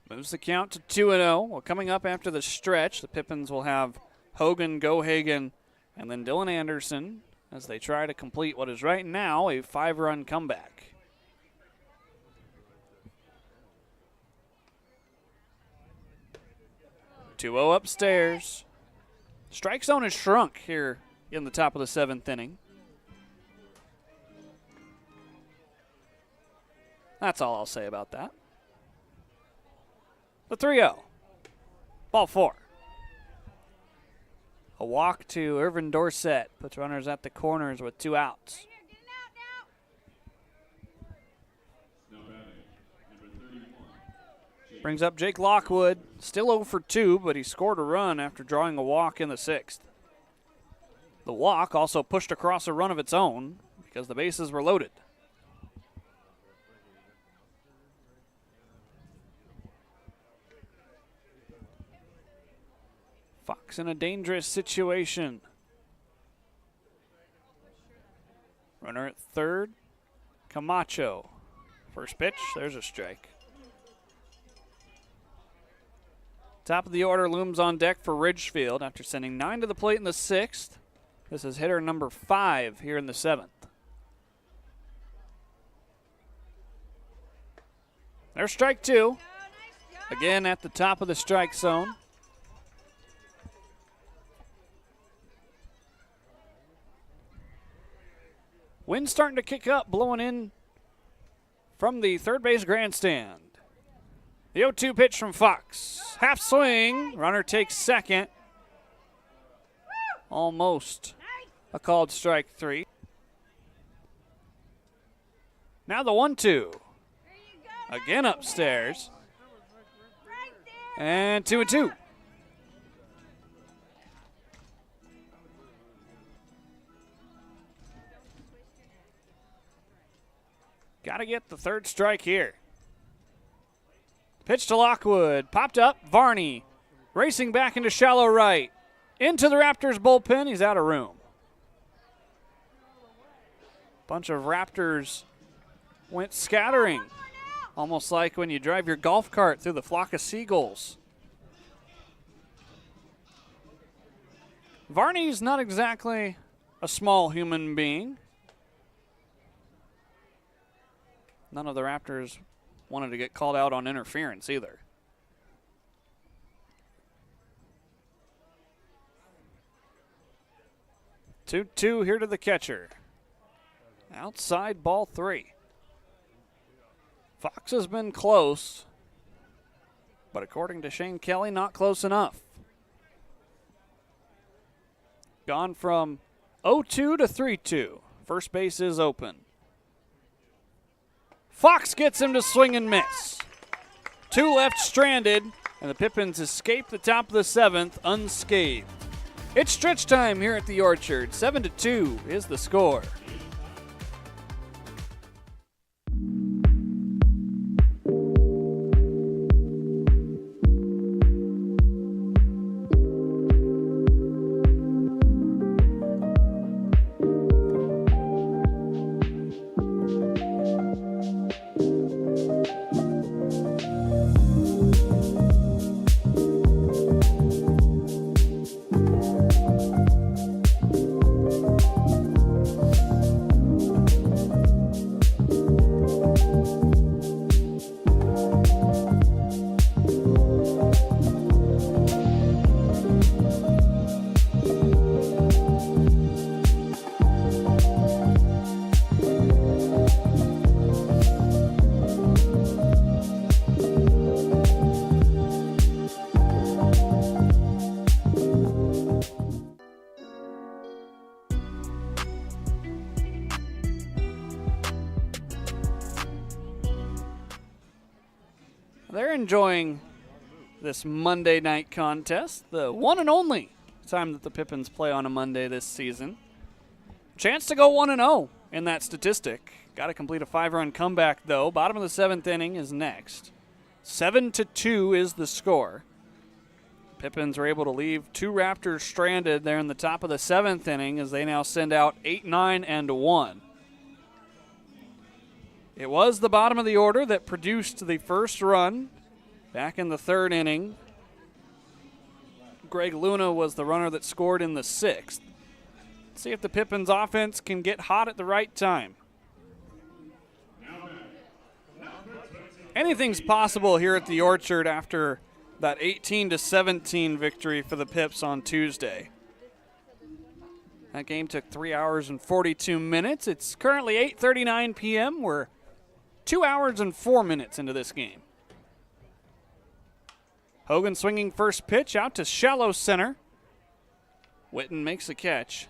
Moves the count to 2-0. Well, coming up after the stretch, the Pippins will have Hogan, Gohagen, and then Dylan Anderson as they try to complete what is right now a 5-run comeback. Two-0 upstairs. Strike zone has shrunk here in the top of the 7th inning. That's all I'll say about that. The 3-0. Ball 4. A walk to Ervin Dorsett. Puts runners at the corners with 2 outs. Brings up Jake Lockwood. Still 0 for 2, but he scored a run after drawing a walk in the 6th. The walk also pushed across a run of its own because the bases were loaded. Fox in a dangerous situation. Runner at third. Camacho. First pitch, there's a strike. Top of the order looms on deck for Ridgefield after sending 9 to the plate in the 6th. This is hitter number 5 here in the 7th. There's strike 2. Again at the top of the strike zone. Wind starting to kick up, blowing in from the third base grandstand. The 0-2 pitch from Fox. Half swing. Runner takes second. Almost a called strike 3. Now the 1-2. Again upstairs. And 2-2. Got to get the third strike here. Pitch to Lockwood. Popped up. Varney racing back into shallow right. Into the Raptors bullpen. He's out of room. Bunch of Raptors went scattering. Almost like when you drive your golf cart through the flock of seagulls. Varney's not exactly a small human being. None of the Raptors wanted to get called out on interference either. Two here to the catcher. Outside ball 3. Fox has been close, but according to Shane Kelly, not close enough. Gone from 0-2 to 3-2. First base is open. Fox gets him to swing and miss. 2 left stranded, and the Pippins escape the top of the 7th unscathed. It's stretch time here at the Orchard. 7-2 is the score. They're enjoying this Monday night contest, the one and only time that the Pippins play on a Monday this season. Chance to go 1-0 in that statistic. Got to complete a 5-run comeback, though. Bottom of the 7th inning is next. 7-2 is the score. Pippins were able to leave 2 Raptors stranded there in the top of the 7th inning as they now send out 8, 9, and 1. It was the bottom of the order that produced the first run back in the 3rd inning. Greg Luna was the runner that scored in the 6th. Let's see if the Pippins offense can get hot at the right time. Anything's possible here at the Orchard after that 18-17 victory for the Pips on Tuesday. That game took 3 hours and 42 minutes. It's currently 8:39 p.m. We're 2 hours and 4 minutes into this game. Hogan swinging first pitch out to shallow center. Witten makes a catch.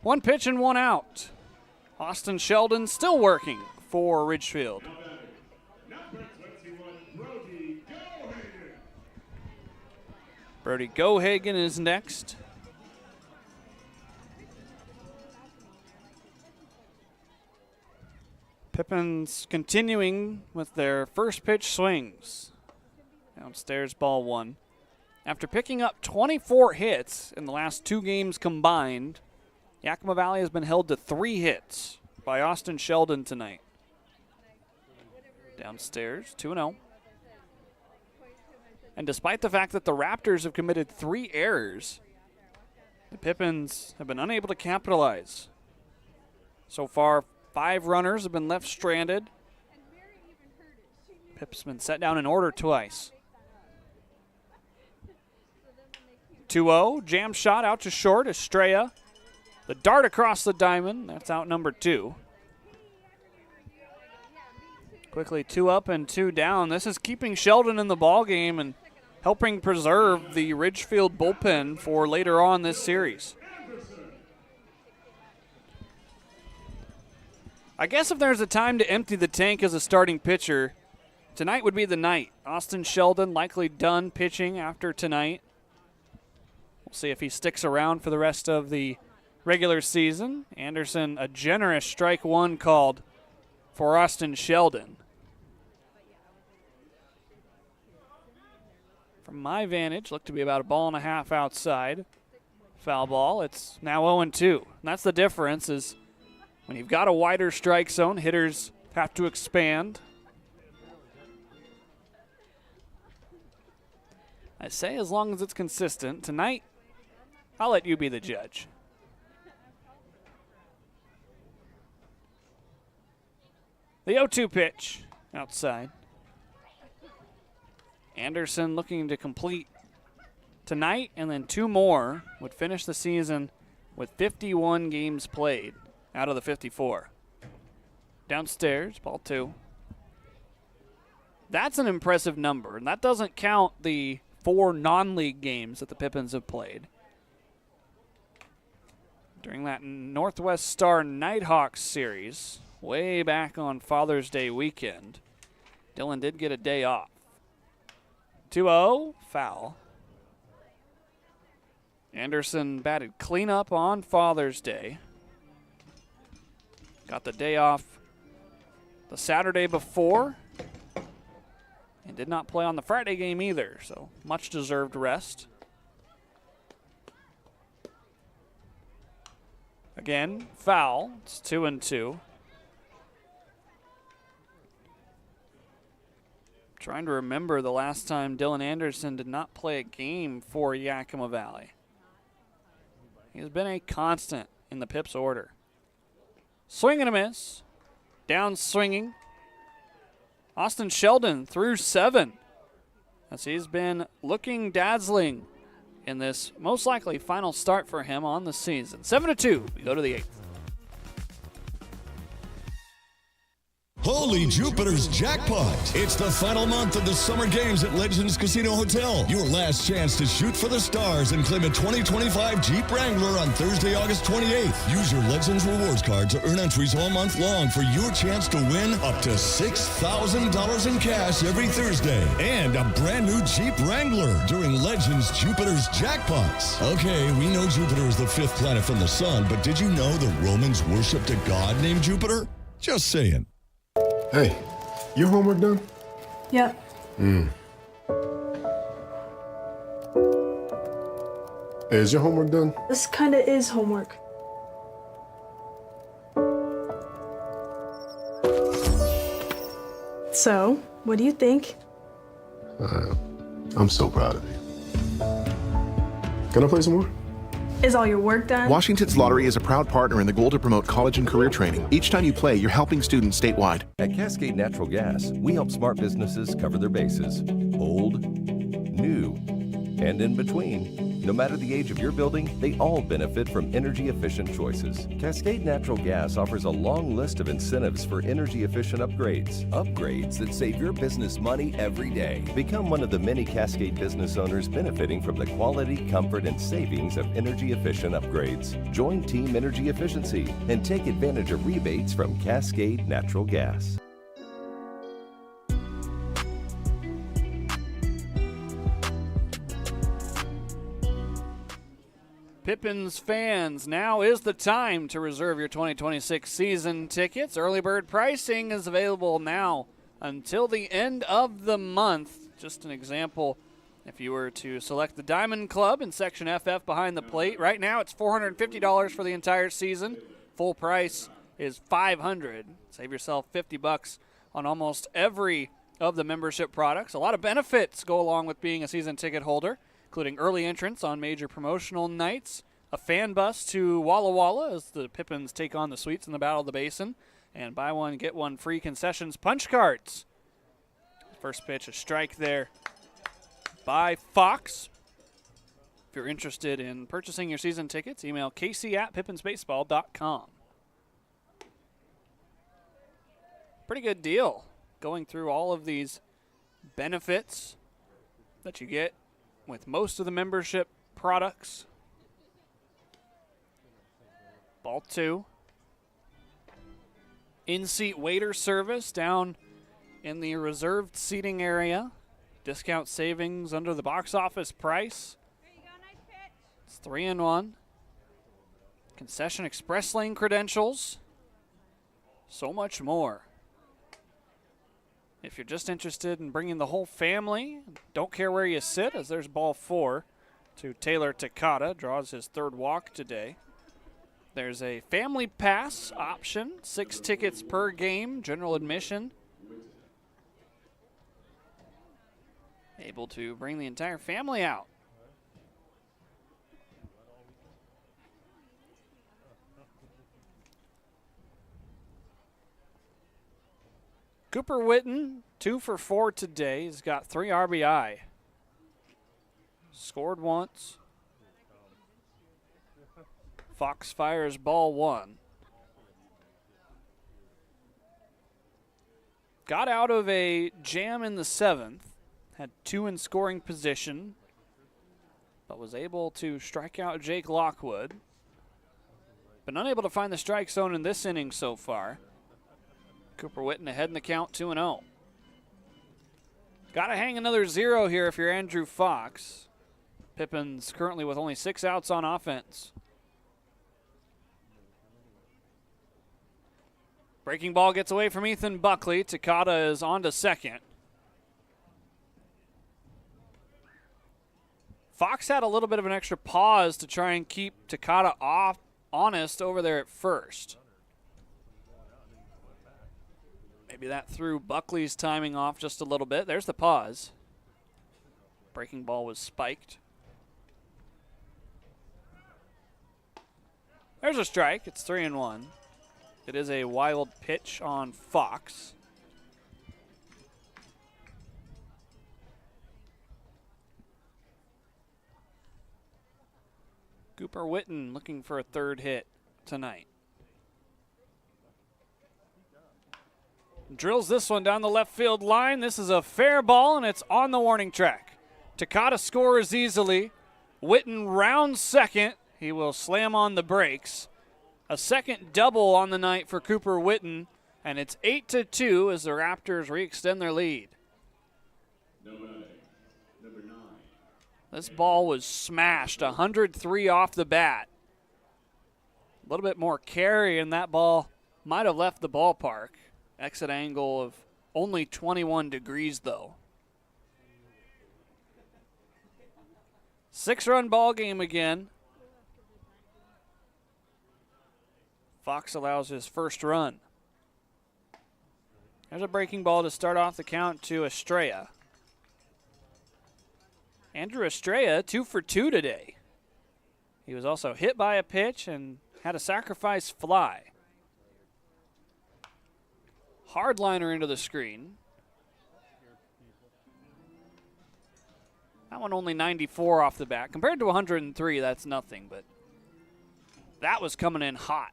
1 pitch and 1 out. Austin Sheldon still working for Ridgefield. Brody Gohagen is next. Pippins continuing with their first pitch swings. Downstairs, ball 1. After picking up 24 hits in the last 2 games combined, Yakima Valley has been held to 3 hits by Austin Sheldon tonight. Downstairs, 2-0. And despite the fact that the Raptors have committed 3 errors, the Pippins have been unable to capitalize. So far, 5 runners have been left stranded. Pip's been set down in order twice. 2-0, jam shot out to short. Estrella The dart across the diamond, that's out number 2. Quickly 2 up and 2 down. This is keeping Sheldon in the ball game and helping preserve the Ridgefield bullpen for later on this series. I guess if there's a time to empty the tank as a starting pitcher, tonight would be the night. Austin Sheldon likely done pitching after tonight. We'll see if he sticks around for the rest of the regular season. Anderson, a generous strike 1 called for Austin Sheldon. From my vantage, looked to be about a ball and a half outside. Foul ball. It's now 0-2. And that's the difference, is when you've got a wider strike zone, hitters have to expand. I say as long as it's consistent. Tonight, I'll let you be the judge. The 0-2 pitch outside. Anderson looking to complete tonight, and then 2 more would finish the season with 51 games played out of the 54. Downstairs, ball 2. That's an impressive number, and that doesn't count the 4 non-league games that the Pippins have played. During that Northwest Star Nighthawks series, way back on Father's Day weekend, Dylan did get a day off. 2-0, foul. Anderson batted cleanup on Father's Day. Got the day off the Saturday before, and did not play on the Friday game either, so much deserved rest. Again, foul. It's 2-2. Trying to remember the last time Dylan Anderson did not play a game for Yakima Valley. He has been a constant in the Pips order. Swing and a miss. Down swinging. Austin Sheldon through 7, as he's been looking dazzling in this most likely final start for him on the season. 7-2. We go to the 8th. Holy Jupiter's jackpot! It's the final month of the summer games at Legends Casino Hotel. Your last chance to shoot for the stars and claim a 2025 Jeep Wrangler on Thursday, August 28th. Use your Legends Rewards card to earn entries all month long for your chance to win up to $6,000 in cash every Thursday. And a brand new Jeep Wrangler during Legends Jupiter's jackpots. Okay, we know Jupiter is the 5th planet from the sun, but did you know the Romans worshipped a god named Jupiter? Just saying. Hey, your homework done? Yep. Hey, is your homework done? This kinda is homework. So, what do you think? I'm so proud of you. Can I play some more? Is all your work done? Washington's Lottery is a proud partner in the goal to promote college and career training. Each time you play, you're helping students statewide. At Cascade Natural Gas, we help smart businesses cover their bases. Old, new, and in between. No matter the age of your building, they all benefit from energy-efficient choices. Cascade Natural Gas offers a long list of incentives for energy-efficient upgrades. Upgrades that save your business money every day. Become one of the many Cascade business owners benefiting from the quality, comfort, and savings of energy-efficient upgrades. Join Team Energy Efficiency and take advantage of rebates from Cascade Natural Gas. Pippins fans, now is the time to reserve your 2026 season tickets. Early bird pricing is available now until the end of the month. Just an example, if you were to select the Diamond Club in Section FF behind the plate, right now it's $450 for the entire season. Full price is $500. Save yourself $50 on almost every of the membership products. A lot of benefits go along with being a season ticket holder, including early entrance on major promotional nights, a fan bus to Walla Walla as the Pippins take on the Sweets in the Battle of the Basin, and buy one, get one free concessions punch cards. First pitch, a strike there by Fox. If you're interested in purchasing your season tickets, email casey@pippinsbaseball.com. Pretty good deal going through all of these benefits that you get with most of the membership products. Ball 2. In-seat waiter service down in the reserved seating area. Discount savings under the box office price. It's 3-in-1. Concession express lane credentials. So much more. If you're just interested in bringing the whole family, don't care where you sit, as there's ball 4 to Taylor Takata, draws his 3rd walk today. There's a family pass option, 6 tickets per game, general admission. Able to bring the entire family out. Cooper Witten, 2 for 4 today. He's got 3 RBI. Scored once. Fox fires ball 1. Got out of a jam in the 7th. Had 2 in scoring position, but was able to strike out Jake Lockwood. Been unable to find the strike zone in this inning so far. Cooper Witten ahead in the count, 2-0. Got to hang another 0 here if you're Andrew Fox. Pippins currently with only 6 outs on offense. Breaking ball gets away from Ethan Buckley. Takata is on to second. Fox had a little bit of an extra pause to try and keep Takata honest over there at first. Maybe that threw Buckley's timing off just a little bit. There's the pause. Breaking ball was spiked. There's a strike. It's 3-1. It is a wild pitch on Fox. Cooper Witten looking for a 3rd hit tonight. Drills this one down the left field line. This is a fair ball, and it's on the warning track. Takata scores easily. Witten rounds second. He will slam on the brakes. A second double on the night for Cooper Witten, and it's 8-2 as the Raptors re-extend their lead. Number 9. This ball was smashed, 103 off the bat. A little bit more carry, and that ball might have left the ballpark. Exit angle of only 21 degrees, though. 6-run ball game again. Fox allows his first run. There's a breaking ball to start off the count to Estrella. Andrew Estrella, 2 for 2 today. He was also hit by a pitch and had a sacrifice fly. Hardliner into the screen. That one only 94 off the bat. Compared to 103, that's nothing, but that was coming in hot.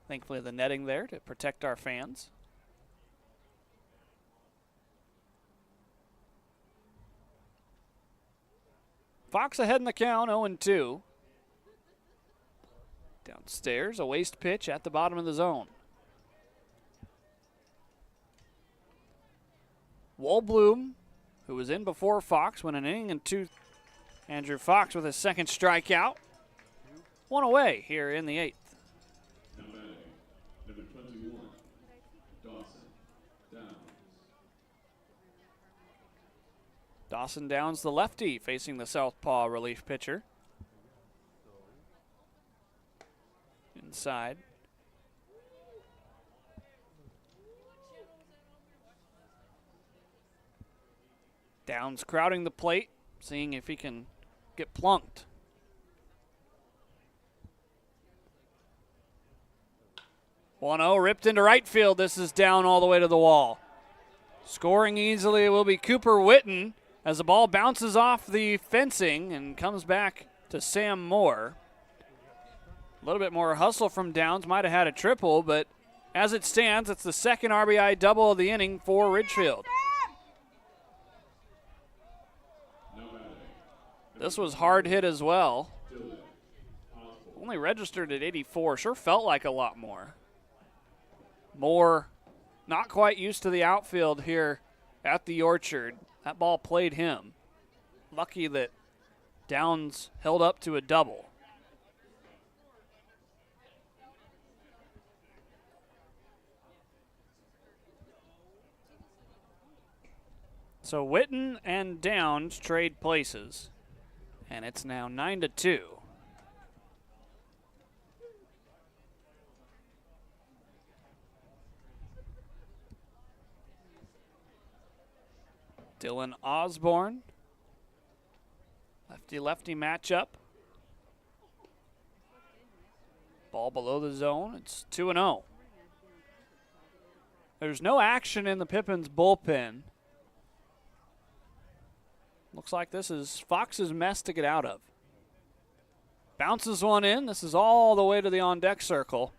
Thankfully, the netting there to protect our fans. Fox ahead in the count, 0-2. Downstairs, a waste pitch at the bottom of the zone. Wallblum, who was in before Fox, went an inning and 2. Andrew Fox with his second strikeout. 1 away here in the 8th. Number 21, Dawson Downs, the lefty, facing the southpaw relief pitcher. Inside. Downs crowding the plate, seeing if he can get plunked. One-0 ripped into right field. This is down all the way to the wall. Scoring easily will be Cooper Witten. as the ball bounces off the fencing and comes back to Sam Moore. A little bit more hustle from Downs, might have had a triple, but as it stands, it's the second RBI double of the inning for Ridgefield. This was hard hit as well. Only registered at 84, sure felt like a lot more. Moore not quite used to the outfield here at the Orchard. That ball played him. Lucky that Downs held up to a double. So Witten and Downs trade places, and it's now 9-2. Dylan Osborne, lefty-lefty matchup. Ball below the zone, it's 2-0. There's no action in the Pippins bullpen. Looks like this is Fox's mess to get out of. Bounces one in. This is all the way to the on-deck circle.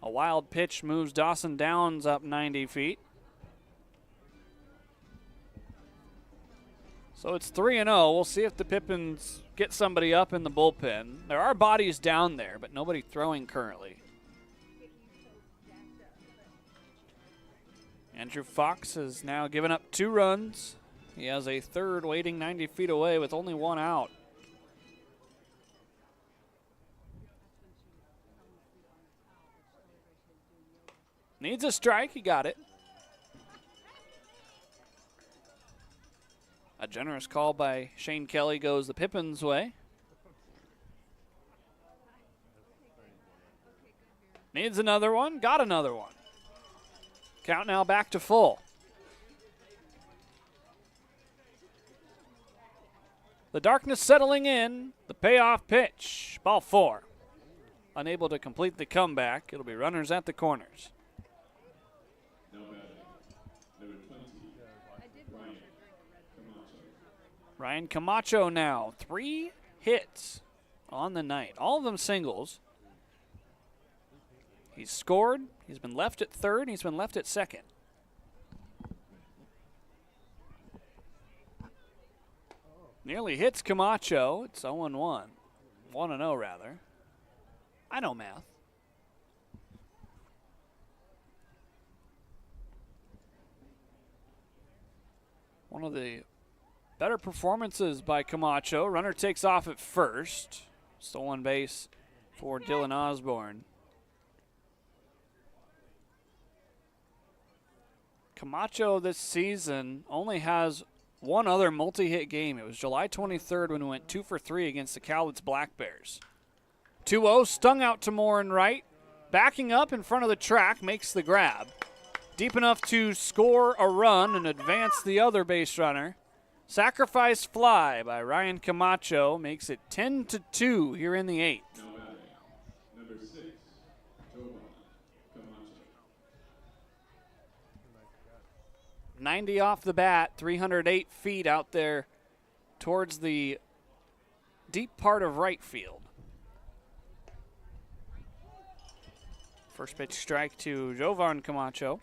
A wild pitch moves Dawson Downs up 90 feet. So it's 3-0. We'll see if the Pippins get somebody up in the bullpen. There are bodies down there, but nobody throwing currently. Andrew Fox has now given up 2 runs. He has a third waiting 90 feet away with only 1 out. Needs a strike. He got it. A generous call by Shane Kelly goes the Pippins' way. Needs another one. Got another one. Count now back to full. The darkness settling in. The payoff pitch. Ball 4. Unable to complete the comeback. It'll be runners at the corners. Ryan Camacho now. 3 hits on the night. All of them singles. He's scored. He's been left at third. He's been left at second. Nearly hits Camacho. It's 0-1. 1-0 rather. I know math. One of the better performances by Camacho. Runner takes off at first. Stolen base for Dylan Osborne. Camacho this season only has one other multi-hit game. It was July 23rd when he went 2 for 3 against the Cowlitz Black Bears. 2-0, stung out to Moore and right. Backing up in front of the track, makes the grab. Deep enough to score a run and advance the other base runner. Sacrifice fly by Ryan Camacho makes it 10-2 here in the 8th. Number 6, Camacho. 90 off the bat, 308 feet out there towards the deep part of right field. First pitch strike to Jovan Camacho.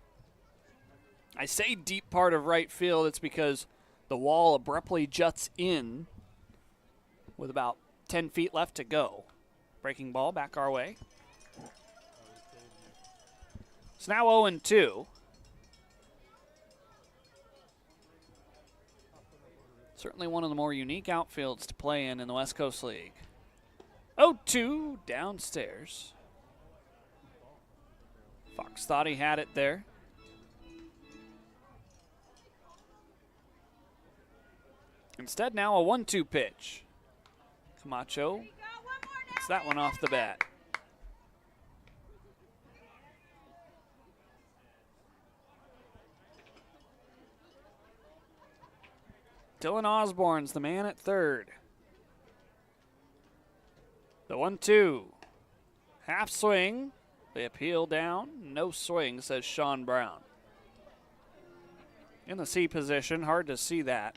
I say deep part of right field, it's because the wall abruptly juts in with about 10 feet left to go. Breaking ball back our way. It's now 0-2. Certainly one of the more unique outfields to play in the West Coast League. 0-2 downstairs. Fox thought he had it there. Instead now a 1-2 pitch. Camacho gets that one off the bat. Dylan Osborne's the man at third. The 1-2. Half swing. They appeal down. No swing, says Sean Brown. In the C position, hard to see that.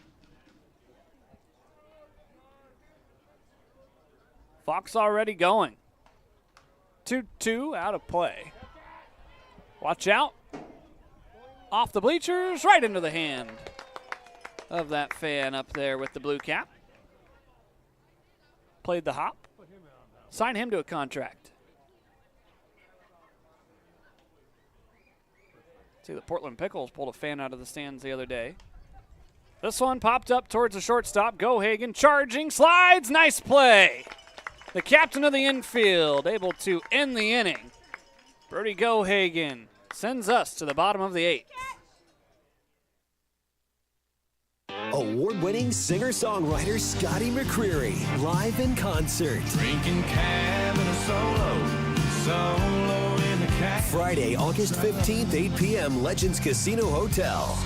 Fox already going. 2-2 out of play. Watch out. Off the bleachers, right into the hand of that fan up there with the blue cap. Played the hop. Sign him to a contract. See, the Portland Pickles pulled a fan out of the stands the other day. This one popped up towards the shortstop. Gohagen charging, slides, nice play. The captain of the infield able to end the inning. Brody Gohagen sends us to the bottom of the 8th. Award-winning singer-songwriter Scotty McCreery, live in concert. Drinking cab and a solo in the cab. Friday, August 15th, 8 p.m., Legends Casino Hotel.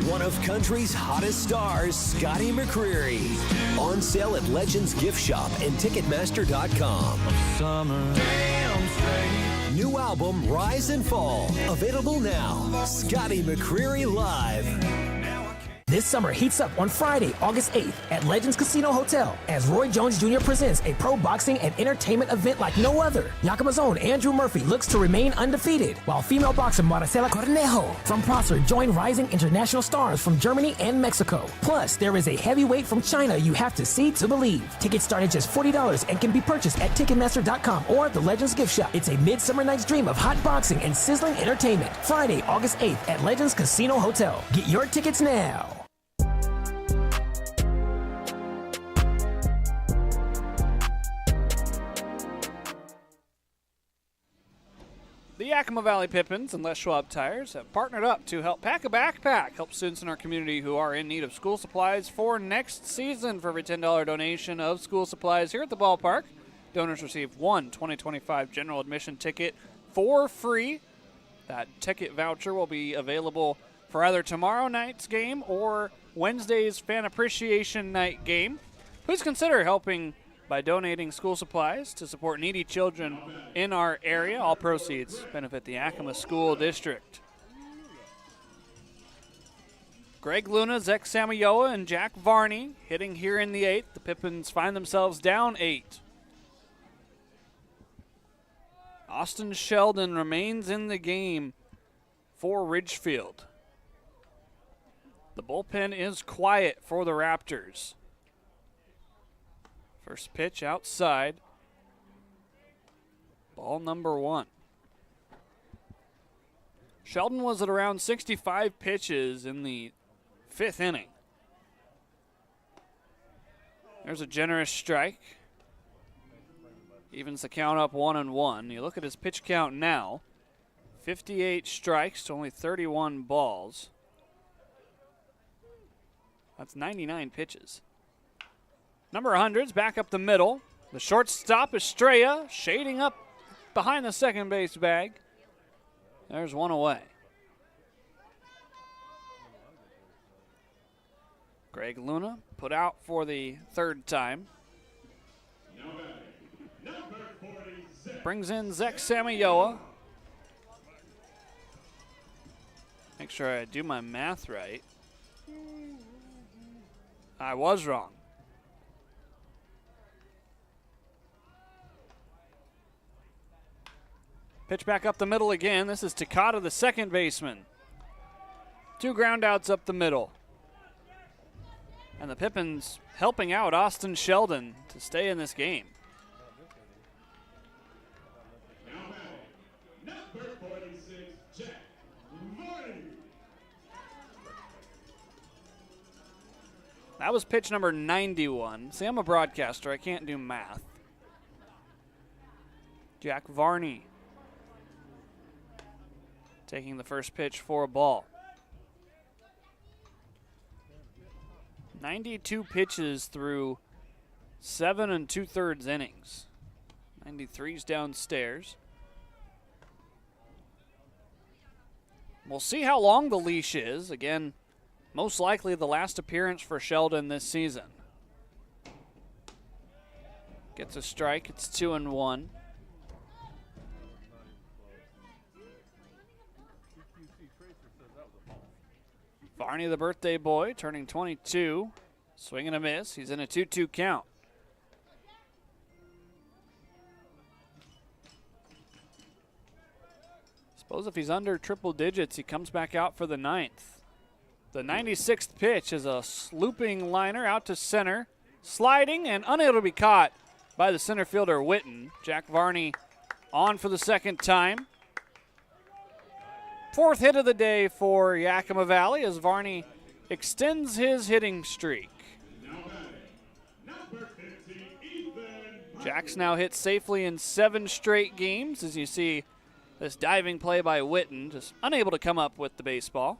One of country's hottest stars, Scotty McCreery. On sale at Legends Gift Shop and Ticketmaster.com. Summer. Damn straight. New album, Rise and Fall. Available now. Scotty McCreery Live. This summer heats up on Friday, August 8th at Legends Casino Hotel as Roy Jones Jr. presents a pro boxing and entertainment event like no other. Yakima's own Andrew Murphy looks to remain undefeated, while female boxer Maricela Cornejo from Prosser join rising international stars from Germany and Mexico. Plus, there is a heavyweight from China you have to see to believe. Tickets start at just $40 and can be purchased at Ticketmaster.com or the Legends Gift Shop. It's a midsummer night's dream of hot boxing and sizzling entertainment. Friday, August 8th at Legends Casino Hotel. Get your tickets now. The Yakima Valley Pippins and Les Schwab Tires have partnered up to help Pack a Backpack help students in our community who are in need of school supplies for next season. For every $10 donation of school supplies here at the ballpark, donors receive one 2025 general admission ticket for free. That ticket voucher will be available for either tomorrow night's game or Wednesday's Fan Appreciation Night game. Please consider helping by donating school supplies to support needy children in our area. All proceeds benefit the Yakima School District. Greg Luna, Zach Samayoa, and Jack Varney hitting here in the 8th. The Pippins find themselves down 8. Austin Sheldon remains in the game for Ridgefield. The bullpen is quiet for the Raptors. First pitch outside. Ball number 1. Sheldon was at around 65 pitches in the 5th inning. There's a generous strike. Evens the count up 1-1. You look at his pitch count now. 58 strikes to only 31 balls. That's 99 pitches. Number 100's back up the middle. The shortstop, Estrella, shading up behind the second base bag. There's one away. Greg Luna put out for the 3rd time. Brings in Zach Samayoa. Make sure I do my math right. I was wrong. Pitch back up the middle again. This is Takata, the second baseman. 2 ground outs up the middle. And the Pippins helping out Austin Sheldon to stay in this game. Number 46, Jack Varney. That was pitch number 91. See, I'm a broadcaster. I can't do math. Jack Varney taking the first pitch for a ball. 92 pitches through 7 2/3 innings. 93's downstairs. We'll see how long the leash is. Again, most likely the last appearance for Sheldon this season. Gets a strike. It's 2-1. Varney, the birthday boy, turning 22. Swing and a miss. He's in a 2-2 count. Suppose if he's under triple digits, he comes back out for the 9th. The 96th pitch is a looping liner out to center, sliding and unable to be caught by the center fielder Witten. Jack Varney on for the second time. 4th hit of the day for Yakima Valley as Varney extends his hitting streak. Jack's now hit safely in 7 straight games, as you see this diving play by Witten, just unable to come up with the baseball.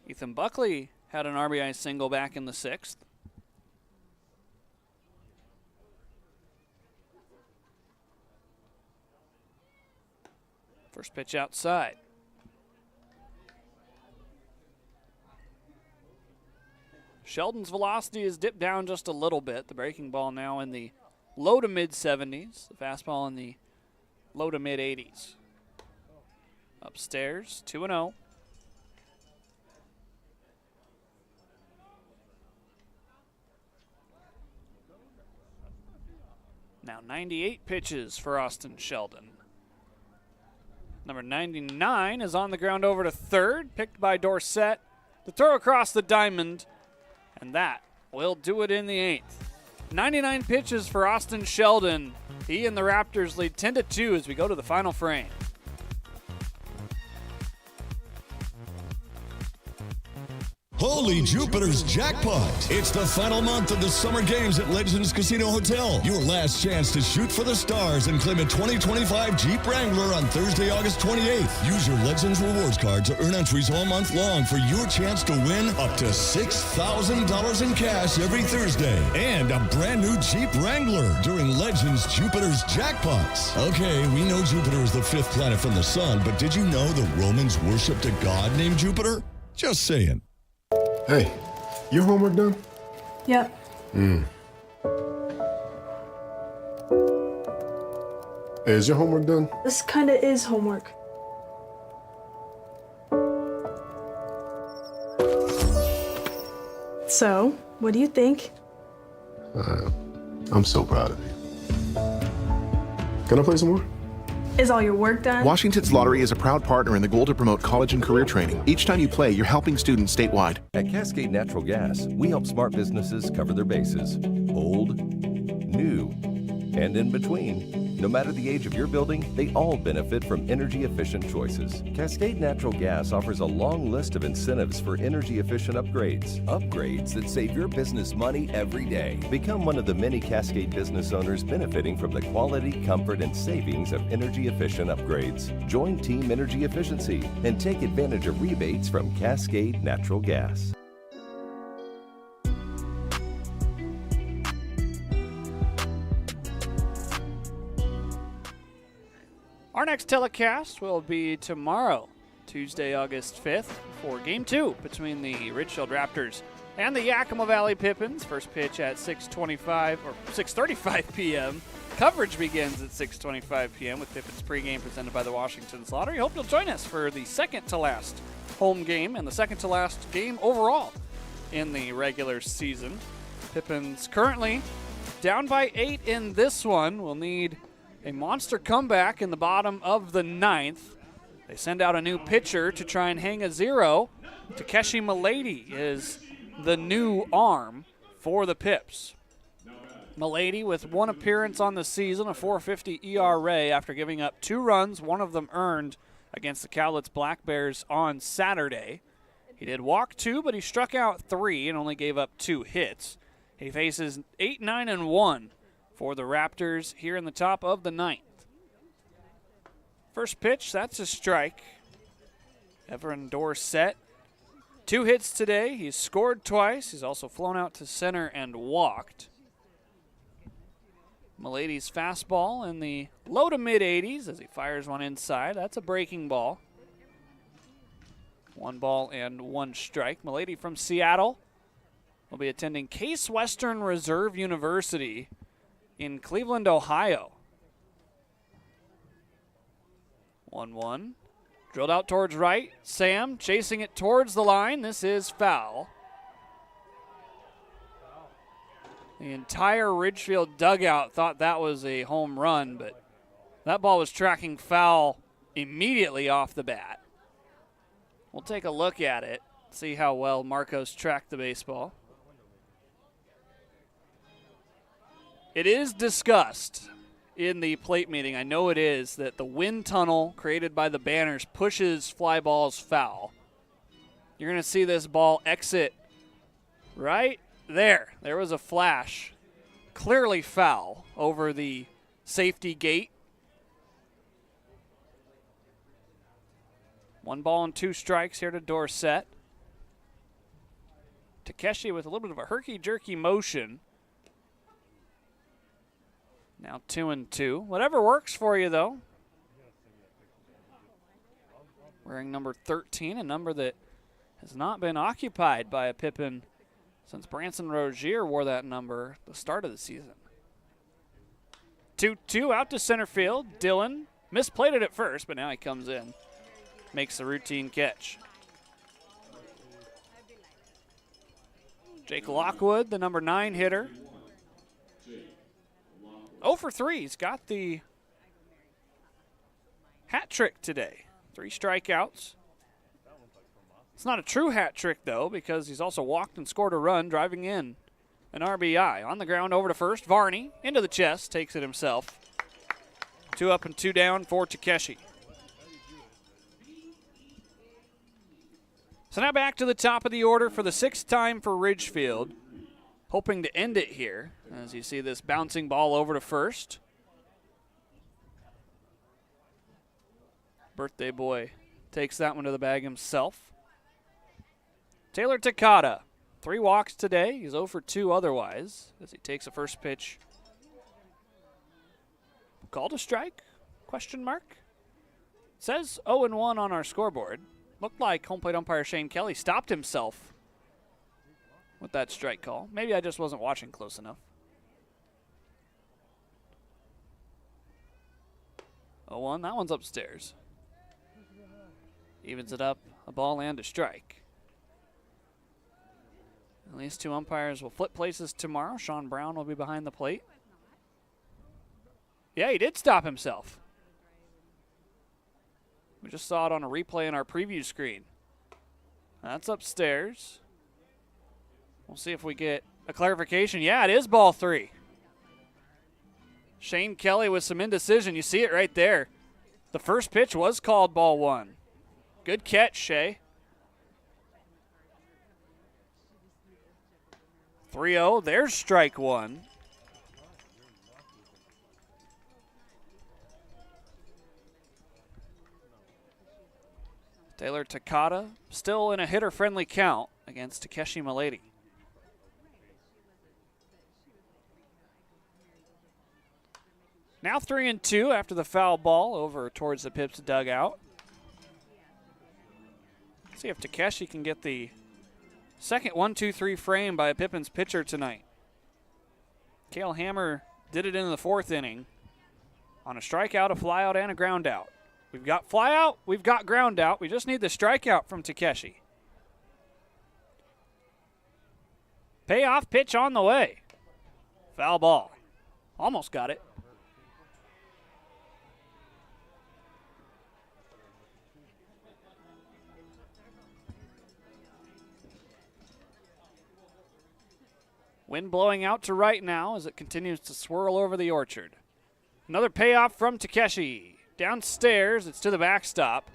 Ethan Buckley had an RBI single back in the 6th. First pitch outside. Sheldon's velocity has dipped down just a little bit. The breaking ball now in the low to mid 70s. The fastball in the low to mid 80s. Upstairs, 2-0. Now 98 pitches for Austin Sheldon. Number 99 is on the ground over to third, picked by Dorsett. The throw across the diamond, and that will do it in the 8th. 99 pitches for Austin Sheldon. He and the Raptors lead 10-2 as we go to the final frame. Holy Jupiter's jackpot! It's the final month of the summer games at Legends Casino Hotel. Your last chance to shoot for the stars and claim a 2025 Jeep Wrangler on Thursday, August 28th. Use your Legends Rewards card to earn entries all month long for your chance to win up to $6,000 in cash every Thursday. And a brand new Jeep Wrangler during Legends Jupiter's jackpots. Okay, we know Jupiter is the 5th planet from the sun, but did you know the Romans worshipped a god named Jupiter? Just saying. Hey, your homework done? Yep. Hey, is your homework done? This kind of is homework. So, what do you think? I'm so proud of you. Can I play some more? Is all your work done? Washington's Lottery is a proud partner in the goal to promote college and career training. Each time you play, you're helping students statewide. At Cascade Natural Gas, we help smart businesses cover their bases. Old, new, and in between. No matter the age of your building, they all benefit from energy-efficient choices. Cascade Natural Gas offers a long list of incentives for energy-efficient upgrades. Upgrades that save your business money every day. Become one of the many Cascade business owners benefiting from the quality, comfort, and savings of energy-efficient upgrades. Join Team Energy Efficiency and take advantage of rebates from Cascade Natural Gas. Our next telecast will be tomorrow, Tuesday, August 5th, for Game 2 between the Ridgefield Raptors and the Yakima Valley Pippins. First pitch at 6:35 p.m. Coverage begins at 6:25 p.m. with Pippins pregame presented by the Washington's Lottery. Hope you'll join us for the second-to-last home game and the second-to-last game overall in the regular season. Pippins currently down by 8 in this one. Will need a monster comeback in the bottom of the 9th. They send out a new pitcher to try and hang a 0. Takeshi Milady is the new arm for the Pips. Milady with 1 appearance on the season, a .450 ERA after giving up 2 runs, one of them earned against the Cowlitz Black Bears on Saturday. He did walk 2, but he struck out 3 and only gave up 2 hits. He faces 8-9-1 for the Raptors here in the top of the 9th. First pitch, that's a strike. Everin Dorsett, 2 hits today. He's scored twice. He's also flown out to center and walked. Milady's fastball in the low to mid 80s as he fires one inside. That's a breaking ball. 1 ball and 1 strike. Milady from Seattle will be attending Case Western Reserve University in Cleveland, Ohio. 1-1. Drilled out towards right. Sam chasing it towards the line. This is foul. The entire Ridgefield dugout thought that was a home run, but that ball was tracking foul immediately off the bat. We'll take a look at it, see how well Marcos tracked the baseball. It is discussed in the plate meeting, I know it is, that the wind tunnel created by the banners pushes fly balls foul. You're going to see this ball exit right there. There was a flash, clearly foul over the safety gate. 1 ball and 2 strikes here to Dorsett. Takeshi with a little bit of a herky-jerky motion. Now 2-2. Whatever works for you, though. Wearing number 13, a number that has not been occupied by a Pippin since Branson Rozier wore that number at the start of the season. 2-2 out to center field. Dylan misplayed it at first, but now he comes in. Makes the routine catch. Jake Lockwood, the number 9 hitter. 0 for 3. He's got the hat trick today. 3 strikeouts. It's not a true hat trick, though, because he's also walked and scored a run, driving in an RBI. On the ground over to first. Varney into the chest, takes it himself. 2 up and 2 down for Takeshi. So now back to the top of the order for the 6th time for Ridgefield. Hoping to end it here as you see this bouncing ball over to first. Birthday boy takes that one to the bag himself. Taylor Takata, 3 walks today. He's 0 for 2 otherwise as he takes a first pitch. Called a strike? Question mark. Says 0-1 on our scoreboard. Looked like home plate umpire Shane Kelly stopped himself with that strike call. Maybe I just wasn't watching close enough. 0-1, that one's upstairs. Evens it up, a ball and a strike. At least 2 umpires will flip places tomorrow. Sean Brown will be behind the plate. Yeah, he did stop himself. We just saw it on a replay in our preview screen. That's upstairs. We'll see if we get a clarification. Yeah, it is ball 3. Shane Kelly with some indecision. You see it right there. The first pitch was called ball 1. Good catch, Shay. 3-0. There's strike 1. Taylor Takata still in a hitter-friendly count against Takeshi Milady. Now 3-2 after the foul ball over towards the Pips dugout. See if Takeshi can get the second 1-2-3 frame by a Pippins pitcher tonight. Cale Hammer did it in the 4th inning on a strikeout, a flyout, and a ground out. We've got fly out, we've got ground out. We just need the strikeout from Takeshi. Payoff pitch on the way. Foul ball. Almost got it. Wind blowing out to right now as it continues to swirl over the orchard. Another payoff from Takeshi. Downstairs, it's to the backstop.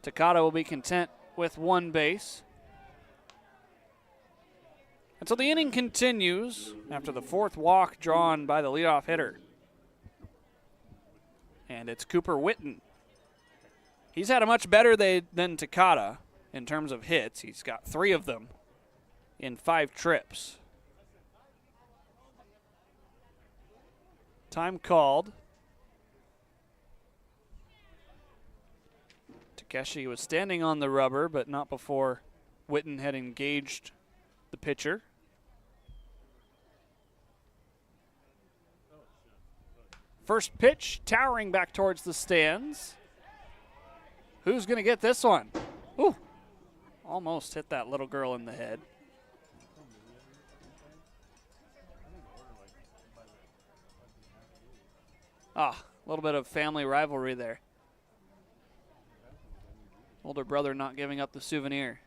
Takata will be content with 1 base. And so the inning continues after the 4th walk drawn by the leadoff hitter. And it's Cooper Witten. He's had a much better day than Takata in terms of hits. He's got 3 of them in 5 trips. Time called. Takeshi was standing on the rubber, but not before Witten had engaged the pitcher. First pitch, towering back towards the stands. Who's going to get this one? Ooh, almost hit that little girl in the head. A little bit of family rivalry there. Older brother not giving up the souvenir.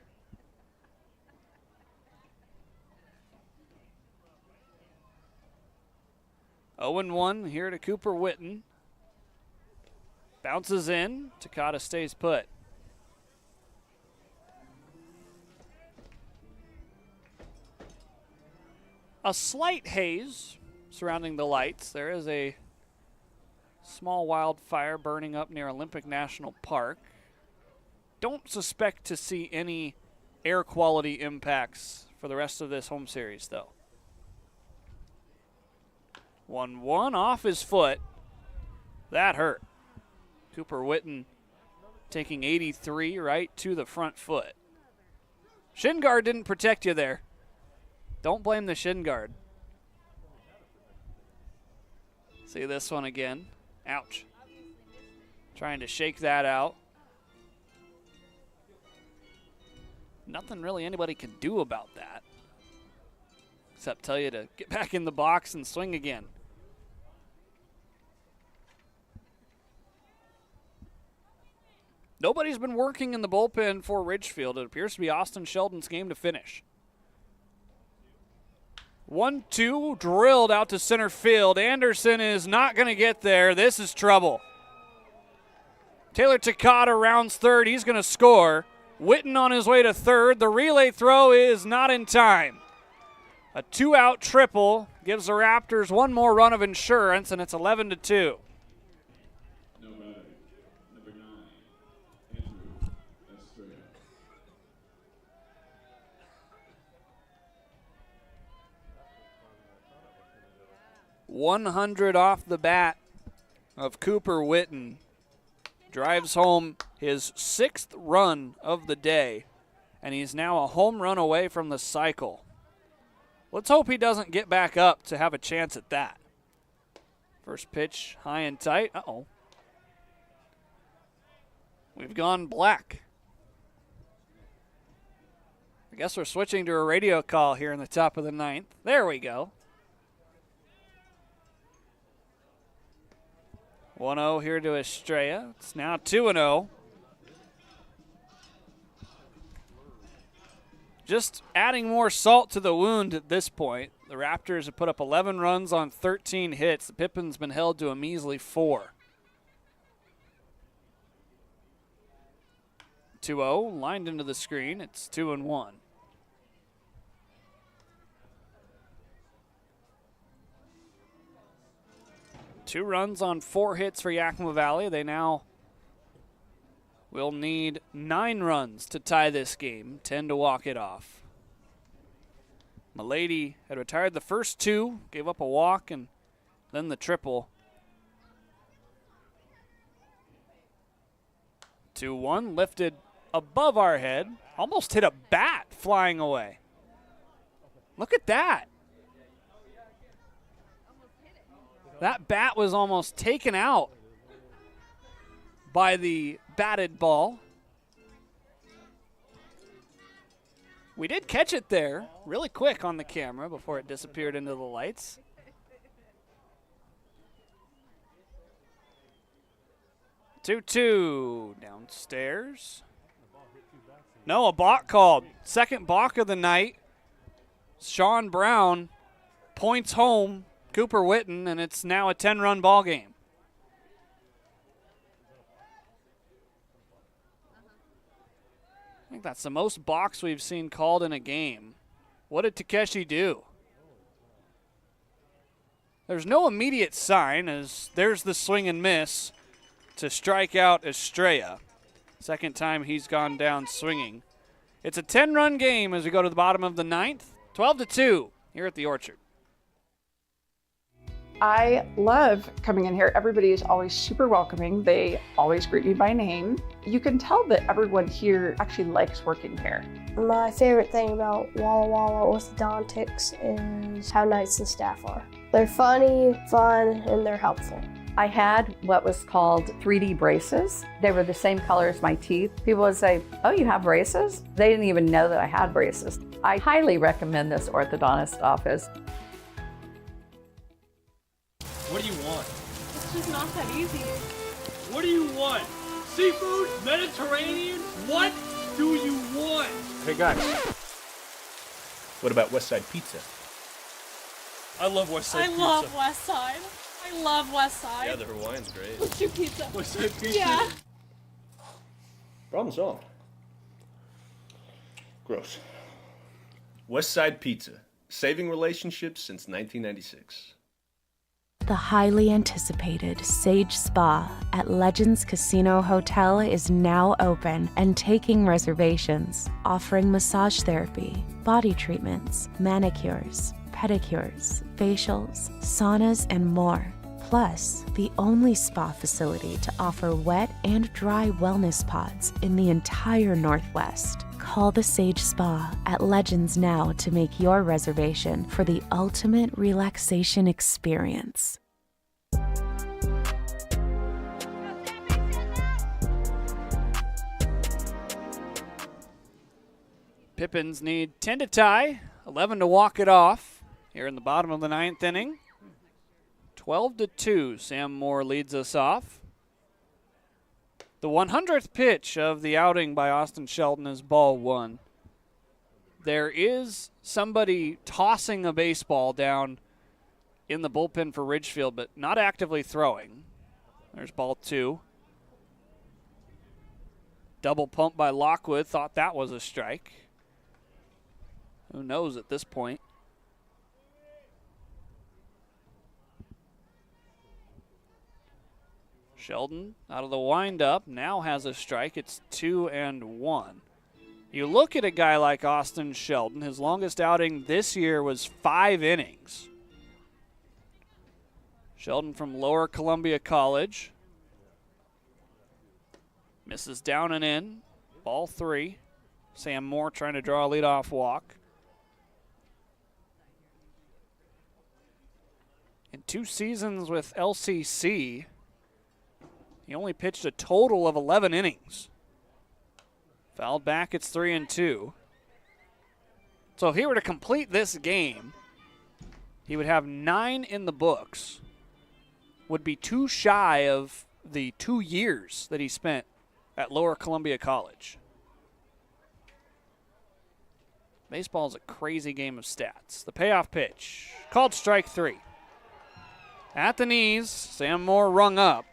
Oh and 1 here to Cooper Witten. Bounces in. Takata stays put. A slight haze surrounding the lights. There is a small wildfire burning up near Olympic National Park. Don't suspect to see any air quality impacts for the rest of this home series, though. 1-1 off his foot. That hurt. Cooper Witten taking 83 right to the front foot. Shin guard didn't protect you there. Don't blame the shin guard. See this one again. Ouch. Trying to shake that out. Nothing really anybody can do about that, except tell you to get back in the box and swing again. Nobody's been working in the bullpen for Ridgefield. It appears to be Austin Sheldon's game to finish. 1-2 drilled out to center field. Anderson is not going to get there. This is trouble. Taylor Takata rounds third. He's going to score. Witten on his way to third. The relay throw is not in time. A 2-out triple gives the Raptors one more run of insurance, and it's 11-2. No matter. Number 9, Andrew Estrella. 100 off the bat of Cooper Witten. Drives home his 6th run of the day, and he's now a home run away from the cycle. Let's hope he doesn't get back up to have a chance at that. First pitch high and tight. Uh-oh. We've gone black. I guess we're switching to a radio call here in the top of the 9th. There we go. 1-0 here to Estrella. It's now 2-0. Just adding more salt to the wound at this point. The Raptors have put up 11 runs on 13 hits. The Pippins been held to a measly 4. 2-0, lined into the screen. It's 2-1. Two runs on 4 hits for Yakima Valley. They now will need 9 runs to tie this game, 10 to walk it off. Milady had retired the first 2, gave up a walk, and then the triple. 2-1, lifted above our head. Almost hit a bat flying away. Look at that. That bat was almost taken out by the batted ball. We did catch it there really quick on the camera before it disappeared into the lights. Two downstairs. No, a balk called. Second balk of the night. Sean Brown points home Cooper Witten, and it's now a 10-run ball game. I think that's the most balks we've seen called in a game. What did Takeshi do? There's no immediate sign, as there's the swing and miss to strike out Estrella. Second time he's gone down swinging. It's a 10-run game as we go to the bottom of the 9th. 12-2 here at the Orchard. I love coming in here. Everybody is always super welcoming. They always greet me by name. You can tell that everyone here actually likes working here. My favorite thing about Walla Walla Orthodontics is how nice the staff are. They're funny, fun, and they're helpful. I had what was called 3D braces. They were the same color as my teeth. People would say, "Oh, you have braces?" They didn't even know that I had braces. I highly recommend this orthodontist office. What do you want? just not that easy. What do you want? Seafood? Mediterranean? What do you want? Hey guys, what about West Side Pizza? I love West Side I Pizza. love West Side. I love West Side. Yeah, the Hawaiian's great. Let's do pizza. West Side Pizza? Yeah. Problem solved. Gross. West Side Pizza, saving relationships since 1996. The highly anticipated Sage Spa at Legends Casino Hotel is now open and taking reservations, offering massage therapy, body treatments, manicures, pedicures, facials, saunas, and more. Plus, the only spa facility to offer wet and dry wellness pods in the entire Northwest. Call the Sage Spa at Legends now to make your reservation for the ultimate relaxation experience. Pippins need 10 to tie, 11 to walk it off here in the bottom of the 9th inning. 12-2, Sam Moore leads us off. The 100th pitch of the outing by Austin Sheldon is ball 1. There is somebody tossing a baseball down in the bullpen for Ridgefield, but not actively throwing. There's ball 2. Double pump by Lockwood, thought that was a strike. Who knows at this point? Sheldon out of the windup now has a strike. It's 2-1. You look at a guy like Austin Sheldon, his longest outing this year was 5 innings. Sheldon from Lower Columbia College. Misses down and in. Ball 3. Sam Moore trying to draw a leadoff walk. In 2 seasons with LCC, he only pitched a total of 11 innings. Fouled back, it's 3-2. So if he were to complete this game, he would have 9 in the books. Would be too shy of the 2 years that he spent at Lower Columbia College. Baseball is a crazy game of stats. The payoff pitch, called strike 3. At the knees, Sam Moore rung up.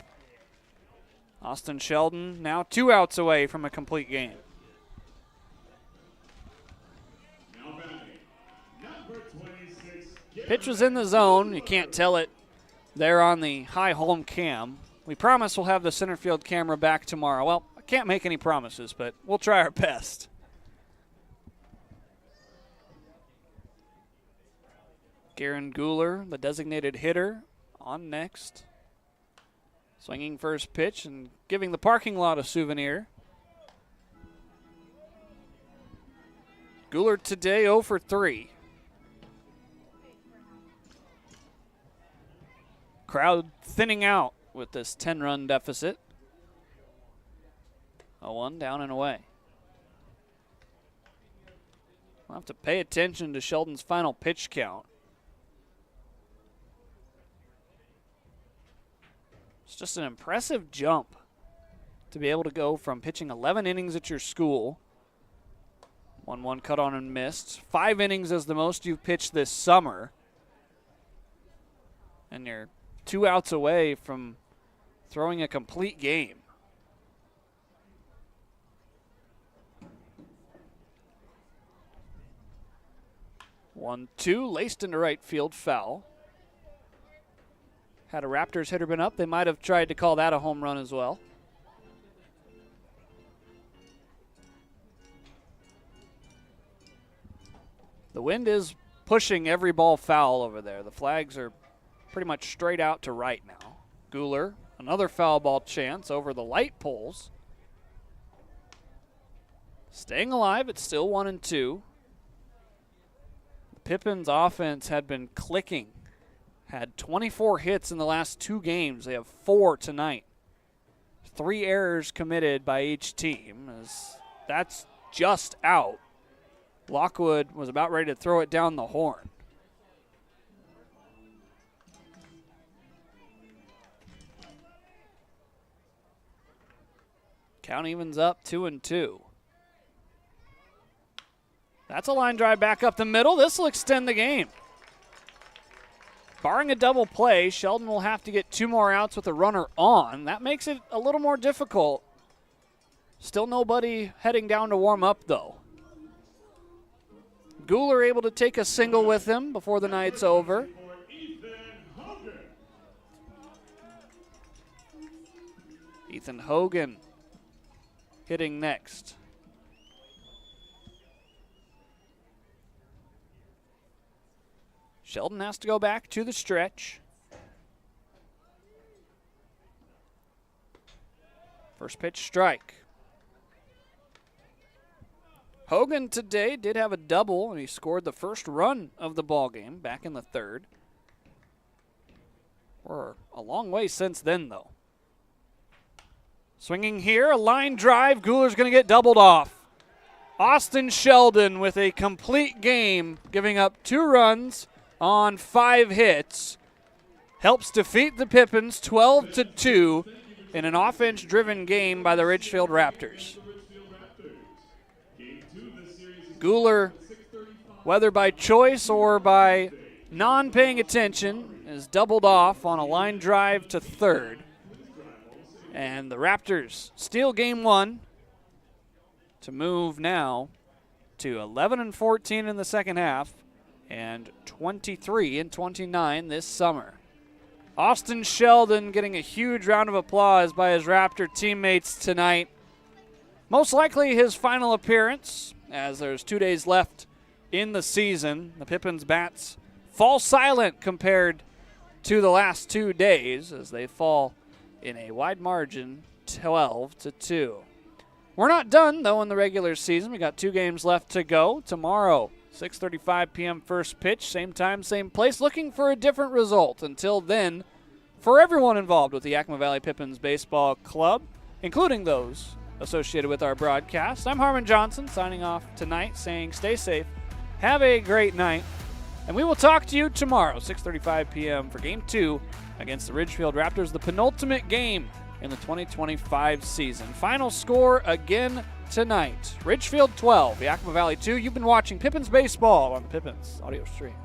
Austin Sheldon now 2 outs away from a complete game. Pitch was in the zone. You can't tell it there on the high home cam. We promise we'll have the center field camera back tomorrow. Well, I can't make any promises, but we'll try our best. Garen Guler, the designated hitter, on next. Swinging first pitch and giving the parking lot a souvenir. Guler today 0 for 3. Crowd thinning out with this 10-run deficit. 0-1 down and away. We'll have to pay attention to Sheldon's final pitch count. It's just an impressive jump to be able to go from pitching 11 innings at your school, 1-1 cut on and missed, 5 innings is the most you've pitched this summer, and you're 2 outs away from throwing a complete game. One, two, laced into right field, foul. Had a Raptors hitter been up, they might have tried to call that a home run as well. The wind is pushing every ball foul over there. The flags are pretty much straight out to right now. Guler, another foul ball chance over the light poles. Staying alive, it's still 1-2. The Pippins offense had been clicking. Had 24 hits in the last 2 games. They have 4 tonight. 3 errors committed by each team. That's just out. Lockwood was about ready to throw it down the horn. Count evens up 2-2. That's a line drive back up the middle. This will extend the game. Barring a double play, Sheldon will have to get 2 more outs with a runner on. That makes it a little more difficult. Still nobody heading down to warm up, though. Guler able to take a single with him before the night's over. Ethan Hogan hitting next. Sheldon has to go back to the stretch. First pitch strike. Hogan today did have a double, and he scored the first run of the ballgame back in the third. We're a long way since then, though. Swinging here, a line drive. Guler's going to get doubled off. Austin Sheldon with a complete game, giving up 2 runs on 5 hits. Helps defeat the Pippins 12-2 in an offense-driven game by the Ridgefield Raptors. Guler, whether by choice or by non-paying attention, is doubled off on a line drive to third. And the Raptors steal game 1 to move now to 11-14 in the second half and 23-29 this summer. Austin Sheldon getting a huge round of applause by his Raptor teammates tonight. Most likely his final appearance, as there's 2 days left in the season. The Pippins bats fall silent compared to the last 2 days as they fall in a wide margin, 12-2. We're not done, though, in the regular season. We got 2 games left to go. Tomorrow, 6:35 p.m. first pitch, same time, same place, looking for a different result. Until then, for everyone involved with the Yakima Valley Pippins Baseball Club, including those associated with our broadcast, I'm Harmon Johnson, signing off tonight, saying stay safe, have a great night, and we will talk to you tomorrow, 6:35 p.m. for Game 2 against the Ridgefield Raptors, the penultimate game in the 2025 season. Final score again tonight, Ridgefield 12, Yakima Valley 2. You've been watching Pippins Baseball on the Pippins audio stream.